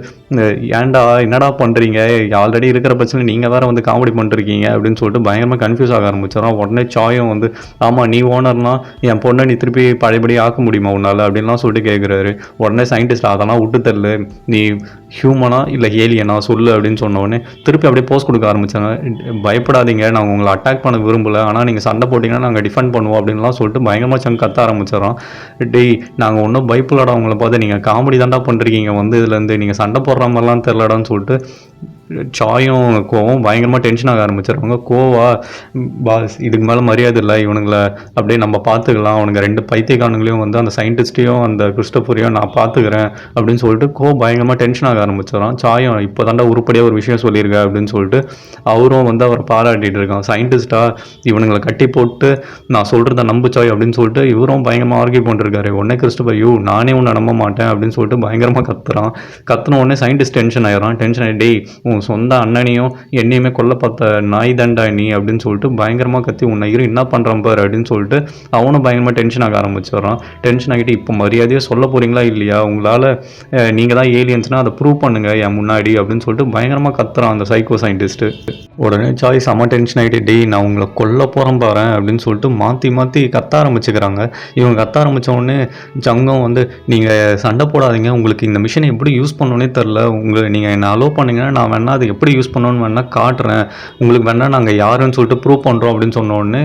ஏன்டா என்னடா பண்ணுறீங்க, ஆல்ரெடி இருக்கிற பட்சத்தில் நீங்கள் வேறு வந்து காமெடி பண்ணிருக்கீங்க அப்படின்னு சொல்லிட்டு பயங்கரமாக கன்ஃபியூஸ் ஆக ஆரம்பிச்சிடறோம். உடனே சாயும் வந்து ஆமாம் நீ ஓனர்னா என் பொண்ணை நீ திருப்பி பழையபடி ஆக்க முடியுமா உன்னால் அப்படின்லாம் சொல்லிட்டு கேட்குறாரு. உடனே சயின்டிஸ்ட் அதெல்லாம் விட்டு தரல, நீ ஹியூமனா இல்லை ஏலியனா சொல்லு அப்படின்னு சொன்ன உடனே திருப்பி அப்படியே போஸ்ட் கொடுக்க ஆரம்பிச்சாங்க. பயப்படாதீங்க, நாங்கள் உங்களை அட்டாக் பண்ண விரும்பலை, ஆனால் நீங்கள் சண்டை போட்டிங்கன்னா நாங்கள் டிஃபெண்ட் பண்ணுவோம் அப்படின்லாம் சொல்லிட்டு பயங்கரமாக சங்க கத்த ஆரம்பிச்சிடறோம். டேய் நாங்கள் ஒன்றும் பயப்படலடா, உங்களை பார்த்து நீங்கள் காமெடி தாண்டா பண்ணுறீங்க, வந்து இதுலேருந்து நீங்கள் சண்டை போடுற மாதிரிலாம் தெரிலடான்னு சொல்லிட்டு சாயும் கோவும் பயங்கரமாக டென்ஷன் ஆக ஆரம்பிச்சிருவாங்க. கோவா பாஸ் இதுக்கு மேலே மரியாதை இல்லை இவனுங்களை அப்படியே நம்ம பார்த்துக்கலாம், அவனுங்க 2 பைத்தியக்காரங்களையும் வந்து அந்த சயின்டிஸ்ட்டையும் அந்த கிறிஸ்டோஃபரையும் நான் பார்த்துக்கிறேன் அப்படின்னு சொல்லிட்டு பயங்கரமாக டென்ஷன் ஆக ஆரம்பிச்சிடறான். சாயம் இப்போ தாண்டா உருப்படியாக ஒரு விஷயம் சொல்லியிருக்க அப்படின்னு சொல்லிட்டு அவரும் வந்து அவரை பாராட்டிகிட்டு இருக்கான். சயின்டிஸ்டா இவனுங்களை கட்டி போட்டு நான் சொல்கிறத நம்புச்சாய் அப்படின்னு சொல்லிட்டு இவரும் பயங்கரமாக ஆர்கியூ பண்ணிருக்காரு. உடனே கிறிஸ்டோபர் நானே உன்னை நம்ப மாட்டேன் அப்படின்னு சொல்லிட்டு பயங்கரமாக கத்துன உடனே சயின்டிஸ்ட் டென்ஷன் ஆயிடுறான். டென்ஷன் ஆகி டேய் உன் சொந்த அண்ணனையும் என்னையுமே கொல்ல பார்த்த நாய் தண்டா நீ அப்படின்னு சொல்லிட்டு பயங்கரமாக கத்தி உன்னை என்ன பண்ணுறான் பாரு அப்படின்னு சொல்லிட்டு அவனும் பயங்கரமாக டென்ஷன் ஆக ஆரம்பிச்சிடுறான். டென்ஷன் ஆகிட்டு இப்போ மரியாதையாக சொல்ல போகிறீங்களா இல்லையா, உங்களால் நீங்கள் தான் ஏலியன்ஸ்னால் அதை ப்ரூவ் பண்ணுங்க என் முன்னாடி அப்படின்னு சொல்லிட்டு பயங்கரமாக கத்துறான் அந்த சைக்கோ சயின்டிஸ்ட்டு. உடனே சாய் செம்ம டென்ஷன் ஆகிட்டு டேய் நான் உங்களை கொல்ல போகிறேன் பாரு அப்படின்னு சொல்லிட்டு மாற்றி கத்த ஆரம்பிச்சுக்கிறாங்க. இவங்க கத்த ஆரம்பித்த உடனே சங்கம் வந்து நீங்கள் சண்டை போடாதீங்க, உங்களுக்கு இந்த மிஷினை எப்படி யூஸ் பண்ணணுன்னே தெரில, நீங்கள் என்னை அலோவ் பண்ணிங்கன்னா நான் வேணால் அதை எப்படி யூஸ் பண்ணணும்னு வேணால் காட்டுறேன், உங்களுக்கு வேணால் நாங்கள் யாருன்னு சொல்லிட்டு ப்ரூவ் பண்ணுறோம் அப்படின்னு சொன்ன உடனே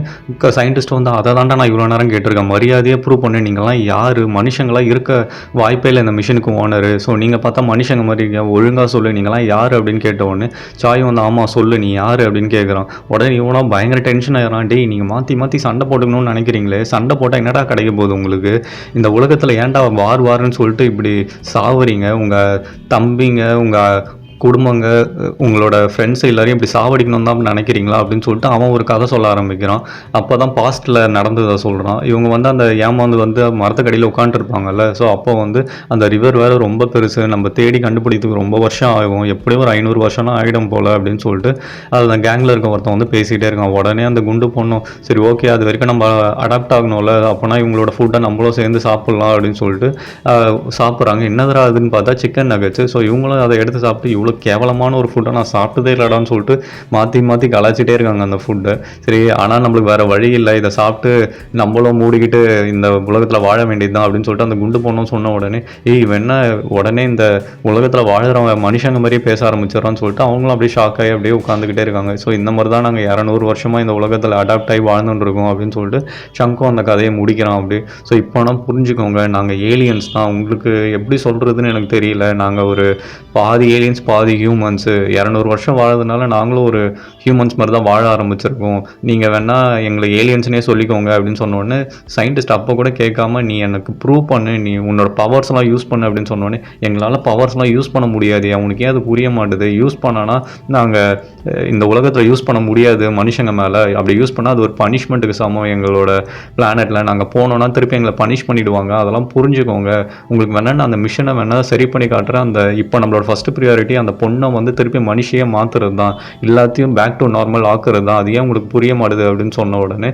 சயின்டிஸ்ட் வந்து அதை தாண்டா நான் இவ்வளோ நேரம் கேட்டிருக்கேன், மரியாதையாக ப்ரூவ் பண்ணி நீங்களாம் யார், மனுஷங்களாம் இருக்க வாய்ப்பே இல்லை இந்த மிஷினுக்கு ஓனர், ஸோ நீங்கள் பார்த்தா மனுஷங்க மாதிரி ஒழுங்காக சொல்லு நீங்களாம் யார் அப்படின்னு கேட்ட உடனே சாய் வந்து ஆமாம் சொல்லு நீ யார் அப்படின்னு கேட்குறான். உடனே இவனா பயங்கர டென்ஷன் ஆகிறான். டேய் நீங்கள் மாற்றி சண்டை போட்டுக்கணும்னு நினைக்கிறீங்களே, சண்டை போட்டால் என்னடா கிடைக்க போகுது உங்களுக்கு, இந்த உலகத்தில் ஏன்டா வாருன்னு சொல்லிட்டு இப்படி சாவறீங்க, உங்கள் தம்பிங்க உங்கள் குடும்பங்க உங்களோட ஃப்ரெண்ட்ஸ் எல்லாரையும் இப்படி சாவடிக்கணும் தான் நினைக்கிறீங்களா அப்படின்னு சொல்லிட்டு அவன் ஒரு கதை சொல்ல ஆரம்பிக்கிறான். அப்போ தான் பாஸ்ட்டில் நடந்ததை சொல்கிறான். இவங்க வந்து அந்த ஏமாந்து வந்து மரத்துக்கடியில் உட்காந்துருப்பாங்கல்ல, ஸோ அப்போ வந்து அந்த ரிவர் வேறு ரொம்ப பெருசு, நம்ம தேடி கண்டுபிடிக்கிறதுக்கு ரொம்ப வருஷம் ஆகும், எப்படியும் ஒரு 500 வருஷம்னா ஆகிடும் போல் அப்படின்னு சொல்லிட்டு அதில் அந்த கேங்கில் இருக்க ஒருத்தன் வந்து பேசிகிட்டே இருக்கான். உடனே அந்த குண்டு பொண்ணும் சரி ஓகே அது வரைக்கும் நம்ம அடாப்ட் ஆகணும்ல, அப்போனா இவங்களோட ஃபுட்டை நம்மளும் சேர்ந்து சாப்பிட்லாம் அப்படின்னு சொல்லிட்டு சாப்பிட்றாங்க. என்னதுரா அதுன்னு பார்த்தா சிக்கன் நகட்ஸ். ஸோ இவங்களும் அதை எடுத்து சாப்பிட்டு இவ்வளோ கேவலமான ஒரு ஃபுட்டை நான் சாப்பிட்டதே இல்லடான்னு சொல்லிட்டு மாற்றி கலாச்சிட்டே இருக்காங்க அந்த ஃபுட்டை. சரி ஆனால் நம்மளுக்கு வேறு வழி இல்லை, இதை சாப்பிட்டு நம்மளும் மூடிக்கிட்டு இந்த உலகத்தில் வாழ வேண்டியது தான் அப்படின்னு சொல்லிட்டு அந்த குண்டு பொண்ணும் சொன்ன உடனே என்ன உடனே இந்த உலகத்தில் வாழறவங்க மனுஷங்க மாதிரியே பேச ஆரம்பிச்சிடறான்னு சொல்லிட்டு அவங்களும் அப்படியே ஷாக் ஆகி அப்படியே உட்காந்துக்கிட்டே இருக்காங்க. ஸோ இந்த மாதிரி தான் நாங்கள் 200 வருஷமாக இந்த உலகத்தில் அடாப்ட் ஆகி வாழ்ந்துட்டு இருக்கோம் அப்படின்னு சொல்லிட்டு சங்கம் அந்த கதையை முடிக்கிறான் அப்படி. ஸோ இப்போனா புரிஞ்சுக்கோங்க நாங்கள் ஏலியன்ஸ் தான், உங்களுக்கு எப்படி சொல்கிறதுன்னு எனக்கு தெரியல, நாங்கள் ஒரு பாதி ஏலியன்ஸ் பாதி ஹியூமன்ஸு 200 வருஷம் வாழறதுனால நாங்களும் ஒரு ஹியூமன்ஸ் மாதிரி தான் வாழ ஆரம்பிச்சிருக்கோம், நீங்கள் வேணால் எங்களை ஏலியன்ஸ்னே சொல்லிக்கோங்க அப்படின்னு சொன்னோடனே சயின்டிஸ்ட் அப்போ கூட கேட்காம நீ எனக்கு ப்ரூவ் பண்ணு, நீ உன்னோட பவர்ஸ்லாம் யூஸ் பண்ணு அப்படின்னு சொன்னோடனே எங்களால் பவர்ஸ்லாம் யூஸ் பண்ண முடியாது, அவனுக்கு ஏன் அது புரிய மாட்டுது, யூஸ் பண்ணானா நாங்கள் இந்த உலகத்தில் யூஸ் பண்ண முடியாது மனுஷங்க மேலே, அப்படி யூஸ் பண்ணால் அது ஒரு பனிஷ்மெண்ட்டுக்கு சமம், எங்களோட பிளானெட்டில் நாங்கள் போனோன்னா திருப்பி எங்களை பனிஷ் பண்ணிவிடுவாங்க, அதெல்லாம் புரிஞ்சுக்கோங்க, உங்களுக்கு வேணால் நான் அந்த மிஷனை வேணால் சரி பண்ணி காட்டுறேன், அந்த இப்போ நம்மளோட ஃபஸ்ட்டு ப்ரியாரிட்டி அந்த பொண்ணை வந்து திருப்பி மனுஷையே மாற்றுறது தான், எல்லாத்தையும் பேக் டு நார்மல் ஆக்குறது தான், அது ஏன் உங்களுக்கு புரிய மாட்டுது அப்படின்னு சொன்ன உடனே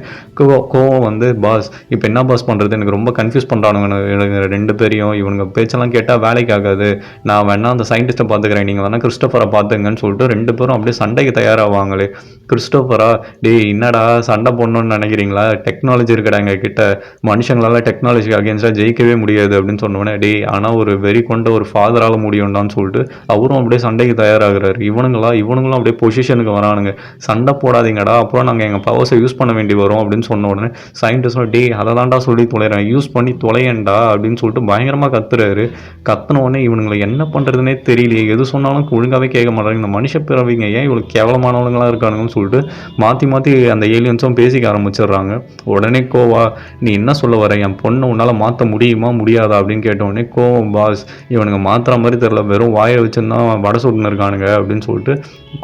கோவம் வந்து பாஸ் இப்போ என்ன பாஸ் பண்ணுறது, எனக்கு ரொம்ப கன்ஃபியூஸ் பண்ணுறானுங்க எனக்கு 2 பேரையும், இவனுங்க பேச்செல்லாம் கேட்டால் வேலைக்கு ஆகாது, நான் வேணா அந்த சயின்டிஸ்ட்டை பார்த்துக்கிறேன், நீங்கள் வேணால் கிறிஸ்டோஃபரை பார்த்துங்கன்னு சொல்லிட்டு 2 பேரும் அப்படியே சண்டைக்கு தயாராவாங்களே. கிறிஸ்டோஃபரா டேய் என்னடா சண்டை போடணும்னு நினைக்கிறீங்களா, டெக்னாலஜி இருக்கடா எங்கள் கிட்ட, மனுஷங்களால் டெக்னாலஜிக்கு அகேன்ஸ்டாக ஜெயிக்கவே முடியாது அப்படின்னு சொன்னோடனே டேய் ஆனால் ஒரு வெறி கொண்ட ஒரு ஃபாதரால் முடியும்டான்னு சொல்லிட்டு அவரும் அப்படியே சண்டைக்கு தயாராகிறாரு. இவனுங்களும் அப்படியே பொசிஷனுக்கு வரானுங்க, சண்டை போடாதீங்கடா அப்புறம் நாங்கள் எங்கள் பவர்ஸை யூஸ் பண்ண வேண்டி வரும் அப்படின்னு சொன்ன உடனே சயின்டிஸ்டும் டே அதை தாண்டா சொல்லி தொலைறேன், யூஸ் பண்ணி தொலையண்டா அப்படின்னு சொல்லிட்டு பயங்கரமாக கத்துறாரு. கத்துன உடனே இவனுங்களை என்ன பண்ணுறதுனே தெரியலையே, எது சொன்னாலும் ஒழுங்காகவே கேட்க மாட்டாங்க, இந்த மனுஷ பிறவிங்க ஏன் இவ்வளோ கேவலமானவங்களாக இருக்கானுங்கன்னு சொல்லிட்டு மாற்றி அந்த ஏலியன்ஸும் பேசிக்க ஆரம்பிச்சிடுறாங்க. உடனே கோவா நீ என்ன சொல்ல வர, என் பொண்ணை உன்னால் மாற்ற முடியுமா முடியாதா அப்படின்னு கேட்டவுடனே கோவம் பாஸ் இவனுங்க மாற்றுற மாதிரி தெரில, வெறும் வாயை வச்சுருந்தான் வடை சுட்டுன்னு இருக்கானுங்க அப்படின்னு சொல்லிட்டு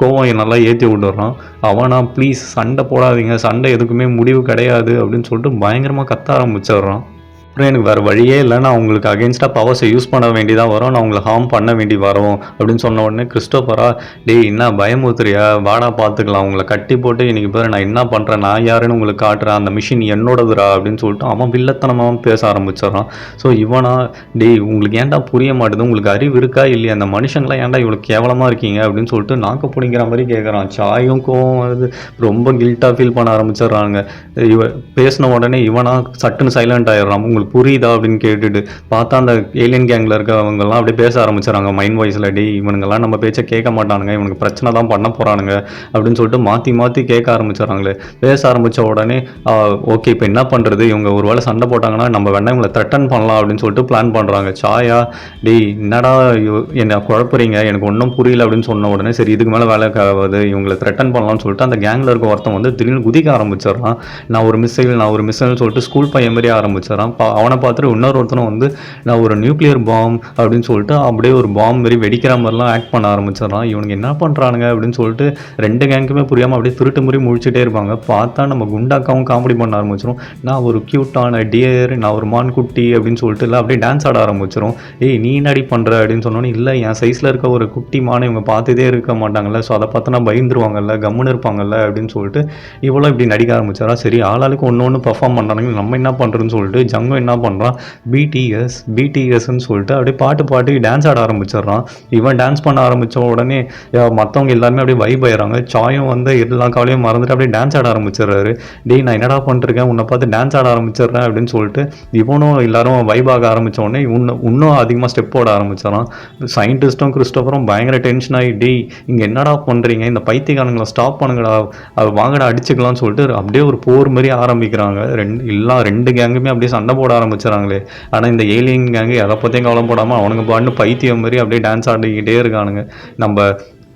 கோவம் நல்லா ஏற்றி விட்டுறான். அவனா ப்ளீஸ் சண்டை போடாதீங்க, சண்டை எதுக்குமே முடிவு கிடையாது அப்படின்னு சொல்லிட்டு பயங்கரமாக கத்த ஆரம்பிச்சிடுறான். அப்புறம் எனக்கு வேறு வழியே இல்லை, நான் உங்களுக்கு அகேன்ஸ்டாக பவர்ஸை யூஸ் பண்ண வேண்டியதாக வரும், நான் உங்களை ஹார்ம் பண்ண வேண்டி வரும் அப்படின்னு சொன்ன உடனே கிறிஸ்டோஃபரா டேய் என்ன பயமுறுத்துறியா, வாடா பார்த்துக்கலாம், உங்களை கட்டி போட்டு இன்றைக்கி பேர் நான் என்ன பண்ணுறேன், நான் யாருன்னு உங்களுக்கு காட்டுறேன், அந்த மிஷின் என்னோடதுரா அப்படின்னு சொல்லிட்டு அவன் வில்லத்தனமாக பேச ஆரம்பிச்சிடறான். ஸோ இவனா டேய் உங்களுக்கு ஏன்டா புரிய மாட்டுது, உங்களுக்கு அறிவு இருக்கா இல்லையா, அந்த மனுஷங்களாம் ஏன்டா இவ்வளோ கேவலமாக இருக்கீங்க அப்படின்னு சொல்லிட்டு நாக்கு பிடிக்கிற மாதிரி கேட்குறான். சாயும் கோவம் வருது, ரொம்ப கில்ட்டாக ஃபீல் பண்ண ஆரம்பிச்சிடுறாங்க. பேசின உடனே இவனா சட்டுன்னு சைலண்ட் ஆகிடுறான். உங்களுக்கு புரியுதா அப்படின்னு கேட்டுட்டு பார்த்தா அந்த ஏலியன் கேங்கில் இருக்கவங்கலாம் அப்படியே பேச ஆரம்பிச்சிடறாங்க மைண்ட் வாய்ஸில். டே இவனுங்கெல்லாம் நம்ம பேச்சை கேட்க மாட்டானுங்க, இவனுக்கு பிரச்சனை தான் பண்ண போகிறானுங்க அப்படின்னு சொல்லிட்டு மாற்றி மாற்றி கேட்க ஆரம்பிச்சிடறாங்களே. பேச ஆரம்பித்த உடனே ஓகே இப்போ என்ன பண்ணுறது, இவங்க ஒரு வேளை சண்டை போட்டாங்கன்னா நம்ம வேணா இவங்களை த்ரெட்டன் பண்ணலாம் அப்படின்னு சொல்லிட்டு பிளான் பண்ணுறாங்க. சாயா டேய் என்னடா என்னை குழப்புறீங்க, எனக்கு ஒன்றும் புரியல அப்படின்னு சொன்ன உடனே சரி இதுக்கு மேலே வேலை ஆகாது, இவங்களை த்ரெட்டன் பண்ணலாம்னு சொல்லிட்டு அந்த கேங்கில் இருக்க ஒருத்தன் வந்து திடீர்னு குதிக்க ஆரம்பிச்சிடறான். நான் ஒரு மிஸ்ஸைல்னு சொல்லிட்டு ஸ்கூல் பையன் மாதிரி ஆரம்பிச்சிடறான். அவனை பார்த்துட்டு இன்னொரு ஒருத்தனும் வந்து நான் ஒரு நியூக்ளியர் பாம் அப்படின்னு சொல்லிட்டு அப்படியே ஒரு பாம் மாரி வெடிக்கிற மாதிரிலாம் ஆக்ட் பண்ண ஆரம்பிச்சிடறான். இவனுக்கு என்ன பண்ணுறானுங்க அப்படின்னு சொல்லிட்டு ரெண்டு கேங்குமே புரியாமல் அப்படியே திருட்டு முறை முழிச்சிட்டே இருப்பாங்க. பார்த்தா நம்ம குண்டாக்காவும் காமெடி பண்ண ஆரம்பிச்சிடும். நான் ஒரு க்யூட்டான டியர், நான் ஒரு மான்குட்டி அப்படின்னு சொல்லிட்டு இல்லை அப்படியே டான்ஸ் ஆட ஆரம்பிச்சிடும். ஏய் நீ என்னடி பண்ணுற அப்படின்னு சொன்னோன்னே இல்லை என் சைஸில் இருக்க ஒரு குட்டி மானை இவங்க பார்த்ததே இருக்க மாட்டாங்கல்ல, ஸோ அதை பார்த்து நான் பயந்துருவாங்கல்ல, கம்முன்னு இருப்பாங்கல்ல அப்படின்னு சொல்லிட்டு இவ்வளோ இப்படி நடிக்க ஆரம்பிச்சாரா. சரி ஆளாளுக்கு ஒன்று பர்ஃபார்ம் பண்ணுறாங்க, நம்ம என்ன பண்ணுறதுன்னு சொல்லிட்டு ஜங்கு என்ன பண்ணுறான், பிடிஎஸ்ன்னு சொல்லிட்டு அப்படியே பாட்டு டான்ஸ் ஆட ஆரம்பிச்சிடுறான். இவன் டான்ஸ் பண்ண ஆரம்பித்த உடனே மற்றவங்க எல்லாருமே அப்படியே வைப் ஆயிடுறாங்க. சாயும் வந்து எல்லா காலையும் மறந்துட்டு அப்படியே டான்ஸ் ஆட ஆரம்பிச்சிடுறாரு. டேய் நான் என்னடா பண்ணிருக்கேன், உன்னை பார்த்து டான்ஸ் ஆட ஆரம்பிச்சிடுறேன் அப்படின்னு சொல்லிட்டு இவனும் எல்லாரும் வைப் ஆக ஆரம்பித்த உடனே இன்னும் அதிகமாக ஸ்டெப் போட ஆரம்பிச்சிடறான். சயின்டிஸ்ட்டும் கிறிஸ்டோஃபரும் பயங்கர டென்ஷன் ஆகி டேய் இங்கே என்னடா பண்ணுறீங்க, இந்த பைத்தியக்காரங்களை ஸ்டாப் பண்ணுங்கடா, வாங்கடா அடிச்சுக்கலாம்னு சொல்லிட்டு அப்படியே ஒரு போர் மாதிரி ஆரம்பிக்கிறாங்க. ரெண்டு கேங்குமே அப்படியே சண்டை போட ஆரம்பிச்சிடறாங்களே. ஆனால் இந்த ஏலியன் கேங்கு எதை பற்றியும் கவலைப்படாமல் அவனுங்க பாட்டு பைத்தியம் மாதிரி அப்படியே டான்ஸ் ஆடிக்கிட்டே இருக்கானுங்க. நம்ம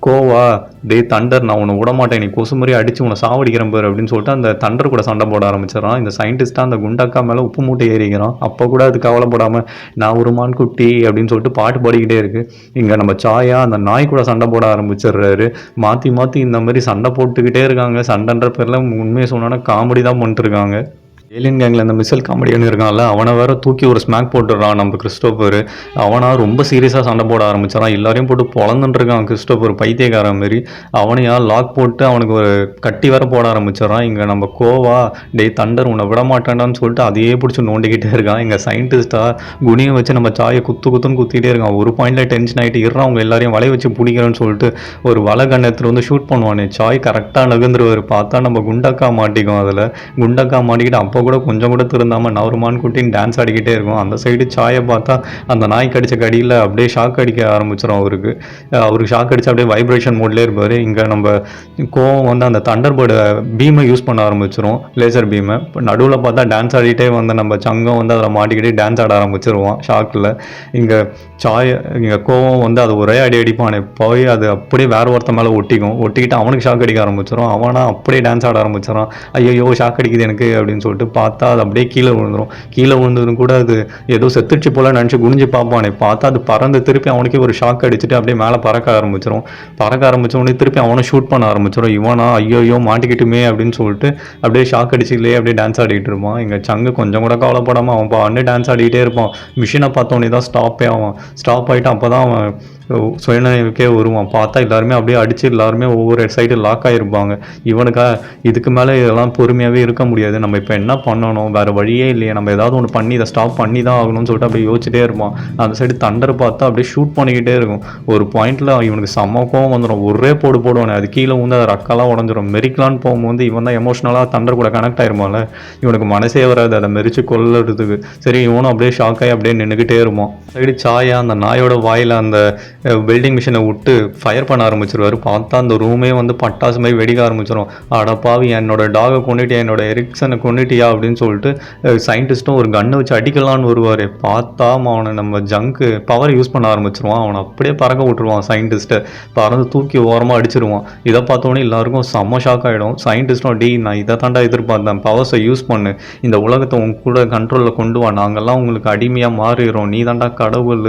கோவா டே தண்டர் நான் உன்னை விடமாட்டேன், நீ கொசு மாதிரி அடித்து உன்னை சாவடிக்கிறேன் பேர் அப்படின்னு சொல்லிட்டு அந்த தண்டர் கூட சண்டை போட ஆரம்பிச்சிடறான். இந்த சயின்டிஸ்ட்டாக அந்த குண்டாக்கா மேலே உப்பு மூட்டை ஏறிக்கிறான். அப்போ கூட அது கவலைப்படாமல் நான் ஒரு மான்குட்டி அப்படின்னு சொல்லிட்டு பாட்டு பாடிக்கிட்டே இருக்கு. இங்கே நம்ம சாயா அந்த நாய் கூட சண்டை போட ஆரம்பிச்சிடுறாரு. மாற்றி இந்த மாதிரி சண்டை போட்டுக்கிட்டே இருக்காங்க. சண்டைன்ற பேரில் உண்மையை சொன்னோன்னா காமெடி தான் பண்ணிட்டுருக்காங்க. ஏலியன் கேங்கில் அந்த மிசல் காமெடியன் இருக்கான்ல, அவனை வேற தூக்கி ஒரு ஸ்மாக் போட்டுடுறான் நம்ம கிறிஸ்டோபர். அவனா ரொம்ப சீரியஸாக சண்டை போட ஆரம்பிச்சிடறான். எல்லாரையும் போட்டு பொழந்துட்டு இருக்கான் கிறிஸ்டோபர் பைத்தியக்காரன் மாரி. அவனையா லாக் போட்டு அவனுக்கு ஒரு கட்டி வேற போட ஆரம்பிச்சிடறான். இங்கே நம்ம கோவா டே தண்டர் உன்னை விட மாட்டேன்டான்னு சொல்லிட்டு அதையே பிடிச்சி நோண்டிக்கிட்டே இருக்கான். இங்கே சயின்டிஸ்ட்டாக குனியை வச்சு நம்ம சாயை குத்துன்னு குத்திட்டே இருக்கான். ஒரு பாயிண்டில் டென்ஷன் ஆகிட்டு இருறான், அவங்க எல்லாரையும் வலையை வச்சு பிடிக்கிறேன்னு சொல்லிட்டு ஒரு வலை கண்ணத்தில் வந்து ஷூட் பண்ணுவானே. சாய் கரெக்டாக நகர்ந்துருவார். பார்த்தா நம்ம குண்டக்கா மாட்டிக்கும். அதில் குண்டக்கா மாட்டிக்கிட்டு அப்போ கூட கொஞ்சம் கூட திருந்தாமல் நான் ஒரு மான்குட்டின்னு டான்ஸ் ஆடிக்கிட்டே இருக்கும். அந்த சைடு சாயை பார்த்தா அந்த நாய் கடிச்ச கடியில் அப்படியே ஷாக் அடிக்க ஆரம்பிச்சிடும். அவருக்கு ஷாக் அடிச்சு அப்படியே வைப்ரேஷன் மோட்லேயே இருப்பார். இங்கே நம்ம கோவம் வந்து அந்த தண்டர் பேர்டு பீமை யூஸ் பண்ண ஆரம்பிச்சிரும், லேசர் பீமை. இப்போ நடுவில் பார்த்தா டான்ஸ் ஆடிட்டே வந்து நம்ம சங்கம் வந்து அதில் மாட்டிக்கிட்டே டான்ஸ் ஆட ஆரம்பிச்சிருவான் ஷாக்கில். இங்கே கோவம் வந்து அதை ஒரே அடிப்பானே போய் அது அப்படியே வேற ஒருத்த மேலே ஒட்டிக்கிட்டு அவனுக்கு ஷாக் அடிக்க ஆரம்பிச்சிடும். அவனா அப்படியே டான்ஸ் ஆட ஆரம்பிச்சிடறான். ஐயோ ஷாக் அடிக்குது எனக்கு அப்படின்னு சொல்லிட்டு பார்த்தா அது அப்படியே கீழே விழுந்துடும் கூட அது ஏதோ செத்துச்சு போல நினச்சி குனிஞ்சு பார்ப்பானே. பார்த்தா அது பறந்து திருப்பி அவனுக்கே ஒரு ஷாக் அடிச்சுட்டு அப்படியே மேலே பறக்க ஆரம்பிச்ச உடனே திருப்பி அவனை ஷூட் பண்ண ஆரம்பிச்சிடும். இவனா ஐயோ மாட்டிக்கிட்டுமே அப்படின்னு சொல்லிட்டு அப்படியே ஷாக் அடிச்சுக்கலையே அப்படியே டான்ஸ் ஆடிக்கிட்டு இருப்பான். இங்கே சங்கு கொஞ்சம் கூட கவலைப்படாமல் அவன் பாட்டு டான்ஸ் ஆடிக்கிட்டே இருப்பான். மிஷினை பார்த்தோன்னே தான் ஸ்டாப் ஆகிட்டு அப்போ தான் அவன் சுயநினைவுக்கே வருவான். பார்த்தா எல்லாருமே அப்படியே அடித்து எல்லாருமே ஒவ்வொரு சைடு லாக் ஆகிருப்பாங்க. இவனுக்கா இதுக்கு மேலே இதெல்லாம் பொறுமையாகவே இருக்க முடியாது, நம்ம இப்போ என்ன பண்ணணும், வேறு வழியே இல்லையே, நம்ம ஏதாவது ஒன்று பண்ணி இதை ஸ்டாப் பண்ணி தான் ஆகணும்னு சொல்லிட்டு அப்படியே யோசிச்சுட்டே இருப்பான். அந்த சைடு தண்டர் பார்த்தா அப்படியே ஷூட் பண்ணிக்கிட்டே இருக்கும். ஒரு பாயிண்டில் இவனுக்கு சமக்கம் வந்துடும். ஒரே போடுவானே, அது கீழே வந்து அது ரக்காலாம் உடஞ்சிடும். மெரிக்கலான்னு போகும்போது இவன் தான் எமோஷ்னலாக தண்டர் கூட கனெக்ட் ஆயிருமால, இவனுக்கு மனசே வராது அதை மெரிச்சு கொல்லுறதுக்கு. சரி இவனும் அப்படியே ஷாக் ஆகி அப்படியே நின்றுக்கிட்டே இருப்பான். சைடு சாயா அந்த நாயோட வாயில் அந்த வெல்டிங் மிஷினை விட்டு ஃபயர் பண்ண ஆரம்பிச்சிருவாரு. பார்த்தா அந்த ரூமே வந்து பட்டாசு மாதிரி வெடிக்க ஆரம்பிச்சிடும். அடப்பாவி என்னோட டாகை கொண்டுட்டியா, என்னோட எரிக்சனை கொண்டுட்டியா அப்படின்னு சொல்லிட்டு சயின்டிஸ்ட்டும் ஒரு கன்னை வச்சு அடிக்கலான்னு வருவார். பார்த்தா அவனை நம்ம ஜங்கு பவர் யூஸ் பண்ண ஆரம்பிச்சிருவான். அவனை அப்படியே பறக்க விட்டுருவான். சயின்டிஸ்ட்டை பறந்து தூக்கி ஓரமாக அடிச்சிருவான். இதை பார்த்தோன்னே எல்லாருக்கும் செம்ம ஷாக் ஆகிடும். சயின்டிஸ்ட்டும் நான் இதை தாண்டா எதிர்பார்த்தேன், பவர்ஸை யூஸ் பண்ணு, இந்த உலகத்தை உங்க கூட கண்ட்ரோலில் கொண்டு வா, நாங்கள்லாம் உங்களுக்கு அடிமையாக மாறிடுறோம், நீ தாண்டா கடவுள்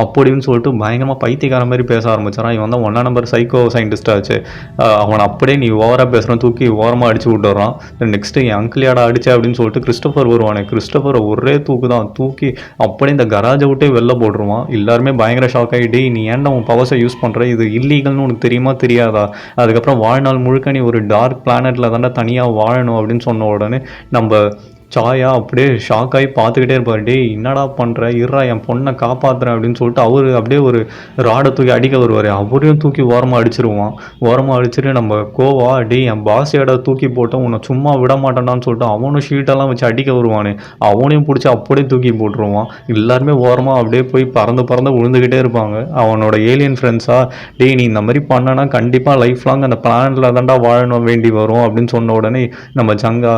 அப்படின்னு சொல்லிட்டு பயங்கரமாக பைத்தியக்கார மாதிரி பேச ஆரம்பிச்சான். இவன் தான் 1 நம்பர் சைக்கோ சயின்டிஸ்டாச்சு. அவன் அப்படியே நீ ஓவராக பேசுகிறான் தூக்கி ஓரமாக அடிச்சு விட்டுறான். நெக்ஸ்ட்டு என் அங்கிளியாடா அடிச்ச அப்படின்னு சொல்லிட்டு கிறிஸ்டோபர் வருவானே. கிறிஸ்டோபரை ஒரே தூக்கி அப்படியே இந்த கராஜை விட்டே வெளில போட்டுருவான். எல்லாருமே பயங்கர ஷாக் ஆகிட்டு நீ ஏன்டா உன் பவர்ஸை யூஸ் பண்ணுற, இது இல்லீகல்னு உனக்கு தெரியாதா, அதுக்கப்புறம் வாழ்நாள் முழுக்க நீ ஒரு டார்க் பிளானெட்டில் தாண்டா தனியாக வாழணும் அப்படின்னு சொன்ன உடனே நம்ம சாயா அப்படியே ஷாக் ஆகி பார்த்துக்கிட்டே இருப்பார். டேய் என்னடா பண்ணுற, இருடா என் பொண்ணை காப்பாற்றுறேன் அப்படின்னு சொல்லிட்டு அவர் அப்படியே ஒரு ராடை தூக்கி அடிக்க வருவார். அவரையும் தூக்கி ஓரமாக அடிச்சிருவான். ஓரமாக அடிச்சுட்டு நம்ம கோவா, டேய் என் பாஸ் ஏடா தூக்கி போட்டோம், உன்னை சும்மா விட மாட்டேன்டான்னு சொல்லிட்டு அவனும் ஷீட்டெல்லாம் வச்சு அடிக்க வருவானே, அவனையும் பிடிச்சி அப்படியே தூக்கி போட்டுருவான். எல்லாருமே ஓரமாக அப்படியே போய் பறந்து பறந்து விழுந்துக்கிட்டே இருப்பாங்க. அவனோட ஏலியன் ஃப்ரெண்ட்ஸா, டேய் நீ இந்த மாதிரி பண்ணனா கண்டிப்பாக லைஃப் லாங் அந்த பிளானில் தான்டா வாழணும் வேண்டி வரும் அப்படின்னு சொன்ன உடனே நம்ம ஜங்கா,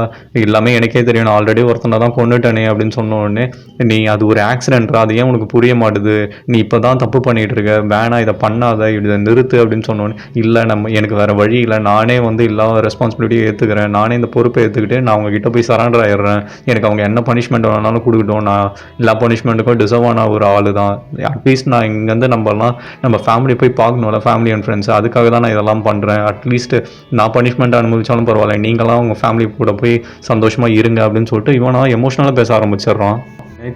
எல்லாமே எனக்கே தெரியும், நான் ஆல்ரெடி ஒருத்தனை தான் கொண்டுட்டேனே அப்படின்னு சொன்ன உடனே, நீ அது ஒரு ஆக்சிடென்ட்ரா, அது ஏன் உனக்கு புரிய மாட்டுது, நீ இப்போ தான் தப்பு பண்ணிகிட்டு இருக்க, வேணாம் இதை பண்ணாத, இதை நிறுத்து அப்படின்னு சொன்னோன்னே, இல்லை எனக்கு வேறு வழி இல்லை, நானே எல்லா ரெஸ்பான்சிபிலிட்டியும் ஏற்றுக்கிறேன், நானே இந்த பொறுப்பை ஏற்றுக்கிட்டு நான் அவங்ககிட்ட போய் சரண்டர் ஆயிடுறேன், எனக்கு அவங்க என்ன பனிஷ்மெண்ட் வேணாலும் கொடுக்கட்டும், நான் எல்லா பனிஷ்மெண்ட்டுக்கும் டிசர்வ் ஆன ஒரு ஆள் தான், அட்லீஸ்ட் நான் இங்கேருந்து நம்ம ஃபேமிலி போய் பார்க்கணும்ல, ஃபேமிலி அண்ட் ஃப்ரெண்ட்ஸ், அதுக்காக தான் நான் இதெல்லாம் பண்ணுறேன், அட்லீஸ்ட் நான் பனிஷ்மெண்ட் அனுபவிச்சாலும் பரவாயில்ல, நீங்களாம் உங்கள் ஃபேமிலி கூட போய் சந்தோஷமாக இருங்க அப்படின்னு சொல்லிட்டு இவனா எமோஷ்னலாக பேச ஆரம்பிச்சிடுறான்.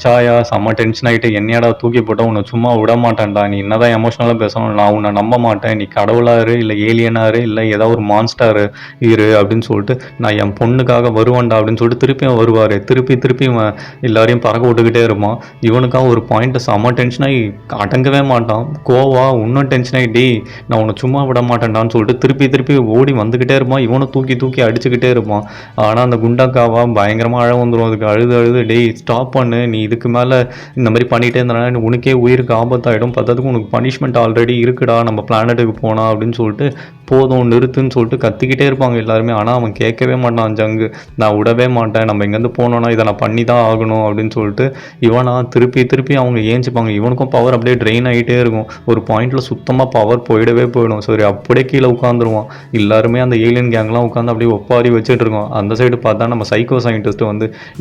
சாயா செம்ம டென்ஷன் ஆகிட்டு, என்னையாடா தூக்கி போட்டால் உன்னை சும்மா விட மாட்டேன்டா, நீ என்னதான் எமோஷனலாக பேசணும், நான் உன்னை நம்ப மாட்டேன், நீ கடவுளாரு இல்லை ஏலியனாரு இல்லை ஏதாவது ஒரு மான்ஸ்டாரு இரு அப்படின்னு சொல்லிட்டு, நான் என் பொண்ணுக்காக வருவான்டா அப்படின்னு சொல்லிட்டு திருப்பியும் வருவார். திருப்பி இவன் எல்லாரையும் பறக்க விட்டுக்கிட்டே இருப்பான். இவனுக்காக ஒரு பாயிண்ட்டை செம்ம டென்ஷனாகி அடங்கவே மாட்டான். கோவா இன்னும் டென்ஷன் ஆகிட்டே, நான் உன்னை சும்மா விட மாட்டேன்டான்னு சொல்லிட்டு திருப்பி ஓடி வந்துக்கிட்டே இருப்பான். இவனை தூக்கி அடிச்சுக்கிட்டே இருப்பான். ஆனால் அந்த குண்டாக்காவா பயங்கரமாக அழ வந்துடும். அதுக்கு அழுது டேய் ஸ்டாப் பண்ணு, நீ இதுக்கு மேலே இந்த மாதிரி பண்ணிகிட்டே இருந்தானா உனக்கே உயிருக்கு ஆபத்தாயிடும், பத்ததுக்கு உனக்கு பனிஷ்மெண்ட் ஆல்ரெடி இருக்குடா, நம்ம பிளானட்டுக்கு போனா அப்படின்னு சொல்லிட்டு போதும் நிறுத்துன்னு சொல்லிட்டு கத்திக்கிட்டே இருப்பாங்க எல்லாருமே. ஆனால் அவன் கேட்கவே மாட்டான் ஜங்கு, நான் விடவே மாட்டேன், நம்ம இங்கேருந்து போனோன்னா இதை நான் பண்ணி தான் ஆகணும் அப்படின்னு சொல்லிட்டு இவனா திருப்பி அவங்க ஏஞ்சிப்பாங்க. இவனுக்கும் பவர் அப்படியே ட்ரெயின் ஆகிட்டே இருக்கும். ஒரு பாயிண்டில் சுத்தமாக பவர் போயிடும். சரி அப்படியே கீழே உட்காந்துருவான். எல்லாருமே அந்த ஏலியன் கேங்லாம் உட்காந்து அப்படியே ஒப்பாரி வச்சுட்டு இருக்கோம். அந்த சைடு பார்த்தா நம்ம சைக்கோ சயின்டிஸ்ட்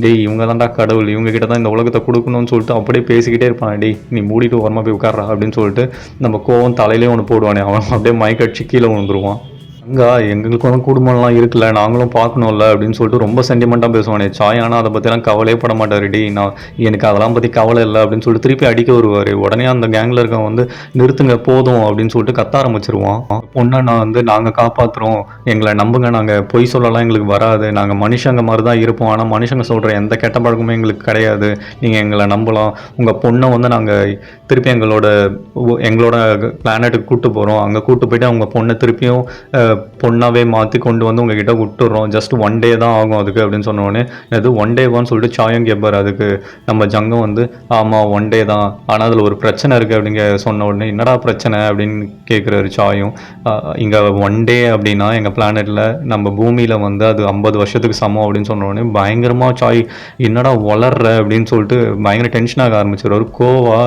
டேய் இவங்க தான்டா கடவுள், இவங்க கிட்ட தான் இந்த உலகத்தை கொடுக்கணும்னு சொல்லிட்டு அப்படியே பேசிக்கிட்டே இருப்பான். டேய் நீ மூடிட்டு ஓரமாக போய் உட்கார்றா அப்படின்னு சொல்லிட்டு நம்ம கோவம் தலையிலே ஒன்று போடுவானே, அவன் அப்படியே மயக்கடிச்சு கீழே விழுந்துருவான். எங்களுக்கு குடும்பம்லாம் இருக்குல்ல, நாங்களும் பார்க்கணும்ல அப்படின்னு சொல்லிட்டு ரொம்ப சென்டிமெண்ட்டாக பேசுவானே. சாயானா அதை பற்றிலாம் கவலையே பட மாட்டார். எனக்கு அதெல்லாம் பற்றி கவலை இல்லை அப்படின்னு சொல்லிட்டு திருப்பி அடிக்க வருவார். உடனே அந்த கேங்கில் இருக்கவன் நிறுத்துங்க போதும் அப்படின்னு சொல்லிட்டு கத்த ஆரம்பிச்சிருவான். பொண்ணை நாங்கள் காப்பாற்றுறோம், எங்களை நம்புங்க, நாங்கள் பொய் சொல்லலாம் எங்களுக்கு வராது, நாங்கள் மனுஷங்க மாதிரி தான் இருப்போம், ஆனால் மனுஷங்க சொல்கிற எந்த கெட்ட பழக்கமே எங்களுக்கு கிடையாது, நீங்கள் எங்களை நம்பலாம், உங்கள் பொண்ணை நாங்கள் திருப்பி எங்களோட பிளானட்டுக்கு கூப்பிட்டு போகிறோம், அங்கே கூப்பிட்டு போயிட்டு அவங்க பொண்ணை திருப்பியும் பொண்ணாவே மாற்றி கொண்டு உங்ககிட்ட விட்டுறோம், ஜஸ்ட் 1 day தான் ஆகும் அதுக்கு அப்படின்னு சொன்னோடனே, அது 1 day சொல்லிட்டு சாயம் கேட்பார். அதுக்கு நம்ம ஜங்கம் ஆமாம் 1 day தான், ஆனால் அதில் ஒரு பிரச்சனை இருக்குது அப்படிங்க சொன்ன உடனே, என்னடா பிரச்சனை அப்படின்னு கேட்குறாரு சாயும். இங்கே 1 day அப்படின்னா எங்கள் பிளானட்டில் நம்ம பூமியில் அது 50 வருஷத்துக்கு சமம் அப்படின்னு சொன்ன உடனே பயங்கரமாக சாய் என்னடா வளர்ற அப்படின்னு சொல்லிட்டு பயங்கர டென்ஷனாக ஆரம்பிச்சிடுவார். கோவா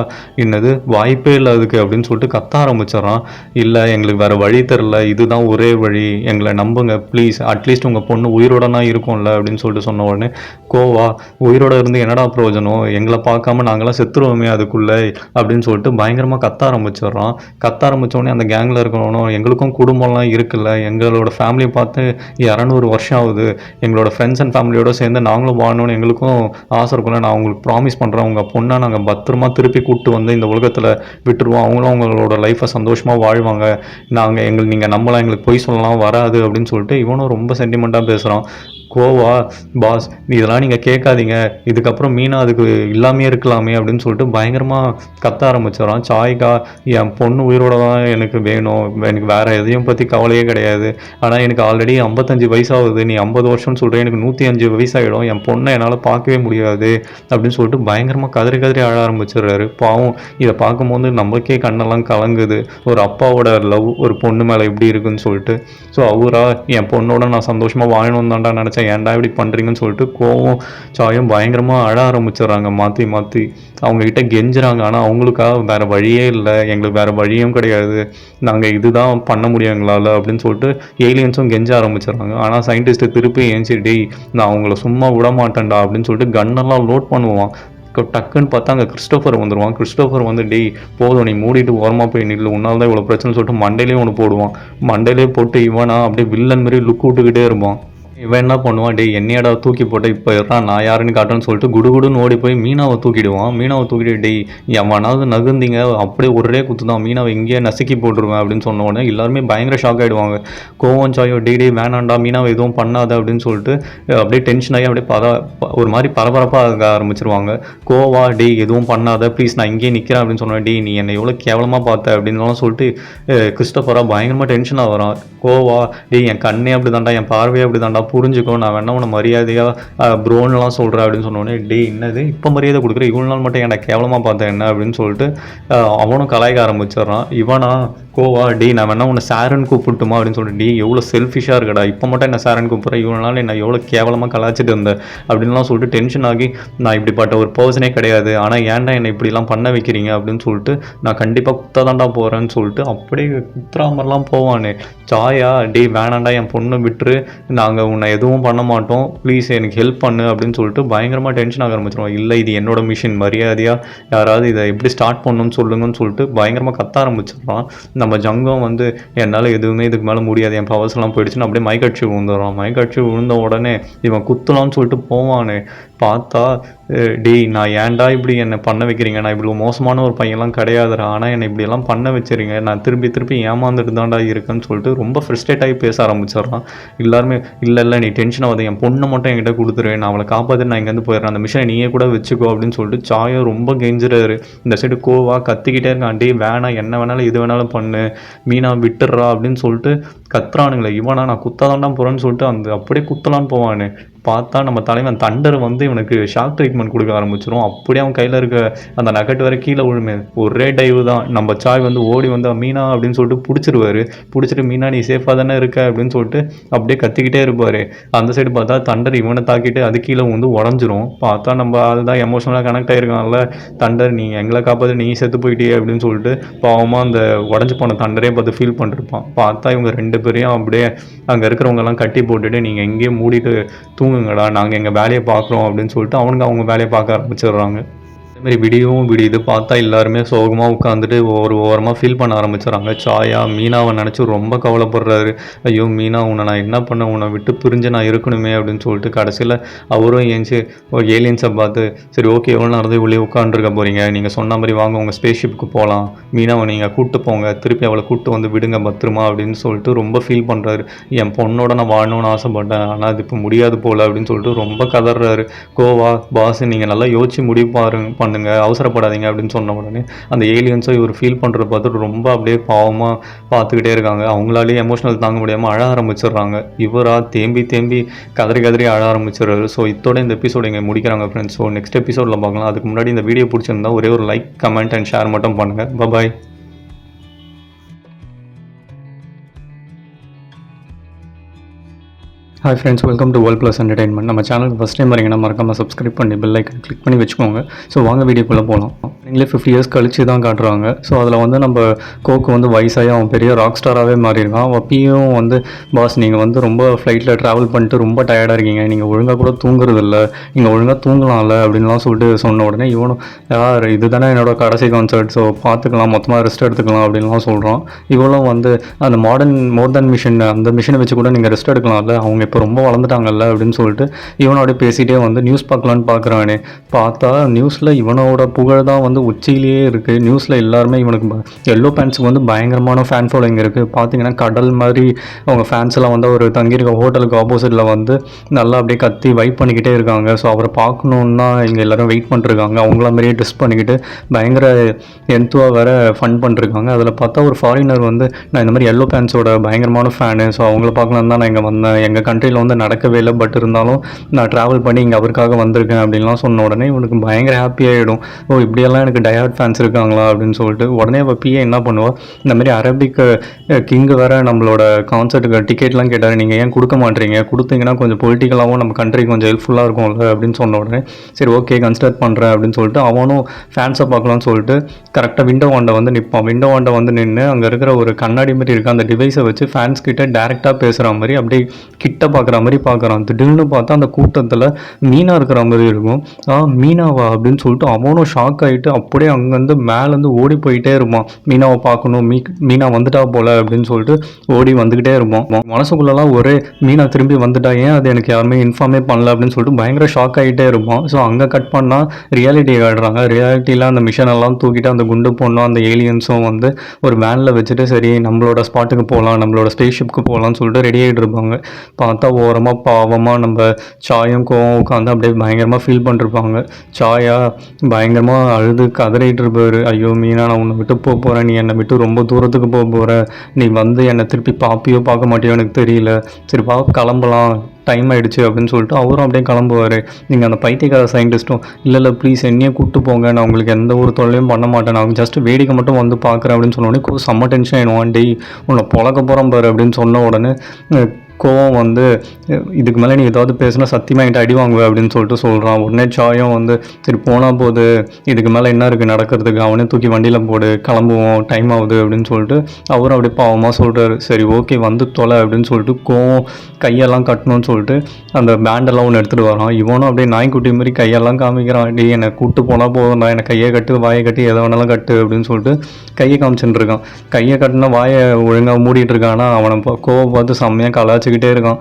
என்னது வாய்ப்பே இல்லை அதுக்கு அப்படின்னு சொல்லிட்டு கத்த ஆரம்பிச்சிடறான். இல்லை எங்களுக்கு வேறு வழி தெரில, இதுதான் ஒரே வழி, எங்களை நம்புங்க ப்ளீஸ், அட்லீஸ்ட் உங்கள் பொண்ணு உயிரோடனா இருக்கும்ல அப்படின்னு சொல்லிட்டு சொன்ன உடனே, கோவா உயிரோட இருந்து என்னடா பிரயோஜனம், எங்களை பார்க்காம நாங்களாம் செத்துருவோமே அதுக்குள்ளே அப்படின்னு சொல்லிட்டு பயங்கரமாக கத்த ஆரம்பிச்சிடுறான். கத்த ஆரம்பித்தோடனே அந்த கேங்கில் இருக்கணும், எங்களுக்கும் குடும்பம்லாம் இருக்குல்ல, எங்களோட ஃபேமிலியை பார்த்து 200 வருஷம் ஆகுது, எங்களோட ஃப்ரெண்ட்ஸ் அண்ட் ஃபேமிலியோடு சேர்ந்து நாங்களும் வாழணும்னு எங்களுக்கும் ஆசை இருக்கும்ல, நான் உங்களுக்கு ப்ராமிஸ் பண்ணுறேன், உங்கள் பொண்ணை நாங்கள் பத்திரமா திருப்பி கூப்பிட்டு இந்த உலகத்தில் விட்டுருவோம், அவங்களும் அவங்களோட லைஃப்பை சந்தோஷமாக வாழ்வாங்க, நீங்கள் நம்பலாம், எங்களுக்கு பொய் சொல்லலாம் வராது அப்படின்னு சொல்லிட்டு இவனும் ரொம்ப சென்டிமெண்ட்டாக பேசுகிறான். கோவா பாஸ் இதெல்லாம் நீங்கள் கேட்காதீங்க, இதுக்கப்புறம் மீனா அதுக்கு இல்லாமே இருக்கலாமே அப்படின்னு சொல்லிட்டு பயங்கரமாக கத்த ஆரம்பிச்சிடறான். சாய்க்கா என் பொண்ணு உயிரோட தான் எனக்கு வேணும், எனக்கு வேறு எதையும் பற்றி கவலையே கிடையாது, ஆனால் எனக்கு ஆல்ரெடி 55 வயசாகுது, நீ 50 வருஷம்னு சொல்கிறேன், எனக்கு 105 வயசாகிடும், என் பொண்ணை என்னால் பார்க்கவே முடியாது அப்படின்னு சொல்லிட்டு பயங்கரமாக கதறி அழ ஆரம்பிச்சிடுறாரு. பாவம் இதை பார்க்கும்போது நம்மளுக்கே கண்ணெல்லாம் கலங்குது, ஒரு அப்பாவோட லவ் ஒரு பொண்ணு மேலே எப்படி இருக்குன்னு சொல்லிட்டு. ஸோ அவரா என் பொண்ணோட நான் சந்தோஷமாக வாழணும் தான்டா நினச்சேன், ஏன்டா இப்படி பண்ணுறீங்கன்னு சொல்லிட்டு கோவம் சாயும் பயங்கரமாக அழ ஆரம்பிச்சிடுறாங்க. மாற்றி அவங்கக்கிட்ட கெஞ்சுறாங்க. ஆனால் அவங்களுக்காக வேறு வழியே இல்லை, எங்களுக்கு வேறு வழியும் கிடையாது, நாங்கள் இதுதான் பண்ண முடியும் எங்களால் அப்படின்னு சொல்லிட்டு ஏலியன்ஸும் கெஞ்ச ஆரம்பிச்சிடுறாங்க. ஆனால் சயின்டிஸ்ட்டு திருப்பி ஏஞ்சி நான் அவங்கள சும்மா விட மாட்டேன்டா அப்படின்னு சொல்லிட்டு கன்னெல்லாம் லோட் பண்ணுவான். டக்குன்னு பார்த்தா அங்கே கிறிஸ்டோஃபர் வந்துடுவான். கிறிஸ்டோஃபர் டேய் போதும் நீ மூடிட்டு ஓரமாக போய் நில்லு, உன்னால் தான் இவ்வளோ பிரச்சனை சொல்லிட்டு மண்டையிலே ஒன்று போடுவான். மண்டையிலே போட்டு இவனா அப்படியே வில்லன் மாதிரி லுக் விட்டுக்கிட்டே இருப்பான். இவன் என்ன பண்ணுவான், டேய் என்னையடா தூக்கி போட்டு இப்போ நான் யாருன்னு காட்டுன்னு சொல்லிட்டு குடுகுடுன்னு ஓடி போய் மீனாவை தூக்கிடுவான். மீனாவை தூக்கிட்டு டேய் எவனாவது நகுந்தீங்க அப்படியே ஒரே குத்து தான், மீனாவை இங்கேயே நசுக்கி போட்டுருவேன் அப்படின்னு சொன்ன உடனே எல்லாருமே பயங்கர ஷாக் ஆகிடுவாங்க. கோவம் சாயோ டே வேணாண்டா மீனாவை எதுவும் பண்ணாத அப்படின்னு சொல்லிட்டு அப்படியே டென்ஷன் ஆகி அப்படியே ஒரு மாதிரி பரபரப்பாக ஆக ஆரம்பிச்சிருவாங்க. கோவா டேய் எதுவும் பண்ணாத ப்ளீஸ், நான் இங்கேயே நிற்கிறேன் அப்படின்னு சொன்னேன். டேய் நீ என்னை எவ்வளோ கேவலமாக பார்த்த அப்படின்லாம் சொல்லிட்டு கிறிஸ்டோஃபரா பயங்கரமாக டென்ஷனாக வரான். கோவா டேய் என் கண்ணே அப்படி தாண்டா, என் பார்வையே அப்படி தாண்டா, புரிஞ்சுக்கோ, நான் வேணா உன்னை மரியாதையாக ப்ரோன்லாம் சொல்கிறேன் அப்படின்னு சொன்னோடனே டேய் என்னது இப்போ மரியாதை கொடுக்குற, இவ்வளோ நாள் மட்டும் என்னை கேவலமாக பார்த்தேன் என்ன அப்படின்னு சொல்லிட்டு அவனும் கலாய்க்க ஆரம்பிச்சிடுறான். இவனா கோவா டேய் நான் வேணா உன்னை சாரன் கூப்பிட்டுமா அப்படின்னு சொல்லிட்டு டேய் எவ்வளோ செல்ஃபிஷாக இருக்கடா, இப்போ மட்டும் என்ன சாரன் கூப்பிட்றேன், இவ்வளோ நாள் என்ன எவ்வளோ கேவலமாக கலாச்சிட்டு இருந்தேன் அப்படின்லாம் சொல்லிட்டு டென்ஷன் ஆகி நான் இப்படிப்பட்ட ஒரு பர்சனே கிடையாது, ஆனால் ஏன்டா என்னை இப்படிலாம் பண்ண வைக்கிறீங்க அப்படின்னு சொல்லிட்டு நான் கண்டிப்பாக குத்ததாண்டா போகிறேன்னு சொல்லிட்டு அப்படியே குத்துறா மாதிரிலாம் போவானே. சாயா டேய் வேணாண்டா என் பொண்ணை விட்டுரு, நாங்கள் உன்னை எதுவும் பண்ண மாட்டோம், ப்ளீஸ் எனக்கு ஹெல்ப் பண்ணு அப்படின்னு சொல்லிட்டு பயங்கரமாக டென்ஷன் ஆக ஆரம்பிச்சிருவோம். இல்லை இது என்னோட மிஷின், மரியாதையாக யாராவது இதை எப்படி ஸ்டார்ட் பண்ணணும்னு சொல்லுங்கன்னு சொல்லிட்டு பயங்கரமாக கத்த ஆரம்பிச்சிடுறான். நம்ம ஜங்கம் வந்து என்னால் எதுவுமே இதுக்கு மேலே முடியாது, என் பவர்ஸ்லாம் போயிடுச்சுன்னு அப்படியே மைக்கடிச்சு விழுந்துடுறான். மைக்கடிச்சு விழுந்த உடனே இவன் குத்தலான்னு சொல்லிட்டு போவானே, பார்த்தா டேய் நான் ஏன்டா இப்படி என்னை பண்ண வைக்கிறீங்க, நான் இவ்வளோ மோசமான ஒரு பையன்லாம் கிடையாதுடா, ஆனால் என்னை இப்படியெல்லாம் பண்ண வச்சுருங்க, நான் திருப்பி ஏமாந்துட்டு தான்டா இருக்கேன்னு சொல்லிட்டு ரொம்ப ஃப்ரஸ்ட்ரேட் ஆகி பேச ஆரம்பிச்சிடுறான். எல்லாருமே இல்லை நீ டென்ஷன் ஆகுது, என் பொண்ணை மட்டும் என்கிட்ட கொடுத்துரு, நான் அவளை காப்பாற்றி நான் இங்கேருந்து போயிடுறேன், அந்த மிஷனை நீயே கூட வச்சுக்கோ அப்படின்னு சொல்லிட்டு சாயோ ரொம்ப கெஞ்சுறாரு. இந்த சைடு கோவா கத்திக்கிட்டே இருக்கான், டே வேணாம் என்ன வேணாலும் இது வேணாலும் பண்ணு, மீனா விட்டுடுறா அப்படின்னு சொல்லிட்டு கத்துறானுங்களே. இவனா நான் குத்தாதான்டா போகிறேன்னு சொல்லிட்டு அப்படியே குத்தலான்னு போவானு. பார்த்தா நம்ம தலைவன் தண்டர் வந்து இவனுக்கு ஷாக் ட்ரீட்மெண்ட் கொடுக்க ஆரம்பிச்சிடும். அப்படியே அவன் கையில் இருக்க அந்த நகட்டு வரை கீழே விழுமே, ஒரே டைவ் தான். நம்ம சாய் வந்து ஓடி வந்து மீனா அப்படின்னு சொல்லிட்டு பிடிச்சிட்டு மீனா நீ சேஃபாக தானே இருக்க அப்படின்னு சொல்லிட்டு அப்படியே கத்திக்கிட்டே இருப்பார். அந்த சைடு பார்த்தா தண்டர் இவனை தாக்கிட்டு அது கீழே வந்து உடஞ்சிரும். பார்த்தா நம்ம அதுதான் எமோஷனலாக கனெக்ட் ஆகிருக்கான்ல, தண்டர் நீ எங்களை காப்பாற்று, நீ செத்து போயிட்டியே அப்படின்னு சொல்லிட்டு பாவமாக அந்த உடஞ்சி போன தண்டரே பார்த்து ஃபீல் பண்ணிருப்பான். பார்த்தா இவங்க 2 பேரையும் அப்படியே அங்கே இருக்கிறவங்கெல்லாம் கட்டி போட்டுட்டு நீங்கள் எங்கேயே மூடிட்டு தூங்குங்கடா, நாங்கள் எங்கள் வேலையை பார்க்குறோம் அப்படின்னு சொல்லிட்டு அவங்க வேலையை பார்க்க ஆரம்பிச்சிடுறாங்க. அதேமாதிரி விடியுது. பார்த்தா எல்லாருமே சோகமாக உட்காந்துட்டு ஒரு ஓரமாக ஃபீல் பண்ண ஆரம்பிச்சிடறாங்க. சாயா மீனாவை நினச்சி ரொம்ப கவலைப்படுறாரு. ஐயோ மீனா உன்னை நான் என்ன பண்ண, உன்னை விட்டு பிரிஞ்சு நான் இருக்கணுமே அப்படின்னு சொல்லிட்டு கடைசியில் அவரும் ஏஞ்சி ஏலியன்ஸை பார்த்து சரி ஓகே எவ்வளோ நேரம் உள்ளே உட்காந்துருக்க போகிறீங்க, நீங்கள் சொன்ன மாதிரி வாங்க உங்கள் ஸ்பேஸ்ஷிப்புக்கு போகலாம், மீனாவை நீங்கள் கூப்பிட்டு போங்க, திருப்பி அவளை கூப்பிட்டு வந்து விடுங்க பத்திரமா அப்படின்னு சொல்லிட்டு ரொம்ப ஃபீல் பண்ணுறாரு. என் பொண்ணோட நான் வாழணும்னு ஆசைப்பட்டேன், ஆனால் அது இப்போ முடியாது போல் அப்படின்னு சொல்லிட்டு ரொம்ப கதறாரு. கோவா பாஸ் நீங்கள் நல்லா யோசிச்சு முடிவு பண்ணுங்க, அவசரப்படாதீங்க அப்படின்னு சொன்ன உடனே அந்த ஏலியன்ஸை இவர் ஃபீல் பண்ணுறத பார்த்துட்டு ரொம்ப அப்படியே பாவமாக பார்த்துக்கிட்டே இருக்காங்க. அவங்களாலேயே எமோஷனல் தாங்க முடியாமல் அழ ஆரம்பிச்சிடுறாங்க. இவராக தேம்பி கதறி அழ ஆரம்பிச்சிடுறாரு. ஸோ இதோட இந்த எபிசோடு இங்கே முடிக்கிறாங்க ஃப்ரெண்ட்ஸ். ஸோ நெக்ஸ்ட் எபிசோடில் பார்க்கலாம். அதுக்கு முன்னாடி இந்த வீடியோ பிடிச்சிருந்தா ஒரே ஒரு லைக், கமெண்ட் அண்ட் ஷேர் மட்டும் பண்ணுங்கள். Bye. Hi friends, welcome to world plus entertainment. நம்ம சேனலுக்கு ஃபஸ்ட் டைம் வரீங்கன்னா மறக்காமல் சப்ஸ்கிரைப் பண்ணி பெல் ஐக்கன் கிளிக் பண்ணி வச்சுக்கோங்க. ஸோ வாங்க வீடியோக்குள்ளே போகலாம். நீங்களே 50 இயர்ஸ் கழிச்சு தான் காட்டுறாங்க. ஸோ அதில் வந்து நம்ம கோக்கு வந்து வயசாகி அவன் பெரிய ராக் ஸ்டாராகவே மாறியிருக்கான். அப்பயும் வந்து பாஸ் நீங்கள் வந்து ரொம்ப ஃப்ளைட்டில் ட்ராவல் பண்ணிட்டு ரொம்ப டயர்டாக இருக்கீங்க, நீங்கள் ஒழுங்காக கூட தூங்குறது இல்லை, நீங்கள் ஒழுங்காக தூங்கலாம்ல அப்படின்லாம் சொல்லிட்டு சொன்ன உடனே இவனும் யார் இது தானே என்னோட கடைசி கான்சர்ட், ஸோ பார்த்துக்கலாம், மொத்தமாக ரெஸ்ட் எடுத்துக்கலாம் அப்படின்லாம் சொல்கிறான். இவளும் வந்து அந்த மோர் தென் மிஷின் அந்த மிஷினை வச்சு கூட நீங்கள் ரெஸ்ட் எடுக்கலாம்ல, அவங்க இப்போ ரொம்ப வளர்ந்துட்டாங்கல்ல அப்படின்னு சொல்லிட்டு இவனோட பேசிகிட்டே வந்து நியூஸ் பார்க்கலான்னு பார்க்குறானே. பார்த்தா நியூஸில் இவனோட புகழ் தான் வந்து உச்சியிலேயே இருக்குது. நியூஸில் எல்லாருமே இவனுக்கு எல்லோ பேண்ட்ஸுக்கு வந்து பயங்கரமான ஃபேன் ஃபாலோயிங் இருக்குது. பார்த்தீங்கன்னா கடல் மாதிரி அவங்க ஃபேன்ஸ் எல்லாம் வந்து ஒரு தங்கியிருக்க ஹோட்டலுக்கு ஆப்போசிட்டில் வந்து நல்லா அப்படியே கத்தி வைப் பண்ணிக்கிட்டே இருக்காங்க. ஸோ அவரை பார்க்கணுன்னா இங்கே எல்லோரும் வெயிட் பண்ணிருக்காங்க. அவங்கள மாதிரியே ட்ரெஸ் பண்ணிக்கிட்டு பயங்கர என்த்துவாக வேறு ஃபன் பண்ணிருக்காங்க. அதில் பார்த்தா ஒரு ஃபாரினர் வந்து நான் இந்த மாதிரி எல்லோ பேண்ட்ஸோட பயங்கரமான ஃபேனு, ஸோ அவங்கள பார்க்கலாம் தான் நான் இங்கே வந்தேன், எங்கள் கண்ட்ரியில் வந்து நடக்கவே இல்லை, பட் இருந்தாலும் நான் ட்ராவல் பண்ணி இங்கே அவருக்காக வந்திருக்கேன் அப்படின்லாம் சொன்ன உடனே இவனுக்கு பயங்கர ஹாப்பியாகிடும். ஓ இப்படியெல்லாம் எனக்கு டயர்ட் ஃபேன்ஸ் இருக்காங்களா அப்படின்னு சொல்லிட்டு உடனே அவள் பிஏ என்ன பண்ணுவாள், இந்த மாதிரி அரபிக் கிங்கு வேறு நம்மளோட கான்சர்ட்டுக்கு டிக்கெட்லாம் கேட்டார், நீங்கள் ஏன் கொடுக்க மாட்டீங்க, கொடுத்தீங்கன்னா கொஞ்சம் பொலிட்டிக்கலாகவும் நம்ம கண்ட்ரிக்கு கொஞ்சம் ஹெல்ப்ஃபுல்லாக இருக்கும்ல அப்படின்னு சொன்ன உடனே சரி ஓகே கன்சிடர் பண்ணுறேன் அப்படின்னு சொல்லிட்டு அவனும் ஃபேன்ஸை பார்க்கலாம்னு சொல்லிட்டு கரெக்டாக விண்டோ வாண்டை வந்து நிற்பான். விண்டோ வாண்டை வந்து நின்று அங்கே இருக்கிற ஒரு கண்ணாடி மாதிரி இருக்குது, அந்த டிவைஸை வச்சு ஃபேன்ஸ் கிட்ட டேரெக்டாக பேசுகிற மாதிரி அப்படியே கிட்ட பார்க்குற மாதிரி பார்க்குறான். திடீர்னு பார்த்தா அந்த கூட்டத்தில் மீனா இருக்கிற மாதிரி இருக்கும். மீனாவா அப்படின்னு சொல்லிட்டு அவனும் ஷாக் ஆகிட்டு அப்படியே அங்கேருந்து மேலேருந்து ஓடி போயிட்டே இருப்பான். மீனாவை பார்க்கணும், மீனா வந்துட்டா போல அப்படின்னு சொல்லிட்டு ஓடி வந்துக்கிட்டே இருப்பான். மனசுக்குள்ளெல்லாம் ஒரே மீனா திரும்பி வந்துட்டா, ஏன் அது எனக்கு யாருமே இன்ஃபார்மே பண்ணல அப்படின்னு சொல்லிட்டு பயங்கர ஷாக் ஆகிட்டே இருப்பான். ஸோ அங்கே கட் பண்ணால் ரியாலிட்டி காட்டுறாங்க. ரியாலிட்டியில் அந்த மிஷன் எல்லாம் தூக்கிட்டு அந்த குண்டு பொண்ணும் அந்த ஏலியன்ஸும் வந்து ஒரு வேனில் வச்சுட்டு சரி நம்மளோட ஸ்பாட்டுக்கு போகலாம், நம்மளோட ஸ்பேஸ் ஷிப்க்கு போகலான்னு சொல்லிட்டு ரெடி ஆகிட்டு இருப்பாங்க. பார்த்தா ஓரமாக பாவமாக நம்ம சாயும் கோவம் உட்காந்து அப்படியே பயங்கரமாக ஃபீல் பண்ணிருப்பாங்க. சாயா பயங்கரமாக அழுது கதறிட்டு இருப்பார். ஐயோ மீனா, நான் உன்னை விட்டு போக போகிறேன், நீ என்னை விட்டு ரொம்ப தூரத்துக்கு போக போகிற, நீ வந்து என்னை திருப்பி பார்ப்பியோ பார்க்க மாட்டியோ எனக்கு தெரியல, சரி கிளம்பலாம், டைம் ஆகிடுச்சு அப்படின்னு சொல்லிட்டு அவரும் அப்படியே கிளம்புவார். நீங்கள் அந்த பைத்தியக்கார சயின்டிஸ்ட்டும் இல்லை ப்ளீஸ் என்னையே கூப்பிட்டு போங்க, நான் உங்களுக்கு எந்த ஒரு தொல்லையும் பண்ண மாட்டேன், நான் ஜஸ்ட் வேடிக்கை மட்டும் வந்து பார்க்குறேன் அப்படின்னு சொன்னோடனே செம்ம டென்ஷன் ஆகிடுவான். டேய் உன்னை பொழக்க போகிறோம் பாரு அப்படின்னு சொன்ன உடனே கோவம் வந்து இதுக்கு மேலே நீ ஏதாவது பேசுனா சத்தியமாக என்கிட்ட அடி வாங்குவேன் அப்படின்னு சொல்லிட்டு சொல்கிறான். உடனே சாயம் வந்து சரி போனால் போது, இதுக்கு மேலே என்ன இருக்குது நடக்கிறதுக்கு, அவனே தூக்கி வண்டியில் போடு, கிளம்புவோம், டைம் ஆகுது அப்படின்னு சொல்லிட்டு அவரும் அப்படியே பாவமாக சொல்கிறாரு. சரி ஓகே வந்து தொலை அப்படின்னு சொல்லிட்டு கோவம் கையெல்லாம் கட்டணும்னு சொல்லிட்டு அந்த பேண்டெல்லாம் ஒன்று எடுத்துகிட்டு வரான். இவனும் அப்படியே நாய்க்குட்டி மாதிரி கையெல்லாம் காமிக்கிறான். டி என்னை கூப்பிட்டு போனால் போதும்டா, என்னை கையை கட்டு, வாயை கட்டி, எதை வேணாலும் கட்டு அப்படின்னு சொல்லிட்டு கையை காமிச்சுட்டு இருக்கான். கையை கட்டினா வாயை ஒழுங்காக மூடிட்டு இருக்கான்னா அவனை கோவம் பார்த்து செம்மையாக கலாச்சு இருக்கான்.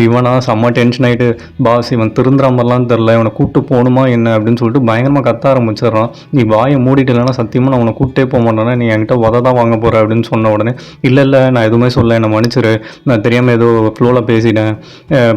இவனா செம்ம டென்ஷன் ஆகிட்டு, பாஸ் இவன் திருந்துற மாதிரிலாம் தெரில, இவனை கூப்பிட்டு போகணுமா என்ன அப்படின்னு சொல்லிட்டு பயங்கரமாக கத்த ஆரம்பிச்சிடறான். நீ வாயை மூடிட்டு இல்லைன்னா சத்தியமாக நான் உன்னை கூப்பிட்டே போக மாட்டேன்னா, நீ என்கிட்ட உத தான் வாங்க போகிற அப்படின்னு சொன்ன உடனே இல்லை நான் எதுவுமே சொல்ல, என்னை மன்னிச்சிரு, நான் தெரியாமல் ஏதோ ஃப்ளோவில் பேசிட்டேன்,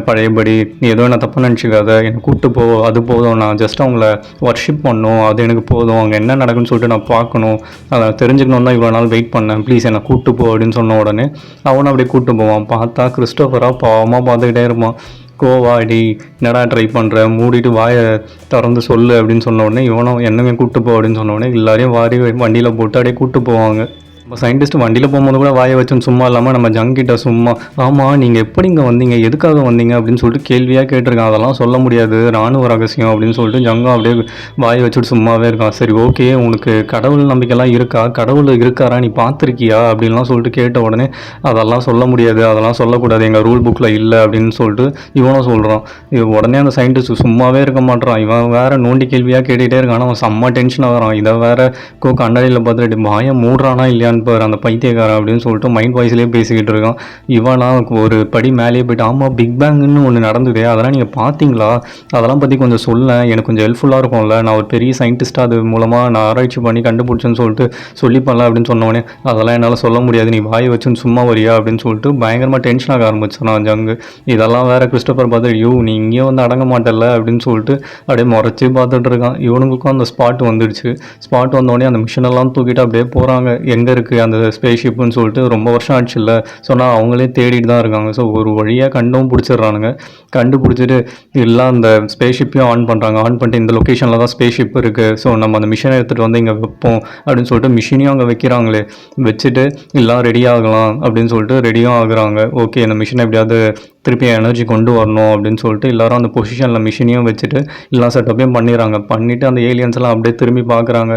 பழையபடி நீ ஏதோ என்ன தப்பு நினச்சிக்காத, என்னை கூப்பிட்டு போ, அது போதும், நான் ஜஸ்ட் அவங்கள ஒர்ஷிப் பண்ணணும், அது எனக்கு போதும், அங்கே என்ன நடக்குன்னு சொல்லிட்டு நான் பார்க்கணும், அதை தெரிஞ்சுக்கணும் தான் இவ்வளோ நாள் வெயிட் பண்ணேன், ப்ளீஸ் என்னை கூப்பிட்டு போ அப்படின்னு சொன்ன உடனே அவனை அப்படியே கூப்பிட்டு போவான். பார்த்தா கிறிஸ்டோஃபராக பாவமாக பார்த்துக்கிட்டே இருப்பான். கோவாடி என்னடா ட்ரை பண்ணுற, மூடிட்டு வாயை திறந்து சொல்லு அப்படின்னு சொன்ன உடனே இவனும் என்னமே கூப்பிட்டு போ அப்படின்னு சொன்ன உடனே எல்லாரையும் வாரி வண்டியில் போட்டு அப்படியே கூப்பிட்டு போவாங்க. நம்ம சயின்டிஸ்ட் வண்டியில் போகும்போது கூட வாயை வச்சுன்னு சும்மா இல்லாமல் நம்ம ஜங்கிட்ட சும்மா ஆமாம் நீங்கள் எப்படி இங்கே வந்தீங்க, எதுக்காக வந்தீங்க அப்படின்னு சொல்லிட்டு கேள்வியாக கேட்டிருக்கான். அதெல்லாம் சொல்ல முடியாது, ராணுவ ரகசியம் அப்படின்னு சொல்லிட்டு ஜங்கம் அப்படியே வாயை வச்சுட்டு சும்மாவே இருக்கான். சரி ஓகே உனக்கு கடவுள் நம்பிக்கைலாம் இருக்கா, கடவுள் இருக்காரா, நீ பார்த்துருக்கியா அப்படின்லாம் சொல்லிட்டு கேட்ட உடனே அதெல்லாம் சொல்ல முடியாது, அதெல்லாம் சொல்லக்கூடாது, எங்கள் ரூல் புக்கில் இல்லை அப்படின்னு சொல்லிட்டு இவனும் சொல்கிறான். உடனே அந்த சயின்டிஸ்ட் சும்மாவே இருக்க மாட்டான். இவன் வேறு நோண்டி கேள்வியாக கேட்டுகிட்டே இருக்கான். அவன் செம்ம டென்ஷன் ஆகிறான். இதை வேறு கண்ணாடியில் பார்த்துட்டு வாயை மூடுறானா இல்லையா பார் அந்த பைத்தியக்காரன் அப்படின்னு சொல்லிட்டு மைண்ட் வாய்ஸ்லேயே பேசிக்கிட்டு இருக்கான். இவனா ஒரு படி மேலேயே போயிட்டு ஆமாம் பிக் பேங்குன்னு ஒன்று நடந்ததே, அதெல்லாம் நீங்கள் பார்த்தீங்களா, அதெல்லாம் பற்றி கொஞ்சம் சொல்ல, எனக்கு கொஞ்சம் ஹெல்ப்ஃபுல்லாக இருக்கும்ல, நான் ஒரு பெரிய சயின்டிஸ்ட்டாக அது மூலமாக நான் ஆராய்ச்சி பண்ணி கண்டுபிடிச்சேன்னு சொல்லிட்டு சொல்லிப்பல அப்படின்னு சொன்னோடனே அதெல்லாம் என்னால் சொல்ல முடியாது, நீ வாயை வச்சுன்னு சும்மா வரியா அப்படின்னு சொல்லிட்டு பயங்கரமாக டென்ஷன் ஆக ஆரம்பிச்சான் ஜங்கு. இதெல்லாம் வேற கிறிஸ்டோபர் பார்த்து ஐயோ நீ இங்கேயே வந்து அடங்க மாட்டல அப்படின்னு சொல்லிட்டு அப்படியே முறைச்சி பார்த்துட்டு இருக்கான். இவனுங்களுக்கும் அந்த ஸ்பாட் வந்துடுச்சு. ஸ்பாட் வந்தோடனே அந்த மிஷினெல்லாம் தூக்கிட்டு அப்படியே போகிறாங்க. எங்கே இருக்குது அந்த ஸ்பேஸ் ஷிப்புன்னு சொல்லிட்டு ரொம்ப வருஷம் ஆச்சு இல்லை சொன்னால் அவங்களே தேடிட்டு தான் இருக்காங்க. ஸோ ஒரு வழியாக கண்டும் பிடிச்சிடுறானுங்க. கண்டுபிடிச்சிட்டு எல்லாம் அந்த ஸ்பேஸ் ஷிப்பையும் ஆன் பண்ணுறாங்க. ஆன் பண்ணிட்டு இந்த லொக்கேஷனில் தான் ஸ்பேஸ் ஷிப் இருக்குது, ஸோ நம்ம அந்த மிஷினை எடுத்துகிட்டு வந்து இங்கே வைப்போம் அப்படின்னு சொல்லிட்டு மிஷினையும் அங்கே வைக்கிறாங்களே. வச்சுட்டு எல்லாம் ரெடி ஆகலாம் அப்படின்னு சொல்லிட்டு ரெடியும் ஆகுறாங்க. ஓகே இந்த மிஷினை எப்படியாவது திருப்பி எனர்ஜி கொண்டு வரணும் அப்படின்னு சொல்லிட்டு எல்லாரும் அந்த பொசிஷனில் மிஷினையும் வச்சுட்டு எல்லா செட்டப்பையும் பண்ணிடுறாங்க. பண்ணிவிட்டு அந்த ஏலியன்ஸ்லாம் அப்படியே திரும்பி பார்க்குறாங்க.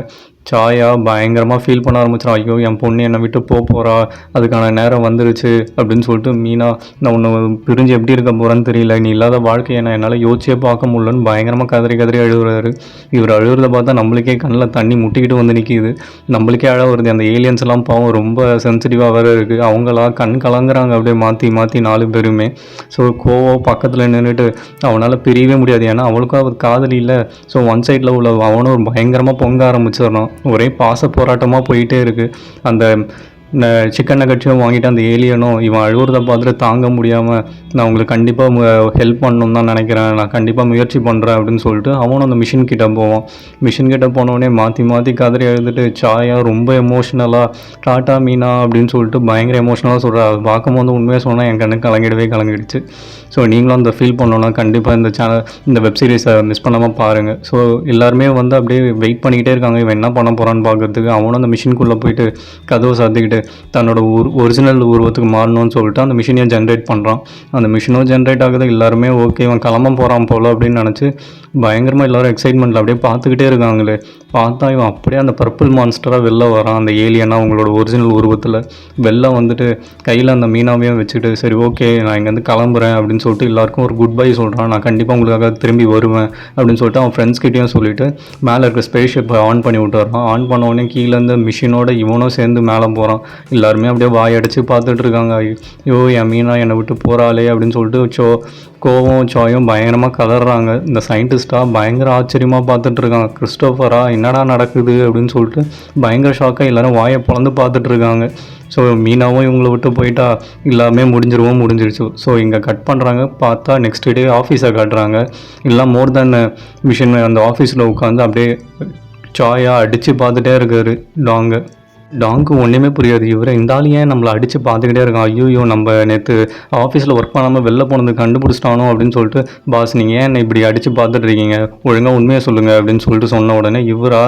சாயா பயங்கரமாக ஃபீல் பண்ண ஆரம்பிச்சிடும். ஐயோ என் பொண்ணு என்னை விட்டு போகிறா, அதுக்கான நேரம் வந்துருச்சு அப்படின்னு சொல்லிட்டு மீனா நான் ஒன்று பிரிஞ்சு எப்படி இருக்க போகிறேன்னு தெரியல, நீ இல்லாத வாழ்க்கையை நான் என்னால் யோசிச்சே பார்க்க முடியலன்னு பயங்கரமாக கதறி அழுகுறாரு. இவர் அழுகிறத பார்த்தா நம்மளுக்கே கண்ணில் தண்ணி முட்டிக்கிட்டு வந்து நிற்கிது. நம்மளுக்கே அழ வருது. அந்த ஏலியன்ஸ் எல்லாம் பாவம் ரொம்ப சென்சிட்டிவாக வேறு இருக்குது. அவங்களா கண் கலங்குறாங்க அப்படியே மாற்றி 4 பேருமே. ஸோ கோவம் பக்கத்தில் நின்றுட்டு அவனால் பிரியவே முடியாது, ஏன்னா அவளுக்கும் அவர் காதலி இல்லை. ஸோ ஒன் சைடில் உள்ள அவனும் பயங்கரமாக பொங்க ஆரம்பிச்சிடறான். ஒரே பாச போராட்டமாக போயிட்டே இருக்குது. அந்த சிக்கன் நகட்சியும் வாங்கிட்டு அந்த ஏலியனும் இவன் அழுகுறத பார்த்துட்டு தாங்க முடியாமல் நான் உங்களுக்கு கண்டிப்பாக ஹெல்ப் பண்ணணும்னு தான் நினைக்கிறேன், நான் கண்டிப்பாக முயற்சி பண்ணுறேன் அப்படின்னு சொல்லிட்டு அவனும் அந்த மிஷின் கிட்டே போவான். மிஷின் கிட்டே போனோடனே மாற்றி கதறி எழுதுட்டு சாயா ரொம்ப எமோஷ்னலாக டாட்டா மீனா அப்படின்னு சொல்லிட்டு பயங்கர எமோஷ்னலாக சொல்கிறார். அது பார்க்கும்போது உண்மையாக சொன்னால் என் கண்ணுக்கு கலங்கிடுச்சு. ஸோ நீங்களும் அந்த ஃபீல் பண்ணணுன்னா கண்டிப்பாக இந்த வெப் சீரிஸை மிஸ் பண்ணாமல் பாருங்கள். ஸோ எல்லாருமே வந்து அப்படியே வெயிட் பண்ணிக்கிட்டே இருக்காங்க இவன் என்ன பண்ண போகிறான்னு பார்க்கறதுக்கு. அவனும் அந்த மிஷின்குள்ளே போயிட்டு கதவை சாத்திக்கிட்டு தன்னோட ஒரிஜினல் உருவத்துக்கு மாறணும்னு சொல்லிட்டு அந்த மிஷினையும் ஜென்ரேட் பண்ணுறான். அந்த மிஷினும் ஜென்ரேட் ஆகுது. எல்லாருமே ஓகே இவன் கிளம்ப போகிறான் போல அப்படின்னு நினச்சி பயங்கரமாக எல்லோரும் எக்ஸைட்மெண்ட்டில் அப்படியே பார்த்துக்கிட்டே இருக்காங்களே. பார்த்தா இவன் அப்படியே அந்த பர்பிள் மான்ஸ்டராக வெளில வரான், அந்த ஏலியனாக அவங்களோட ஒரிஜினல் உருவத்தில் வெளில வந்துட்டு கையில் அந்த மீனாவையும் வச்சுக்கிட்டு சரி ஓகே நான் இங்கேருந்து கிளம்புறேன் அப்படின்னு சொல்லிட்டு எல்லாருக்கும் ஒரு குட் பை சொல்கிறான். நான் கண்டிப்பாக உங்களுக்காக திரும்பி வருவேன் அப்படின்னு சொல்லிட்டு அவன் ஃப்ரெண்ட்ஸ்கிட்டையும் சொல்லிவிட்டு மேலே இருக்க ஸ்பேஸ் ஷிப்பை ஆன் பண்ணி விட்டுறான். ஆன் பண்ண உடனே கீழேருந்து மிஷினோட இவனும் சேர்ந்து மேலே போகிறான். எல்லாருமே அப்படியே வாயடிச்சு பார்த்துட்டு இருக்காங்க. ஐயோ என் மீனா என்னை விட்டு போகிறாளே அப்படின்னு சொல்லிட்டு கோவம் சாயும் பயங்கரமாக கதறாங்க. இந்த சயின்டிஸ்ட்டாக பயங்கர ஆச்சரியமாக பார்த்துட்ருக்காங்க. கிறிஸ்டோஃபரா என்னடா நடக்குது அப்படின்னு சொல்லிட்டு பயங்கர ஷாக்காக எல்லோரும் வாயை பிளந்து பார்த்துட்ருக்காங்க. ஸோ மீனாவும் இவங்களை விட்டு போயிட்டா எல்லாமே முடிஞ்சிருச்சு. ஸோ இங்கே கட் பண்ணுறாங்க. பார்த்தா நெக்ஸ்ட் டே ஆஃபீஸை காட்டுறாங்க. எல்லாம் மோர் தென் மிஷின் அந்த ஆஃபீஸில் உட்காந்து அப்படியே சாயாக அடித்து பார்த்துட்டே இருக்காரு டாங்கு ஒன்றுமே புரியாது. இவரை இந்த ஆள் ஏன் நம்மளை அடித்து பார்த்துக்கிட்டே இருக்கான். ஐயோ நம்ம நேற்று ஆஃபீஸில் ஒர்க் பண்ணாமல் வெளில போனது கண்டுபிடிச்சிட்டானோ அப்படின்னு சொல்லிட்டு பாஸ் நீங்கள் ஏன் என்னை இப்படி அடித்து பார்த்துட்டு இருக்கீங்க, ஒழுங்காக உண்மையை சொல்லுங்கள் அப்படின்னு சொல்லிட்டு சொன்ன உடனே இவரா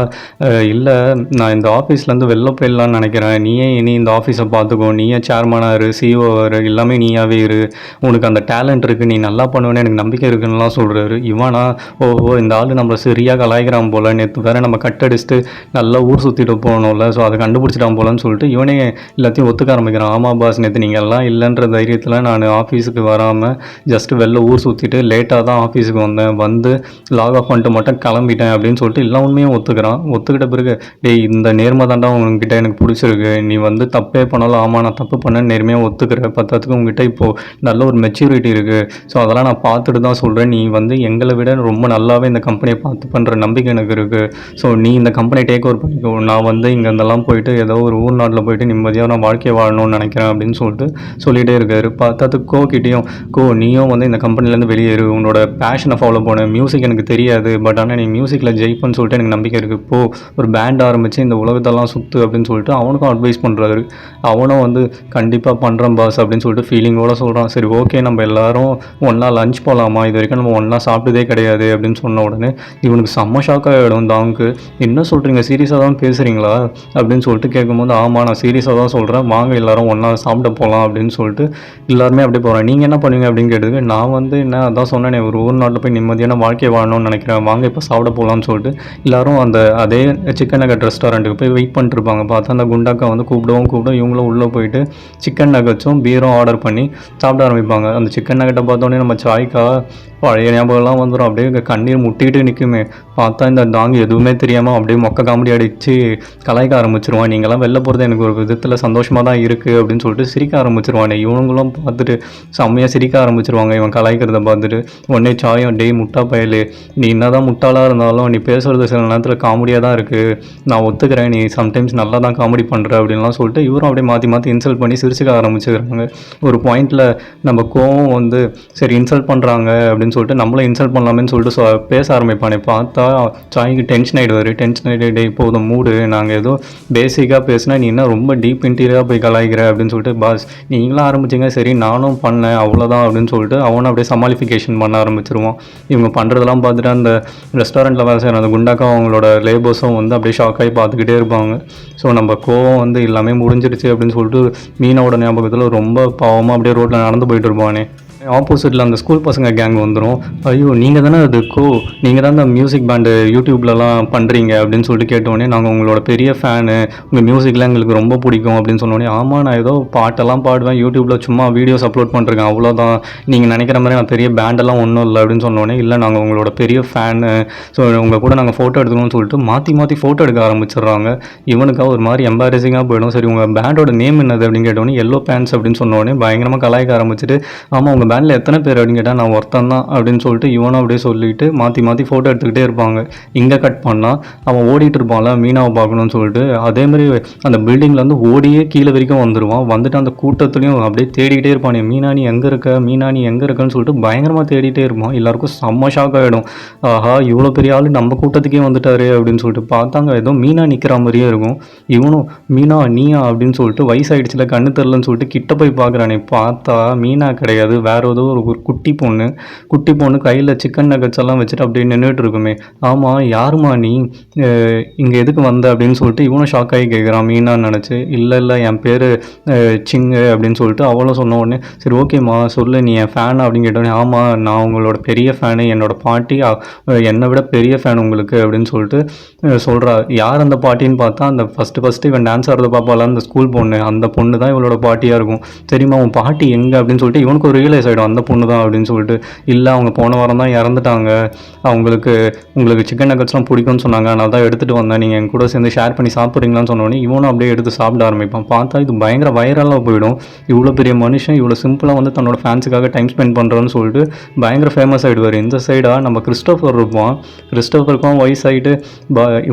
இல்லை நான் இந்த ஆஃபீஸ்லேருந்து வெளில போயிடலான்னு நினைக்கிறேன், நீயே இனி இந்த ஆஃபீஸை பார்த்துக்கோ, நீயே சேர்மனாக இரு, சிஓ எல்லாமே நீயாவே இரு, உனக்கு அந்த டேலண்ட் இருக்குது, நீ நல்லா பண்ணுவேன்னு எனக்கு நம்பிக்கை இருக்குன்னுலாம் சொல்கிறாரு. இவனா ஓஹோ இந்த ஆள் நம்மளை சரியாக கலாய்க்கிறான் போல், நேற்று வேறு நம்ம கட்டடிச்சுட்டு நல்லா ஊர் சுற்றிட்டு போகணும்ல, ஸோ அதை கண்டுபிடிச்சிட்டான் போலன்னு சொல்லிட்டு இவனே எல்லாத்தையும் ஒத்துக்க ஆரம்பிக்கிறான். ஆமாம் பாஸ் நேற்று நீங்கள் எல்லாம் இல்லைன்ற தைரியத்தில் நான் ஆஃபீஸுக்கு வராமல் ஜஸ்ட்டு வெளில ஊர் சுற்றிட்டு லேட்டாக தான் ஆஃபீஸுக்கு வந்தேன், வந்து லாக் ஆஃப் பண்ணிட்டு மட்டும் கிளம்பிட்டேன் அப்படின்னு சொல்லிட்டு எல்லா உண்மையும் ஒத்துக்கிறான். ஒத்துக்கிட்ட பிறகு டேய் இந்த நேர்மை தாண்டா உங்ககிட்ட எனக்கு பிடிச்சிருக்கு, நீ வந்து தப்பே பண்ணாலும் ஆமாம் நான் தப்பு பண்ணேன்னு நேர்மையாக ஒத்துக்கிறேன், பத்தத்துக்கு உங்ககிட்ட இப்போது நல்ல ஒரு மெச்சூரிட்டி இருக்குது, ஸோ அதெல்லாம் நான் பார்த்துட்டு தான் சொல்கிறேன், நீ வந்து எங்களை விட ரொம்ப நல்லாவே இந்த கம்பெனியை பார்த்து பண்ணுற நம்பிக்கை எனக்கு இருக்குது, ஸோ நீ இந்த கம்பெனி டேக் ஓவர் பண்ணிக்கோ, நான் வந்து இங்கே இருந்தெல்லாம் போயிட்டு ஏதோ ஒரு ஊர் நாட்டில் போயிட்டு நிம்மதியாக நான் வாழ்க்கையை வாழணும்னு நினைக்கிறேன் அப்படின்னு சொல்லிகிட்டே இருக்காரு. பார்த்தா கிட்டேயும் நீயும் வந்து இந்த கம்பெனிலேருந்து வெளியேறு, உன்னோட பேஷனை ஃபாலோ பண்ண, மியூசிக் எனக்கு தெரியாது பட் ஆனால் நீ மியூசிக்கில் ஜெயிப்பன்னு சொல்லிட்டு எனக்கு நம்பிக்கை இருக்குது, இப்போது ஒரு பேண்ட் ஆரம்பித்து இந்த உலகத்தெல்லாம் சுற்று அப்படின்னு சொல்லிட்டு அவனுக்கும் அட்வைஸ் பண்ணுறாரு. அவனும் வந்து கண்டிப்பாக பண்ணுறேன் பாஸ் அப்படின்னு சொல்லிட்டு ஃபீலிங்கோடு சொல்கிறான். சரி ஓகே நம்ம எல்லோரும் ஒன்றா லஞ்ச் போகலாமா, இது வரைக்கும் நம்ம ஒன்றா சாப்பிட்டதே கிடையாது அப்படின்னு சொன்ன உடனே இவனுக்கு செம்ம ஷாக்காக ஆகிடும். தாங்கு என்ன சொல்கிறீங்க, சீரியஸாக தான் பேசுகிறீங்களா அப்படின்னு சொல்லிட்டு கேட்கும்போது ஆமாம் நான் சீரியஸாக தான் சொல்கிறேன், வாங்க எல்லோரும் ஒன்றா சாப்பிட போகலாம் அப்படின்னு சொல்லிட்டு எல்லாருமே அப்படியே போகிறேன். நீங்கள் என்ன பண்ணுவீங்க அப்படின்னு கேட்டதுக்கு நான் வந்து என்ன அதான் சொன்னேன், ஒரு ஊர் நாட்டில் போய் நிம்மதியான வாழ்க்கையை வாழணும்னு நினைக்கிறேன், வாங்க இப்போ சாப்பிட போகலான்னு சொல்லிட்டு எல்லோரும் அதே சிக்கன் நகட் ரெஸ்டாரண்ட்டுக்கு போய் வெயிட் பண்ணிட்டுருப்பாங்க. பார்த்தா அந்த குண்டாக்கா வந்து கூப்பிடுவோம் இவங்களும் உள்ளே போயிட்டு சிக்கன் நகட்ஸும் பீரும் ஆர்டர் பண்ணி சாப்பிட ஆரம்பிப்பாங்க. அந்த சிக்கன் நகட்டை பார்த்தோன்னே நம்ம சாய்க்கா பழைய ஞாபகம்லாம் வந்துடும், அப்படியே கண்ணீர் முட்டிகிட்டு நிற்குமே. பார்த்தா இந்த டாங்கு எதுவுமே தெரியாமல் அப்படியே மொக்க காமெடி அடித்து கலாய்க்க ஆரம்பிச்சிருவான். நீங்களாம் வெளில போகிறது எனக்கு ஒரு விதத்தில் சந்தோஷமாக தான் இருக்குது அப்படின்னு சொல்லிட்டு சிரிக்க ஆரம்பிச்சிருவானே. இவனுங்களும் பார்த்துட்டு செம்மையாக சிரிக்க ஆரம்பிச்சிருவாங்க இவன் கலாய்க்கிறத பார்த்துட்டு. உடனே சாயம் டேய் முட்டா பயலே, நீ என்ன தான் முட்டாளாக இருந்தாலும் நீ பேசுகிறது சில நேரத்தில் காமெடியாக தான் இருக்குது, நான் ஒத்துக்கிறேன், நீ சம்டைம்ஸ் நல்லா தான் காமெடி பண்ணுற அப்படின்லாம் சொல்லிட்டு இவரும் அப்படியே மாற்றி இன்சல்ட் பண்ணி சிரிச்சுக்க ஆரம்பிச்சுக்கிறாங்க. ஒரு பாயிண்டில் நம்ம கோவம் வந்து சரி இன்சல்ட் பண்ணுறாங்க அப்படின்னு சொல்லிட்டு நம்மளும் இன்சல்ட் பண்ணலாமேன்னு சொல்லிட்டு பேச ஆரம்பிப்பானே. பார்த்தா சாய்க்கு டென்ஷன் ஆகிடுவார். டென்ஷன் ஆகிட்டு இப்போது மூடு, நாங்கள் ஏதோ பேசிக்காக பேசினா நீ என்ன ரொம்ப டீப் இன்டீரியராக போய் கலாய்க்கிற அப்படின்னு சொல்லிட்டு பாஸ் நீங்களும் ஆரம்பிச்சிங்க, சரி நானும் பண்ணேன் அவ்வளோதான் அப்படின்னு சொல்லிட்டு அவனை அப்படியே சமாளிஃபிகேஷன் பண்ண ஆரம்பிச்சிருவான். இவங்க பண்ணுறதெல்லாம் பார்த்துட்டு அந்த ரெஸ்டாரண்ட்டில் வேலை செய்கிற அந்த குண்டாக்கா அவங்களோட லேபர்ஸும் வந்து அப்படியே ஷாக்காகி பார்த்துக்கிட்டே இருப்பாங்க. ஸோ நம்ம கோவம் வந்து எல்லாமே முடிஞ்சிருச்சு அப்படின்னு சொல்லிட்டு மீனோட ஞாபகத்தில் ரொம்ப பாவமாக அப்படியே ரோட்டில் நடந்து போயிட்டு இருப்பானே. ஆப்போசிட்டில் அந்த ஸ்கூல் பசங்க கேங் வந்துடும். ஐயோ நீங்கள் தானே அது நீங்கள் தான் அந்த மியூசிக் பேண்டு யூடியூப்லலாம் பண்ணுறீங்க அப்படின்னு சொல்லிட்டு கேட்டோடனே நாங்கள் உங்களோட பெரிய ஃபேனு, உங்கள் மியூசிக்லாம் எங்களுக்கு ரொம்ப பிடிக்கும் அப்படின்னு சொன்னோடனே ஆமாம் நான் ஏதோ பாட்டெல்லாம் பாடுவேன் யூடியூப்பில் சும்மா வீடியோஸ் அப்லோட் பண்ணுறேன் அவ்வளோதான், நீங்கள் நினைக்கிற மாதிரி நான் பெரிய பேண்டெல்லாம் ஒன்றும் இல்லை அப்படின்னு சொன்னோடனே இல்லை நாங்கள் உங்களோட பெரிய ஃபேனு, ஸோ உங்கள் கூட நாங்கள் ஃபோட்டோ எடுத்துக்கணும்னு சொல்லிட்டு மாற்றி ஃபோட்டோ எடுக்க ஆரம்பிச்சிடுறாங்க. இவனுக்காக ஒரு மாதிரி எம்பாரசிங்காக போயிடும். சரி உங்கள் பேண்டோட நேம் என்னது அப்படின்னு கேட்டோடனே எல்லோ பேண்ட்ஸ் அப்படின்னு சொன்னோடனே பயங்கரமாக கலாய்க்க ஆரம்பிச்சிட்டு ஆமாம் உங்கள் பேண்டில் எத்தனை பேர் அப்படின்னு கேட்டால் நான் ஒருத்தன் தான் அப்படின்னு சொல்லிட்டு இவனும் அப்படியே சொல்லிட்டு மாற்றி ஃபோட்டோ எடுத்துக்கிட்டே இருப்பாங்க. இங்கே கட் பண்ணால் அவன் ஓடிட்டு இருப்பான்ல மீனாவை பார்க்கணும்னு சொல்லிட்டு, அதேமாதிரி அந்த பில்டிங்லேருந்து ஓடியே கீழே வரைக்கும் வந்துடுவான். வந்துட்டு அந்த கூட்டத்துலையும் அப்படியே தேடிக்கிட்டே இருப்பான், மீனா நீ எங்கே இருக்கன்னு சொல்லிட்டு பயங்கரமாக தேடிட்டே இருப்பான். எல்லாருக்கும் செம்ம ஷாக் ஆகிடும். ஆஹா இவ்வளோ பெரிய ஆள் நம்ம கூட்டத்துக்கே வந்துட்டாரு அப்படின்னு சொல்லிட்டு பார்த்தாங்க ஏதோ மீனா நிற்கிற மாதிரியே இருக்கும். இவனும் மீனா நீயா அப்படின்னு சொல்லிட்டு வயசாயிடுச்சுல கண்ணு தெரிலன்னு சொல்லிட்டு கிட்ட போய் பார்க்குறானே. பார்த்தா மீனா கிடையாது வேற ஏதோ ஒரு குட்டி பொண்ணு கையில் சிக்கன் நகட்ஸ் எல்லாம் வச்சுட்டு அப்படியே நின்றுட்டு இருக்குமே. ஆமாம், யாருமா நீ, இங்கே எதுக்கு வந்த அப்படின்னு சொல்லிட்டு இவனும் ஷாக் ஆகி கேட்குறான் மீனான்னு நினச்சி. இல்லை என் பேர் சிங்கு அப்படின்னு சொல்லிட்டு அவளும் சொன்ன உடனே சரி ஓகேம்மா சொல்லு, நீ என் ஃபேன் அப்படின்னு கேட்டோடனே ஆமாம் நான் உங்களோட பெரிய ஃபேனு, என்னோட பாட்டி என்னை விட பெரிய ஃபேன் உங்களுக்கு அப்படின்னு சொல்லிட்டு சொல்கிறா. யார் அந்த பாட்டின்னு பார்த்தா அந்த ஃபஸ்ட்டு இவன் டான்ஸ் ஆடுறத பார்ப்பால அந்த ஸ்கூல் பொண்ணு, அந்த பொண்ணு தான் இவளோட பாட்டியாக இருக்கும். சரிம்மா உன் பாட்டி எங்கே அப்படின்னு சொல்லிட்டு இவனுக்கு ஒரு ரியலைஸ் ஆகிடும் அந்த பொண்ணு தான் அப்படின்னு சொல்லிட்டு. இல்லை அவங்க போன வாரம் தான் இறந்துட்டாங்க, உங்களுக்கு சிக்கன் நகட்ஸ்லாம் பிடிக்கும்னு சொன்னாங்க, நான் தான் எடுத்துகிட்டு வந்தேன், நீங்கள் என் கூட சேர்ந்து ஷேர் பண்ணி சாப்பிட்றீங்களான்னு சொன்னோடனே இவனும் அப்படியே எடுத்து சாப்பிட ஆரம்பிப்பான். பார்த்தா இது பயங்கர வைரலாக போயிடும். இவ்வளோ பெரிய மனுஷன் இவ்வளோ சிம்பிளாக வந்து தன்னோட ஃபேன்ஸுக்காக டைம் ஸ்பெண்ட் பண்ணுறோன்னு சொல்லிட்டு பயங்கர ஃபேமஸ் ஆகிடுவார். இந்த சைடாக நம்ம கிறிஸ்டோஃபர் இருப்பான். கிறிஸ்டோஃபருக்கும் வயசாகிட்டு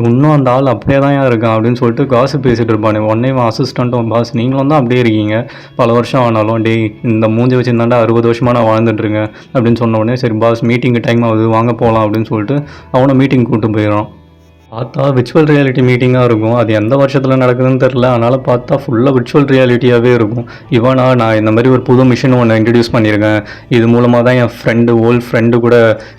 இன்னும் அந்த ஆள் அப்படியே தான் இருக்கான் அப்படின்னு சொல்லிட்டு காசு பேசிகிட்டு இருப்பானே. உடனே அசிஸ்டண்ட்டும் பாஸ் நீங்களும் தான் அப்படியே இருக்கீங்க பல வருஷம் ஆனாலும், டேய் இந்த மூஞ்சி வச்சுருந்தாண்டா 60 வருஷமாக நான் வாழ்ந்துட்டுருக்கேன் அப்படின்னு சொன்ன உடனே சரி பாஸ் மீட்டிங்கு டைம் ஆகுது வாங்க போகலாம் அப்படின்னு சொல்லிட்டு அவனை மீட்டிங் கூப்பிட்டு போயிடறான். பார்த்தா விர்ச்சுவல் ரியாலிட்டி மீட்டிங்காக இருக்கும். அது எந்த வருஷத்தில் நடக்குதுன்னு தெரில, அதனால் பார்த்தா ஃபுல்லாக விர்ச்சுவல் ரியாலிட்டியாகவே இருக்கும். நான் இந்த மாதிரி ஒரு புது மிஷின் ஒன்று இன்ட்ரடியூஸ் பண்ணியிருக்கேன், இது மூலமாக தான் என் ஓல்டு ஃப்ரெண்டு கூட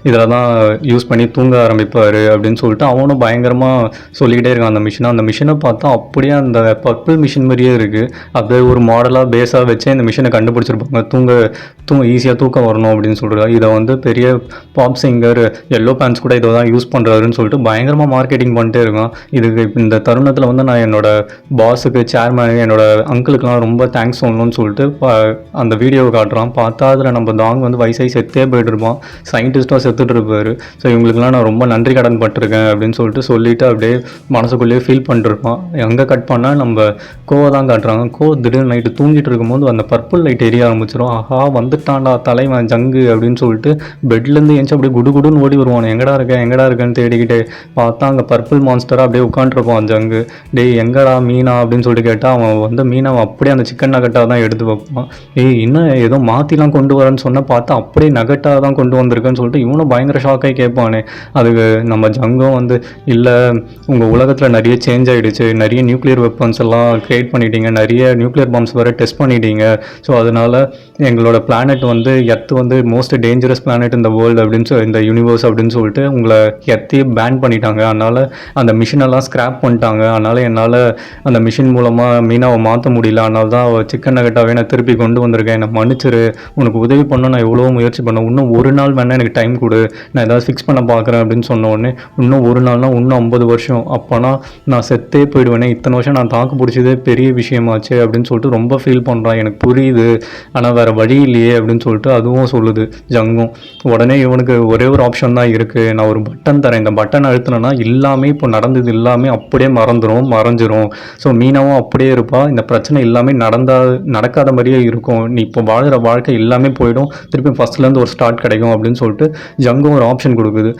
இதில் தான் யூஸ் பண்ணி தூங்க ஆரம்பிப்பார் அப்படின்னு சொல்லிட்டு அவனும் பயங்கரமாக சொல்லிக்கிட்டே இருக்கான். அந்த மிஷினை பார்த்தா அப்படியே அந்த பர்பிள் மிஷின் மாதிரியே இருக்குது. அப்படியே ஒரு மாடலாக பேஸாக வச்சு இந்த மிஷினை கண்டுபிடிச்சிருப்பாங்க. ஈஸியாக தூக்கம் வரணும் அப்படின்னு சொல்கிறார். இதை வந்து பெரிய பாப் சிங்கர் எல்லோ பேண்ட்ஸ் கூட இதை தான் யூஸ் பண்ணுறாருன்னு சொல்லிட்டு பயங்கரமாக மார்க்கெட்டிங் பண்ணிட்டே இருக்கோம். இதுக்கு இந்த தருணத்தில் வந்து நான் என்னோட பாஸுக்கு சேர்மேனு என்னோட அங்கிளுக்கெலாம் ரொம்ப தேங்க்ஸ் சொல்லணும்னு சொல்லிட்டு அந்த வீடியோவை காட்டுறான். பார்த்தா அதில் நம்ம தாங் வந்து வயசாகி செத்தே போய்ட்டு இருப்பான், சயின்டிஸ்ட்டாக செத்துட்டு இருப்பார். ஸோ இவங்களுக்குலாம் நான் ரொம்ப நன்றி கடன் பட்டிருக்கேன் அப்படின்னு சொல்லிட்டு அப்படியே மனசுக்குள்ளேயே ஃபீல் பண்ணிருப்பான். எங்கே கட் பண்ணால் நம்ம கோவை தான் காட்டுறாங்க. திடீர்னு நைட்டு தூங்கிட்டு இருக்கும்போது அந்த பர்பிள் லைட் எரிய ஆரம்பிச்சிடும். ஆஹா வந்துட்டான்டா தலைவன் ஜங்கு அப்படின்னு சொல்லிட்டு பெட்லேருந்து ஏஞ்சி அப்படியே குடுன்னு ஓடி வருவான். எங்கடா இருக்கேன்னு தேடிக்கிட்டே பார்த்தா அங்கே பர்பிள் மான்ஸ்டராக அப்படியே உட்காந்துருப்பான் ஜங்கு. டேய் எங்கடா மீனா அப்படின்னு சொல்லிட்டு கேட்டால் அவன் வந்து மீனாவை அப்படியே அந்த சிக்கன் நகட்டாக தான் எடுத்து வைப்பான். இன்னும் ஏதோ மாற்றிலாம் கொண்டு வரேன்னு சொன்னால் பார்த்தா அப்படியே நகட்டாக தான் கொண்டு வந்திருக்குன்னு சொல்லிட்டு இவனும் பயங்கர ஷாக்காகி கேட்பானே. அதுக்கு நம்ம ஜங்கும் வந்து இல்லை உங்கள் உலகத்தில் நிறைய சேஞ்ச் ஆகிடுச்சு, நிறைய நியூக்ளியர் வெப்பன்ஸ் எல்லாம் க்ரியேட் பண்ணிட்டீங்க, நிறைய நியூக்ளியர் பாம்ஸ் வேறு டெஸ்ட் பண்ணிட்டீங்க, ஸோ அதனால் எங்களோட பிளானட் வந்து எர்த் வந்து மோஸ்ட் டேஞ்சரஸ் பிளானட் இந்த வேர்ல்டு அப்படின்னு இந்த யூனிவர்ஸ் அப்படின்னு சொல்லிட்டு உங்களை எர்த்தையே பேன் பண்ணிட்டாங்க. அதனால் அந்த மிஷினெல்லாம் ஸ்க்ராப் பண்ணிட்டாங்க. அதனால் என்னால் அந்த மிஷின் மூலமாக மீனாவை மாற்ற முடியல, அதனால தான் சிக்கன் நகட்டாகவே நான் திருப்பி கொண்டு வந்திருக்கேன், என்னை மன்னிச்சிரு, உனக்கு உதவி பண்ண நான் எவ்வளோ முயற்சி பண்ணேன், இன்னும் ஒரு நாள் வேணால் எனக்கு டைம் கொடு, நான் ஏதாவது ஃபிக்ஸ் பண்ண பார்க்குறேன் அப்படின்னு சொன்ன உடனே இன்னும் ஒரு நாள்னா இன்னும் 50 வருஷம், அப்போனா நான் செத்தே போயிடுவேனே, இத்தனை வருஷம் நான் தாக்கு பிடிச்சதே பெரிய விஷயமாச்சு அப்படின்னு சொல்லிட்டு ரொம்ப ஃபீல் பண்ணுறான். எனக்கு புரியுது ஆனால் வேறு வழி இல்லையே அப்படின்னு சொல்லிட்டு அதுவும் சொல்லுது ஜங்கும். உடனே இவனுக்கு ஒரே ஒரு ஆப்ஷன் தான் இருக்குது, நான் ஒரு பட்டன் தரேன், இந்த பட்டன் அழுத்தினா எல்லாமே இப்போ நடந்தது எல்லாமே அப்படியே மறைஞ்சிரும். ஸோ மீனாவும் அப்படியே இருப்பா, இந்த பிரச்சனை எல்லாமே நடக்காத மாதிரியே இருக்கும், நீ இப்போ வாழ்கிற வாழ்க்கை எல்லாமே போயிடும், திருப்பி ஃபஸ்ட்லேருந்து ஒரு ஸ்டார்ட் கிடைக்கும் அப்படின்னு சொல்லிட்டு ஜங்கும் ஒரு ஆப்ஷன் கொடுக்குது.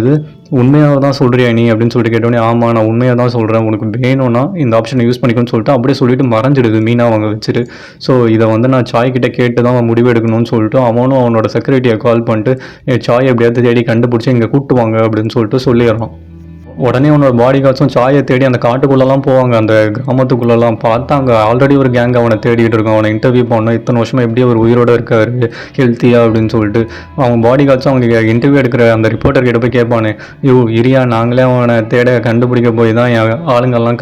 இது உண்மையாக தான் சொல்கிறியா நீ அப்படின்னு சொல்லிட்டு கேட்டோன்னே ஆமாம் நான் உண்மையாக தான் சொல்கிறேன், உனக்கு வேணும்னா இந்த ஆப்ஷனை யூஸ் பண்ணிக்கணும்னு சொல்லிட்டு அப்படியே சொல்லிட்டு மறைஞ்சிடுது மீனா அவங்க வச்சுட்டு. ஸோ இதை வந்து நான் சாய் கிட்டே கேட்டு தான் முடிவு எடுக்கணும்னு சொல்லிட்டு அவனும் அவனோட செக்யூரிட்டியை கால் பண்ணிட்டு சாய் எப்படியாவது தேடி கண்டுபிடிச்சி இங்கே கூப்பிட்டு வாங்க அப்படின்னு சொல்லிட்டு சொல்லிடுறான். உடனே அவனோட பாடி கார்ட்ஸும் சாயை தேடி அந்த காட்டுக்குள்ளெல்லாம் போவாங்க, அந்த கிராமத்துக்குள்ளெல்லாம் பார்த்தா அங்கே ஆல்ரெடி ஒரு கேங் அவனை தேடிட்டு இருக்கான். அவனை இன்டர்வியூ பண்ணோம், இத்தனை வருஷமாக எப்படி அவர் உயிரோடு இருக்கார் ஹெல்த்தியாக அப்படின்னு சொல்லிட்டு. அவன் பாடி கார்ட்ஸும் அவங்க இன்டர்வியூ எடுக்கிற அந்த ரிப்போர்ட்டர் கிட்ட போய் கேட்பானே, இரியா நாங்களே அவனை கண்டுபிடிக்க போய் தான் என் ஆளுங்கள்லாம்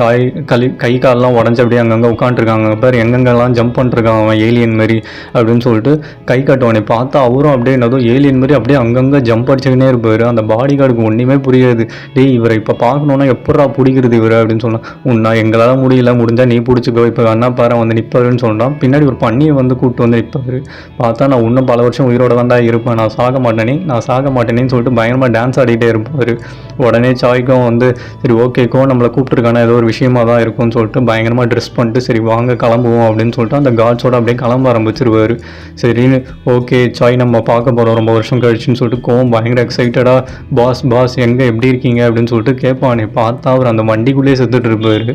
கை காலெலாம் உடஞ்சி அப்படியே அங்கங்கே உட்காந்துருக்காங்க, பேர் எங்கெங்கெல்லாம் ஜம்ப் பண்ணிருக்கான் அவன் ஏலியன் மாதிரி அப்படின்னு சொல்லிட்டு கை காட்டுவானே. பார்த்தா அவரும் அப்படியே என்னதோ ஏலியன் மாதிரி அப்படியே அங்கங்கே ஜம்ப் அடிச்சுக்கினே இருப்பார். அந்த பாடி கார்டுக்கு ஒன்றுமே புரியாது. டேய் இவரை இப்போ பார்க்கணுன்னா எப்படா பிடிக்கிறது இவர் அப்படின்னு சொன்னான். உன்னா எங்களால் முடிஞ்சால் நீ பிடிச்சிக்கோ, இப்போ அண்ணா பாரு வந்து நிற்பாருன்னு சொன்னான். பின்னாடி ஒரு பண்ணியை வந்து கூப்பிட்டு வந்து நிற்பாரு. பார்த்தா நான் இன்னும் பல வருஷம் உயிரோட தான்டா இருப்பேன், நான் சாக மாட்டேனேன்னு சொல்லிட்டு பயங்கரமாக டான்ஸ் ஆடிட்டே இருப்பார். உடனே சாய்க்கும் வந்து சரி ஓகேக்கோ நம்மளை கூப்பிட்டுருக்கானா ஏதோ ஒரு விஷயமா தான் இருக்கும்னு சொல்லிட்டு பயங்கரமாக ட்ரெஸ் பண்ணிட்டு சரி வாங்க கிளம்புவோம் அப்படின்னு சொல்லிட்டு அந்த கார்ட்ஸோட அப்படியே கிளம்ப ஆரம்பிச்சிருவார். சரின்னு ஓகே சாய் நம்ம பார்க்க போகிறோம் ரொம்ப வருஷம் கழிச்சுன்னு சொல்லிட்டு கோவம் பயங்கர எக்ஸைட்டடாக பாஸ் எங்கே எப்படி இருக்கீங்க அப்படின்னு சொல்லிட்டு சொல்லிட்டு கேட்பானே, பார்த்தா அவர் அந்த வண்டிக்குள்ளேயே செத்துட்டு இருப்பார்.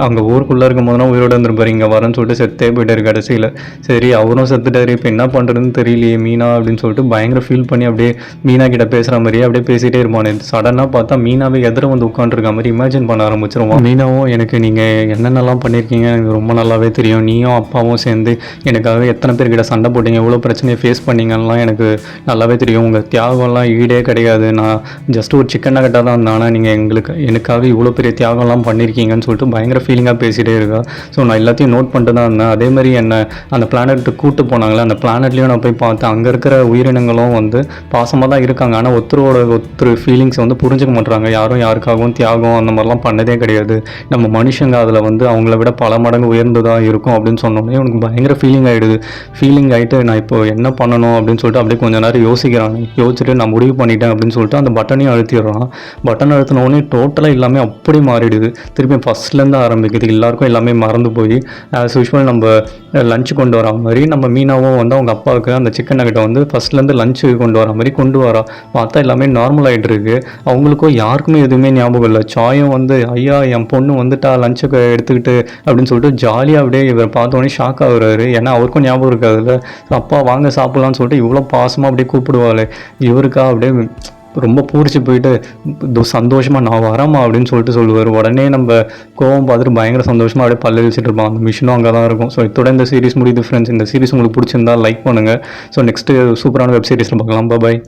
அங்கே ஊருக்குள்ளே இருக்கும் போதுனா உயிரோடு இருந்திருப்பாரு, இங்கே வரேன்னு சொல்லிட்டு செத்தே போயிட்டார் கடைசியில். சரி அவரும் செத்துட்டாரு, இப்போ என்ன பண்ணுறதுன்னு தெரியலையே மீனா அப்படின்னு சொல்லிட்டு பயங்கர ஃபீல் பண்ணி அப்படியே மீனா கிட்ட பேசுகிற மாதிரியே அப்படியே பேசிகிட்டே இருப்பானே. சடனாக பார்த்தா மீனாவே எதிர வந்து உட்காந்துருக்க மாதிரி இமேஜின் பண்ண ஆரம்பிச்சிருவான். மீனாவும் எனக்கு நீங்கள் என்னென்னலாம் பண்ணியிருக்கீங்க எனக்கு ரொம்ப நல்லாவே தெரியும், நீயும் அப்பாவும் சேர்ந்து எனக்காக எத்தனை பேர்கிட்ட சண்டை போட்டீங்க, எவ்வளோ பிரச்சனையை ஃபேஸ் பண்ணீங்கலாம் எனக்கு நல்லாவே தெரியும். உங்கள் தியாகம்லாம் ஈடே கிடையாது. நான் ஜஸ்ட் ஒரு சிக்கன் நகட்டாக தான் இருந்தேன், ஆனால் நீங்கள் எனக்காக இவ்வளோ பெரிய தியாகம்லாம் பண்ணியிருக்கீங்கன்னு சொல்லிட்டு பயங்கர ஃபீலிங்காக பேசிகிட்டே இருக்கா. ஸோ நான் எல்லாத்தையும் நோட் பண்ணிட்டு தான் இருந்தேன். அதே மாதிரி என்னை அந்த பிளானெட்டுக்கு கூப்பிட்டு போனாங்களே, அந்த பிளானெட்லேயும் நான் போய் பார்த்தேன். அங்கே இருக்கிற உயிரினங்களும் வந்து பாசமாக தான் இருக்காங்க, ஆனால் ஒருத்தர் ஃபீலிங்ஸை வந்து புரிஞ்சுக்க மாட்டுறாங்க. யாரும் யாருக்காகவும் தியாகம் அந்த மாதிரிலாம் பண்ணதே கிடையாது. நம்ம மனுஷங்க அதில் வந்து அவங்கள விட பல மடங்கு உயர்ந்ததாக இருக்கும் அப்படின்னு சொன்னோன்னே உனக்கு பயங்கர ஃபீலிங் ஆகிட்டு நான் இப்போ என்ன பண்ணணும் அப்படின்னு சொல்லிட்டு அப்படியே கொஞ்சம் நேரம் யோசிச்சுட்டு நான் முடிவு பண்ணிட்டேன் அப்படின்னு சொல்லிட்டு அந்த பட்டனையும் அழுத்திடுறான். பட்டன் அழுத்தின உடனே டோட்டலாக எல்லாமே அப்படி மாறிடுது. திருப்பி ஃபஸ்ட்லேருந்து ஆரம்பிக்குது. எல்லாருக்கும் எல்லாமே மறந்து போய் ஆஸ் யூஷுவல் நம்ம லஞ்சு கொண்டு வர மாதிரி நம்ம மீனாவும் வந்து அவங்க அப்பாவுக்கு அந்த சிக்கன் நகட்டை வந்து ஃபஸ்ட்லேருந்து லஞ்சு கொண்டு வர மாதிரி கொண்டு வரா. பார்த்தா எல்லாமே நார்மல் ஆகிட்டு இருக்கு. அவங்களுக்கும் யாருக்குமே எதுவுமே ஞாபகம் இல்லை. சாயம் வந்து ஐயா என் பொண்ணு வந்துட்டா லஞ்சுக்கு எடுத்துக்கிட்டு அப்படின்னு சொல்லிட்டு ஜாலியாக அப்படியே இவர் பார்த்தோன்னே ஷாக் ஆகுறாரு. ஏன்னா அவருக்கும் ஞாபகம் இருக்காதுல்ல. அப்பா வாங்க சாப்பிட்லான்னு சொல்லிட்டு இவ்வளோ பாசமாக அப்படியே கூப்பிடுவாள். இவருக்கா அப்படியே ரொம்ப பூரிச்சு போயிட்டு சந்தோஷமாக நான் வரமா அப்படின்னு சொல்லிட்டு சொல்லுவார். உடனே நம்ம கோவம் பார்த்துட்டு பயங்கர சந்தோஷமாக அப்படியே பல்ல வச்சுட்டு இருப்பான். அந்த மிஷினும் அங்கே தான் இருக்கும். ஸோ இதோட இந்த சீரிஸ் முடியுது ஃப்ரெண்ட்ஸ். இந்த சீரிஸ் உங்களுக்கு பிடிச்சிருந்தா லைக் பண்ணுங்கள். ஸோ நெக்ஸ்ட்டு சூப்பரான வெப் சீரிஸில் பார்க்கலாம். பாய்.